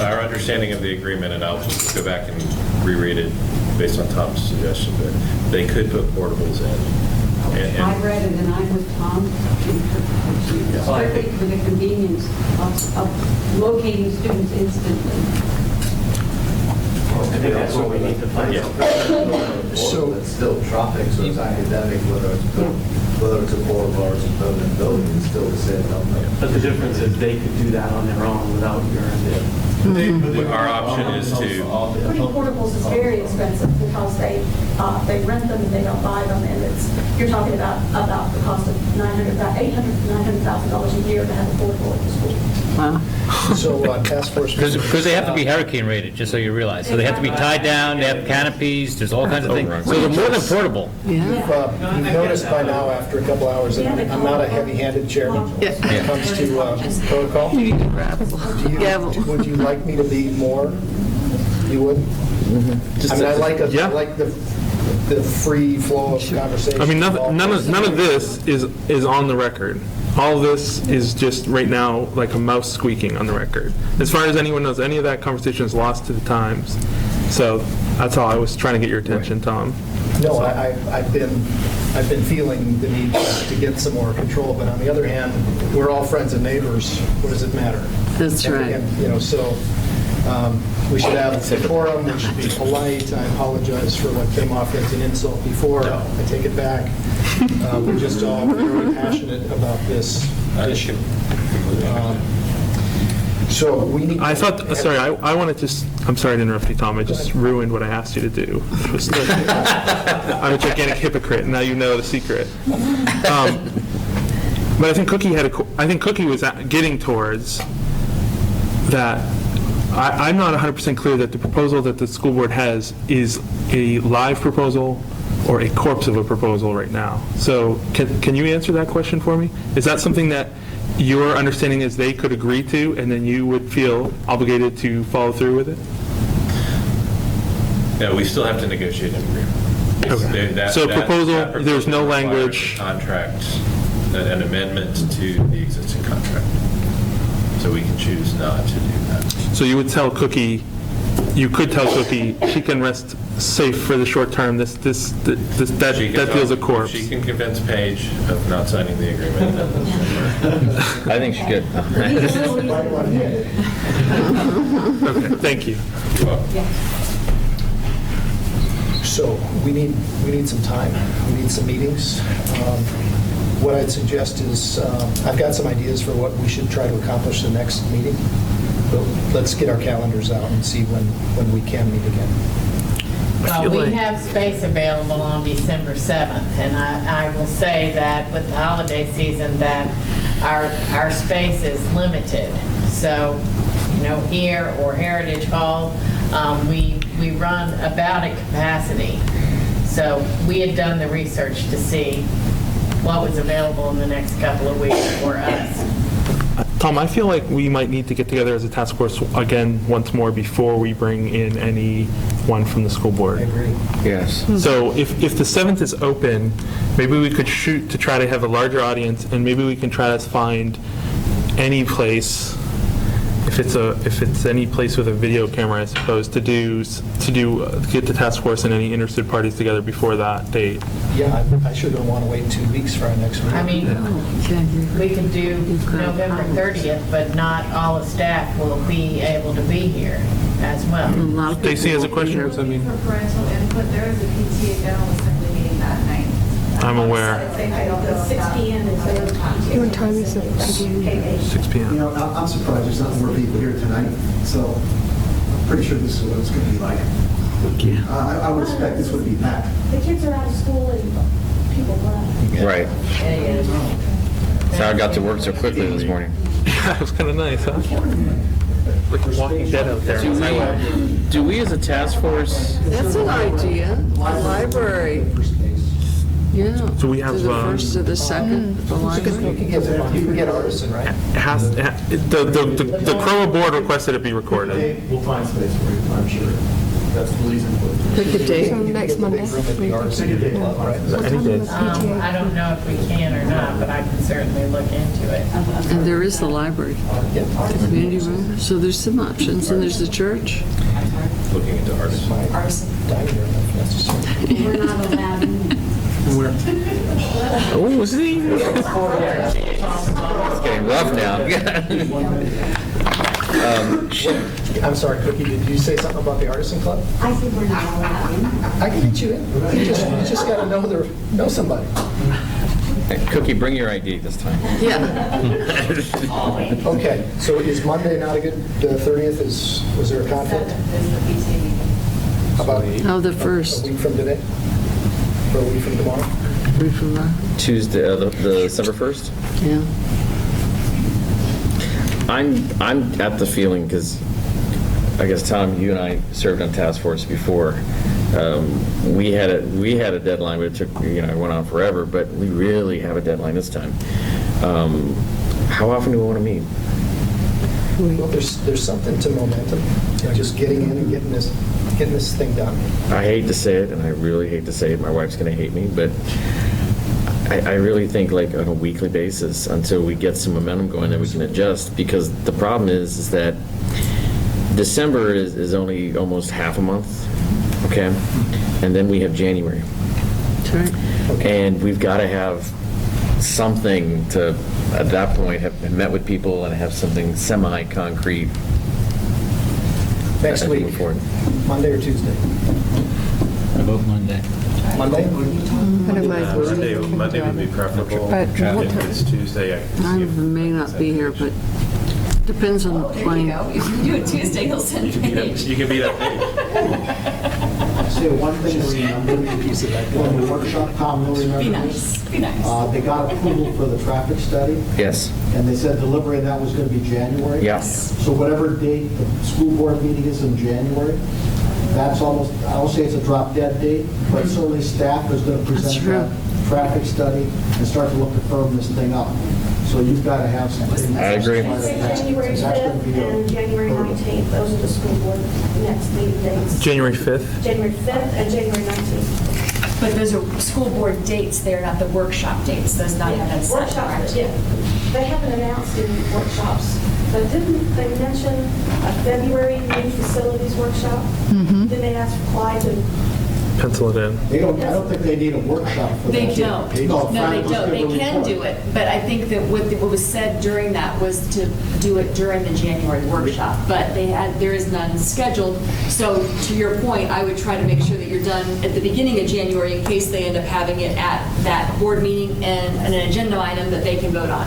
our understanding of the agreement, and I'll just go back and reread it based on Tom's suggestion, that they could put portables in. I read it and I'm with Tom. Strictly for the convenience of locating students instantly. I think that's what we need to find out. So it's still traffic, so it's academic, whether it's a portable or it's a permanent building, it's still the same number. But the difference is they could do that on their own without your input. Our option is to, Putting portables is very expensive because they rent them and they don't buy them, and you're talking about the cost of $800,000 to $900,000 a year to have a portable at the school. Wow. So task force. Because they have to be hurricane rated, just so you realize. So they have to be tied down, they have canopies, there's all kinds of things. So they're more than portable. You've noticed by now, after a couple hours, that I'm not a heavy-handed chairman when it comes to protocol. Would you like me to be more? You would? I mean, I like the free flow of conversation. I mean, none of this is on the record. All of this is just right now like a mouse squeaking on the record. As far as anyone knows, any of that conversation is lost to the Times. So that's all I was trying to get your attention, Tom. No, I've been feeling the need to get some more control, but on the other hand, we're all friends and neighbors. What does it matter? That's right. And, so we should have decorum, we should be polite. I apologize for what came off as an insult before. I take it back. We're just all very passionate about this issue. So we need. I wanted to. I'm sorry to interrupt you, Tom. I just ruined what I asked you to do. I'm a gigantic hypocrite, and now you know the secret. But I think Cookie was getting towards that. I'm not 100% clear that the proposal that the school board has is a live proposal or a corpse of a proposal right now. So can you answer that question for me? Is that something that your understanding is they could agree to, and then you would feel obligated to follow through with it? no, we still have to negotiate an agreement. Okay. So proposal, there's no language. Contract, an amendment to the existing contract. So we can choose not to do that. So you would tell Cookie, you could tell Cookie she can rest safe for the short term. That feels a corpse. She can convince Paige of not signing the agreement. I think she could. Okay, thank you. You're welcome. So we need some time. We need some meetings. What I'd suggest is, I've got some ideas for what we should try to accomplish the next meeting. But let's get our calendars out and see when we can meet again. We have space available on December 7th, and I will say that with the holiday season that our space is limited. So, here or Heritage Hall, we run about at capacity. So we had done the research to see what was available in the next couple of weeks for us. Tom, I feel like we might need to get together as a task force again once more before we bring in anyone from the school board. I agree. Yes. So if the 7th is open, maybe we could shoot to try to have a larger audience, and maybe we can try to find any place if it's any place with a video camera, I suppose, to get the task force and any interested parties together before that date. Yeah, I sure don't want to wait 2 weeks for our next meeting. I mean, we could do November 30th, but not all the staff will be able to be here as well. Stacy has a question. I mean, For parental input, there is a PTA General Assembly meeting that night. I'm aware. 6 p.m. instead of What time is it? 6 p.m. You know, I'm surprised there's not more people here tonight, so I'm pretty sure this is what it's going to be like. I would expect this would be packed. The kids are out of school and people left. Right. So I got to work so quickly this morning. That was kind of nice, huh? Like Walking Dead out there. Do we as a task force? That's an idea, a library. Yeah. So we have, To the first to the second, the library. You can get Artisan, right? The Crow board requested it be recorded. We'll find space for you, I'm sure. That's the least important. Pick a date. So next Monday. I don't know if we can or not, but I can certainly look into it. And there is the library. Community room. So there's some options, and there's the church. Looking into Artisan. Dining room if necessary. We're not allowed in. Oh, see? It's getting rough now. I'm sorry, Cookie, did you say something about the Artisan Club? I think we're not allowed in. I can get you in. You just got to know somebody. Hey, Cookie, bring your ID this time. Yeah. Okay, so is Monday not a good, the 30th was there a conflict? Is the PTA meeting. How about Oh, the first. a week from today? Or a week from tomorrow? Tuesday, the December 1st? Yeah. I'm at the feeling, because I guess, Tom, you and I served on task force before. We had a deadline, but it took, it went on forever, but we really have a deadline this time. How often do we want to meet? Well, there's something to momentum, just getting in and getting this thing done. I hate to say it, and I really hate to say it, my wife's going to hate me, but I really think like on a weekly basis until we get some momentum going, then we can adjust, because the problem is that December is only almost half a month, okay? And then we have January. That's right. And we've got to have something to, at that point, have met with people and have something semi-concrete. Next week, Monday or Tuesday? I vote Monday. Monday? Monday would be preferable. But If it's Tuesday, I can I may not be here, but depends on the plane. If you do it Tuesday, he'll send Paige. You can be that. Say one thing to remember, on the workshop, Tom will remember Be this. nice, be nice. They got approval for the traffic study, Yes. and they said delivery of that was going to be January. Yes. So whatever date the school board meeting is in January, that's almost, I don't say it's a drop dead date, but certainly staff is going to present that traffic study and start to look to firm this thing up. So you've got to have something. I agree. January 5th and January 19th, those are the school board next meeting dates. January 5th. January 5th and January 19th. But those are school board dates, they're not the workshop dates, those not even been set, Workshops, correct? yeah. They haven't announced any workshops, but didn't they mention a February new facilities workshop? Then they asked Clyde to Pencil it in. I don't think they need a workshop for that. They don't. No, No, they don't. They can do it, but I think that what was said during that was to do it during the January workshop, but there is none scheduled. So to your point, I would try to make sure that you're done at the beginning of January in case they end up having it at that board meeting and an agenda item that they can vote on.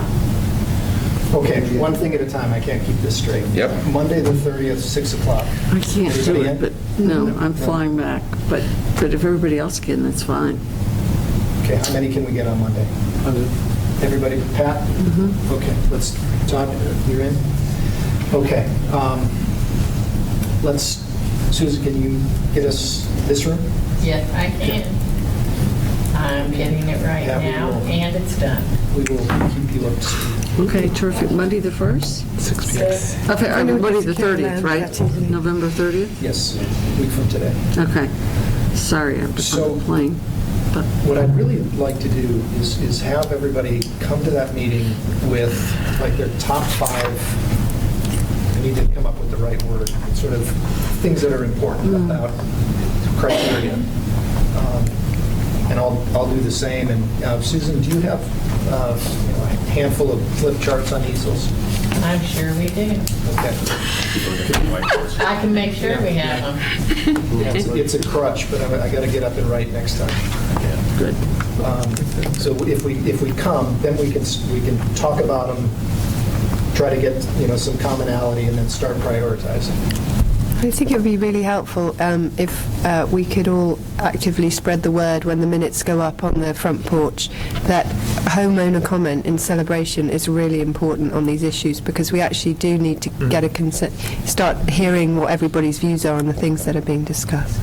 Okay, one thing at a time, I can't keep this straight. Yep. Monday, the 30th, 6 o'clock. I can't do Everybody it, in? but no, I'm flying back. But if everybody else can, that's fine. Okay, how many can we get on Monday? Everybody, Pat? Okay, let's, Todd, you're in? Okay, Susan, can you get us this room? Yes, I can. I'm getting it right Yeah, we now, will. and it's done. We will keep you up to speed. Okay, terrific. Monday the 1st? 6 p.m. Okay, Monday the 30th, right? November 30th? Yes, a week from today. Okay. Sorry, I have to find a plane. But What I'd really like to do is have everybody come to that meeting with like their top 5 need to come up with the right word, sort of things that are important about criteria. And I'll do the same. And Susan, do you have a handful of flip charts on easels? I'm sure we do. Okay. I can make sure we have them. Yeah, it's a crutch, but I got to get up and write next time. Good. So if we come, then we can talk about them, try to get some commonality, and then start prioritizing. I think it would be really helpful if we could all actively spread the word when the minutes go up on the front porch that homeowner comment in Celebration is really important on these issues, because we actually do need to get start hearing what everybody's views are on the things that are being discussed.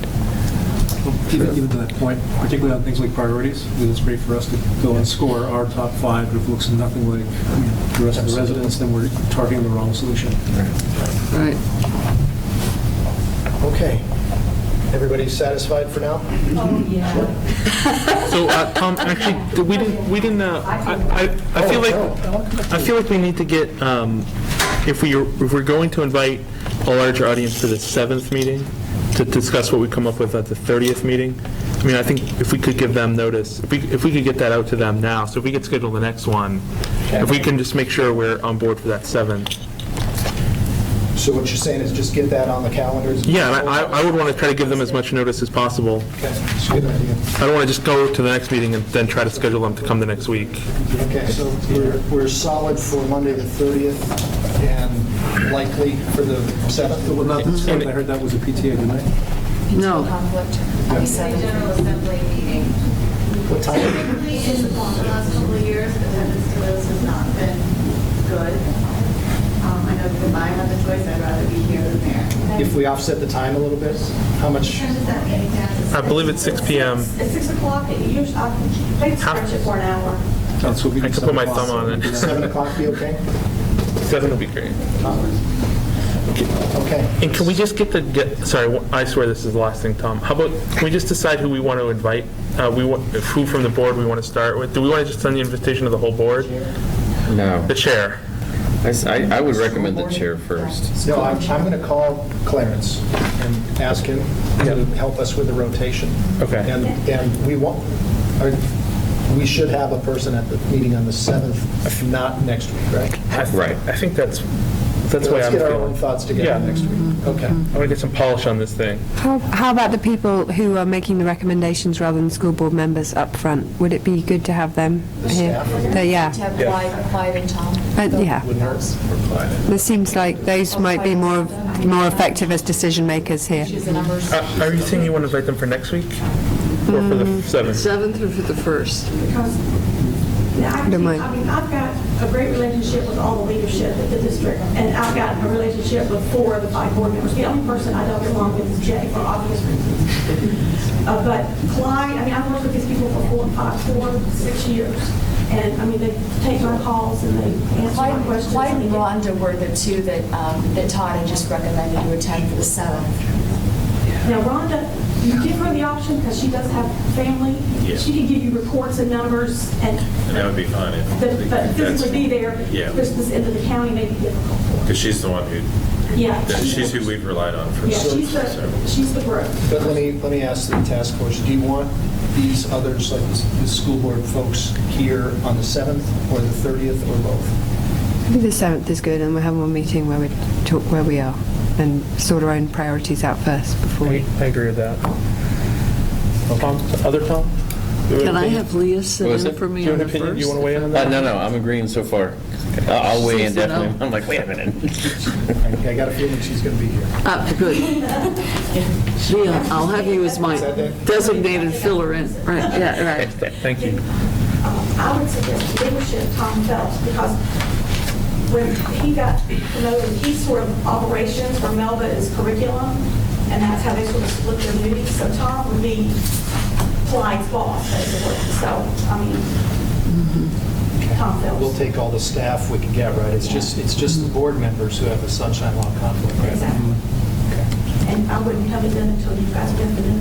Even to that point, particularly on things like priorities, because it's great for us to go and score our top 5, but if it looks nothing like the rest of the residents, then we're targeting the wrong solution. Right. Okay. Everybody satisfied for now? Oh, yeah. So, Tom, actually, we didn't. I feel like we need to get, if we're going to invite a larger audience for the 7th meeting to discuss what we come up with at the 30th meeting. I mean, I think if we could give them notice, if we could get that out to them now, so if we could schedule the next one, if we can just make sure we're on board for that 7th. So what you're saying is just get that on the calendars? Yeah, and I would want to try to give them as much notice as possible. Okay, that's a good idea. I don't want to just go to the next meeting and then try to schedule them to come the next week. Okay, so we're solid for Monday the 30th and likely for the 7th? Well, not the 7th, I heard that was a PTA, didn't I? No. Conflict on the 7th. General Assembly meeting. What time? Typically, in the last couple of years, attendance to those has not been good. I know that if I have the choice, I'd rather be here than there. If we offset the time a little bit, how much? When does that meeting happen? I believe it's 6 p.m. At 6 o'clock, usually I stretch it for an hour. I can put my thumb on it. 7 o'clock be okay? 7 would be great. Okay. And can we just sorry, I swear this is the last thing, Tom. How about, can we just decide who we want to invite? Who from the board we want to start with? Do we want to just send the invitation to the whole board? No. The chair. I would recommend the chair first. No, I'm going to call Clarence and ask him to help us with the rotation. Okay. And we should have a person at the meeting on the 7th, if not next week, right? Right. I think that's why I'm Let's get our own feeling. thoughts together next week. Okay. I want to get some polish on this thing. How about the people who are making the recommendations rather than school board members up front? Would it be good to have them here? Yeah. To have Clyde and Tom. Yeah. It seems like those might be more effective as decision makers here. Choose the numbers. Are you saying you want to invite them for next week? Or for the 7th? 7th or for the 1st? Because I've got a great relationship with all the leadership at the district, and I've got a relationship with 4 of the 5 board members. The only person I don't get along with is Jay, for obvious reasons. But Clyde, I've worked with these people for 6 years. And, they take my calls and they answer my questions. Clyde and Rhonda were the two that Todd had just recommended you attend for the 7th. Now, Rhonda, you give her the option because she does have family. Yeah. She can give you reports and numbers, and that would be fine. but physically be there. Yeah. Christmas into the county may be difficult for her. Because she's the one who, Yeah. she's who we've relied on for Yeah, so. she's the bro. But let me ask the task force, do you want these others, like the school board folks, here on the 7th or the 30th or both? I think the 7th is good, and we'll have one meeting where we talk where we are and sort our own priorities out first before we... I agree with that. Tom? Other Tom? Can I have Leah sit What was in it? for me Do you on have the an opinion? 1st? Do you want to weigh in on that? No, I'm agreeing so far. I'll weigh in Susan, definitely. no. I'm like, wait a minute. I got a feeling she's going to be here. Good. Leah, I'll have you as my designated filler in. Right, yeah, right. Thank you. I would suggest leadership Tom Phelps, because when he got promoted, he's sort of operations where Melba is curriculum, and that's how they sort of split their duties. So Tom would be Clyde's boss, basically. So, Tom Phelps. We'll take all the staff we can get, right? It's just the board members who have a sunshine law conflict, right? Exactly. Okay. And I wouldn't have it done until you guys been for the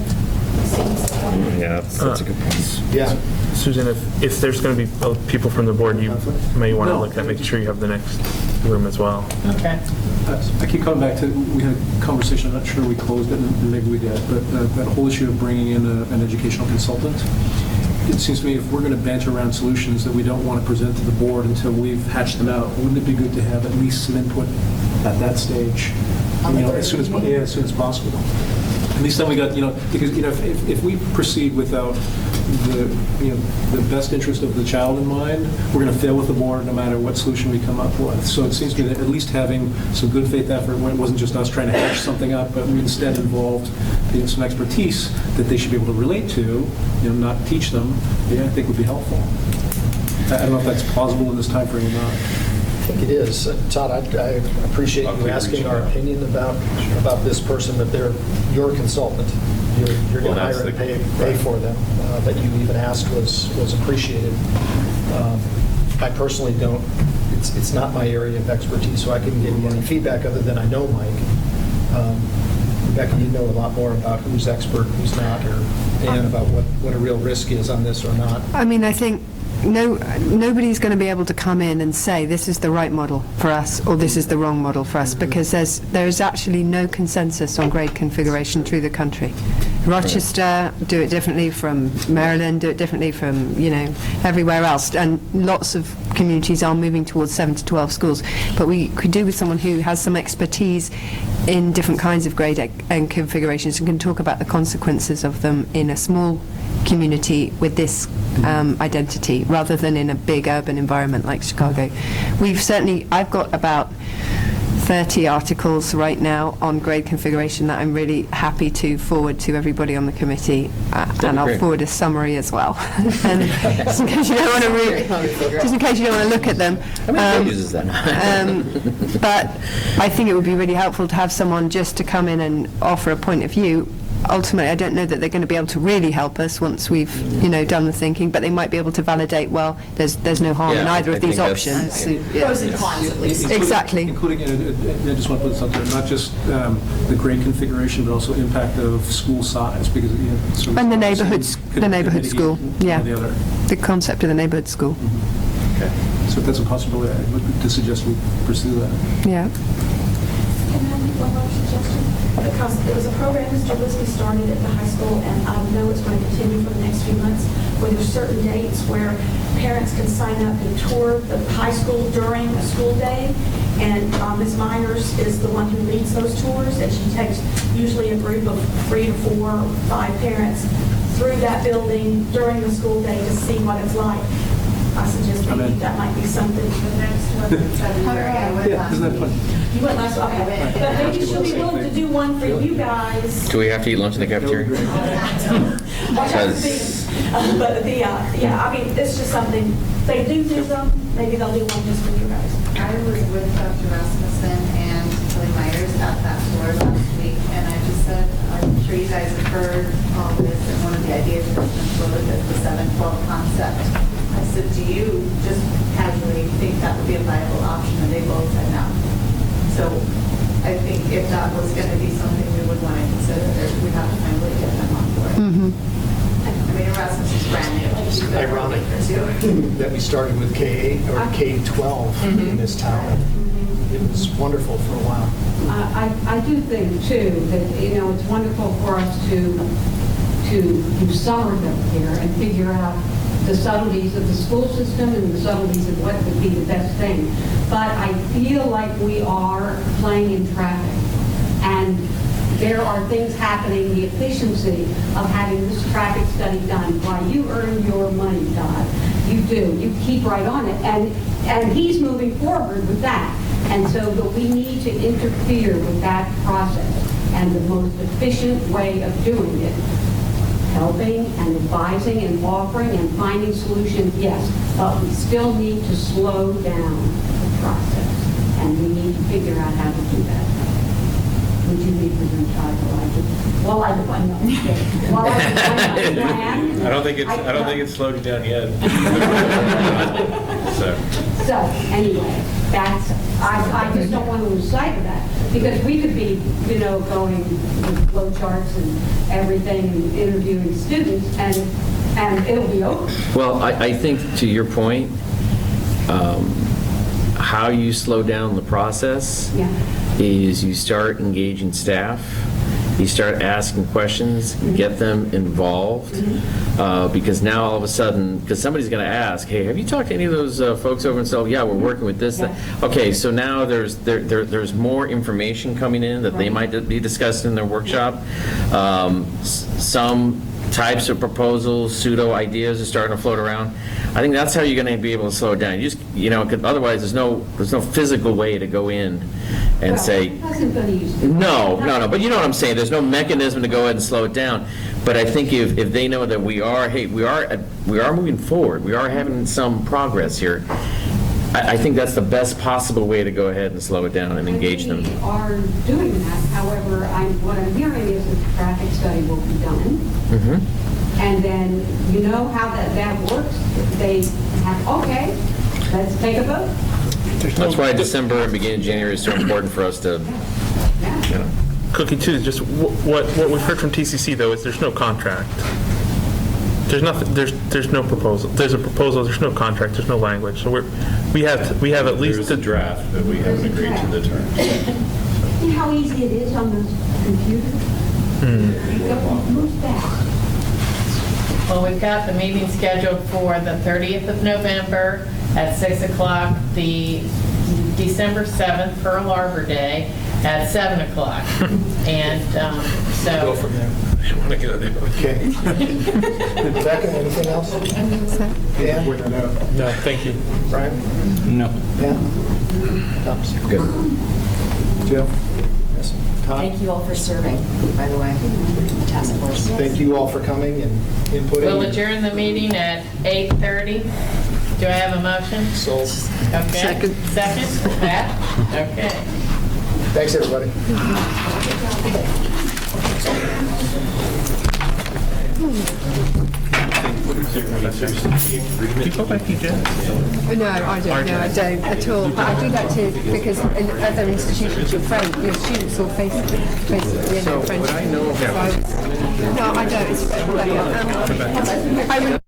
Yeah, that's a good point. Yeah. Susan, if there's going to be people from the board, you may want to look at making sure you have the next room as well. Okay. I keep coming back to, we had a conversation, I'm not sure we closed it, and maybe we did, but that whole issue of bringing in an educational consultant. It seems to me if we're going to banter around solutions that we don't want to present to the board until we've hatched them out, wouldn't it be good to have at least some input at that stage? As soon as possible. At least then we got, because, if we proceed without the best interest of the child in mind, we're going to fail with the board no matter what solution we come up with. So it seems to me that at least having some good faith effort, when it wasn't just us trying to hash something up, but we instead involved some expertise that they should be able to relate to, not teach them, I think would be helpful. I don't know if that's plausible in this time frame or not. I think it is. Todd, I appreciate you asking our opinion about this person, but they're your consultant. You're going to hire and pay for them. That you even asked was appreciated. I personally don't. It's not my area of expertise, so I couldn't give you any feedback other than I know Mike. Rebecca, you know a lot more about who's expert, who's not, and about what a real risk is on this or not. I mean, I think nobody's going to be able to come in and say this is the right model for us or this is the wrong model for us, because there's actually no consensus on grade configuration through the country. Rochester do it differently from Maryland, do it differently from everywhere else, and lots of communities are moving towards 7 to 12 schools. But we could do with someone who has some expertise in different kinds of grade and configurations and can talk about the consequences of them in a small community with this identity rather than in a big urban environment like Chicago. I've got about 30 articles right now on grade configuration that I'm really happy to forward to everybody on the committee, and I'll forward a summary as well. And just in case you don't want to look at them. How many pages is that? But I think it would be really helpful to have someone just to come in and offer a point of view. Ultimately, I don't know that they're going to be able to really help us once we've, done the thinking, but they might be able to validate, well, there's no harm in either of these options. Pros and cons, at least. Exactly. Including, I just want to put this out there, not just the grade configuration, but also impact of school size, because and the neighborhood school, the concept of the neighborhood school. Okay, so if that's a possibility, I would suggest we pursue that. Yeah. Can I make one more suggestion? Because it was a program Mr. Lisby started at the high school, and I know it's going to continue for the next few months, where there's certain dates where parents can sign up and tour the high school during a school day. And Ms. Myers is the one who leads those tours, and she takes usually a group of 3 to 4 or 5 parents through that building during the school day to see what it's like. I suggest maybe that might be something for the next one. Yeah, isn't that fun? You went last, okay. But maybe she'll be willing to do one for you guys. Do we have to eat lunch in the cafeteria? Watch out for these. But I mean, it's just something, they do them, maybe they'll do one just for you guys. I was with Dr. Rasmussen and Kelly Myers at that floor last week, and I just said, I'm sure you guys have heard all this, and one of the ideas was to look at the 7-12 concept. I said, do you just casually think that would be a viable option? And they both said no. So I think if that was going to be something we would want to consider, we'd have to finally get them on board. I mean, Erasmus is brand new. It's ironic that we started with K-8 or K-12 in this town. It was wonderful for a while. I do think, too, that, it's wonderful for us to do summer up here and figure out the subtleties of the school system and the subtleties of what would be the best thing. But I feel like we are playing in traffic. And there are things happening, the efficiency of having this traffic study done. Why, you earn your money, Todd. You do. You keep right on it. And he's moving forward with that. And so, but we need to interfere with that process. And the most efficient way of doing it, helping and advising and offering and finding solutions, yes, but we still need to slow down the process, and we need to figure out how to do that. Would you be present, Todd? I don't think it's slowed you down yet. So anyway, I just don't want to lose sight of that, because we could be, going with flow charts and everything and interviewing students, and it'll be over. Well, I think to your point, how you slow down the process Yeah. is you start engaging staff, you start asking questions, get them involved, because now all of a sudden, because somebody's going to ask, hey, have you talked to any of those folks over in Sullivan? Yeah, we're working with this. Yeah. Okay, so now there's more information coming in that they might be discussed in their workshop. Some types of proposals, pseudo ideas are starting to float around. I think that's how you're going to be able to slow it down. You just, 'cause otherwise there's no physical way to go in and say, no. But you know what I'm saying. There's no mechanism to go ahead and slow it down. But I think if they know that we are moving forward, we are having some progress here. I think that's the best possible way to go ahead and slow it down and engage them. We are doing that. However, what I'm hearing is that the traffic study will be done. And then, you know how that works? They have, okay, let's take a vote. That's why December and beginning of January is so important for us to, Cookie too, just what we've heard from TCC though is there's no contract. There's nothing. There's no proposal. There's a proposal. There's no contract. There's no language. So we have at least There's a draft, but we haven't agreed to the terms. See how easy it is on the computer? Who's that? Well, we've got the meeting scheduled for the 30th of November at 6 o'clock, the December 7th for Pearl Arbor Day at 7 o'clock. And so... Go from there. I want to get on there. Okay. Rebecca, anything else? Dan? No, thank you. Brian? No. Dan? Thomas? Good. Jill? Yes. Todd? Thank you all for serving, by the way, task force. Thank you all for coming and inputting. We'll adjourn the meeting at 8:30. Do I have a motion? Sold. Okay. Second? Pat? Okay. Thanks, everybody. Do you go back to Jen? No, I don't. No, I don't at all. But I do that too because in other institutions, your students all face French. So what I know about No, I don't. It's I would.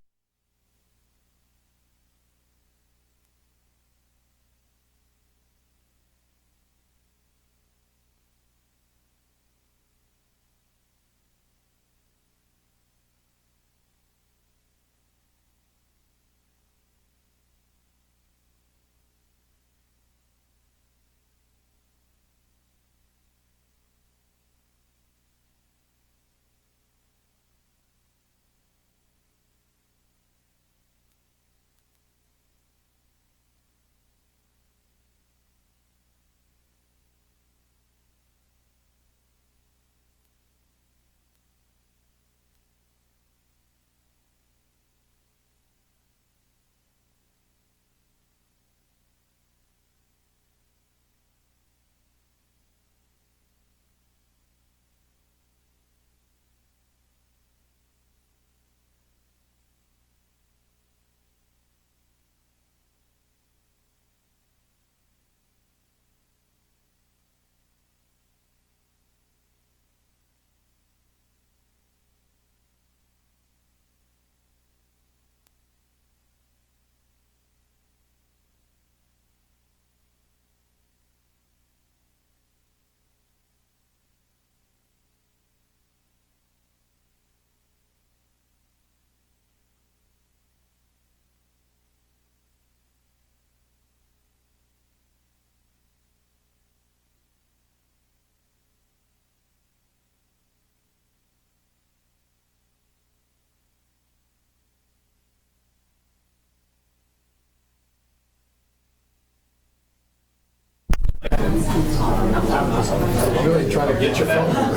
Really trying to get your phone number.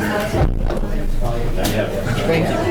Thank you.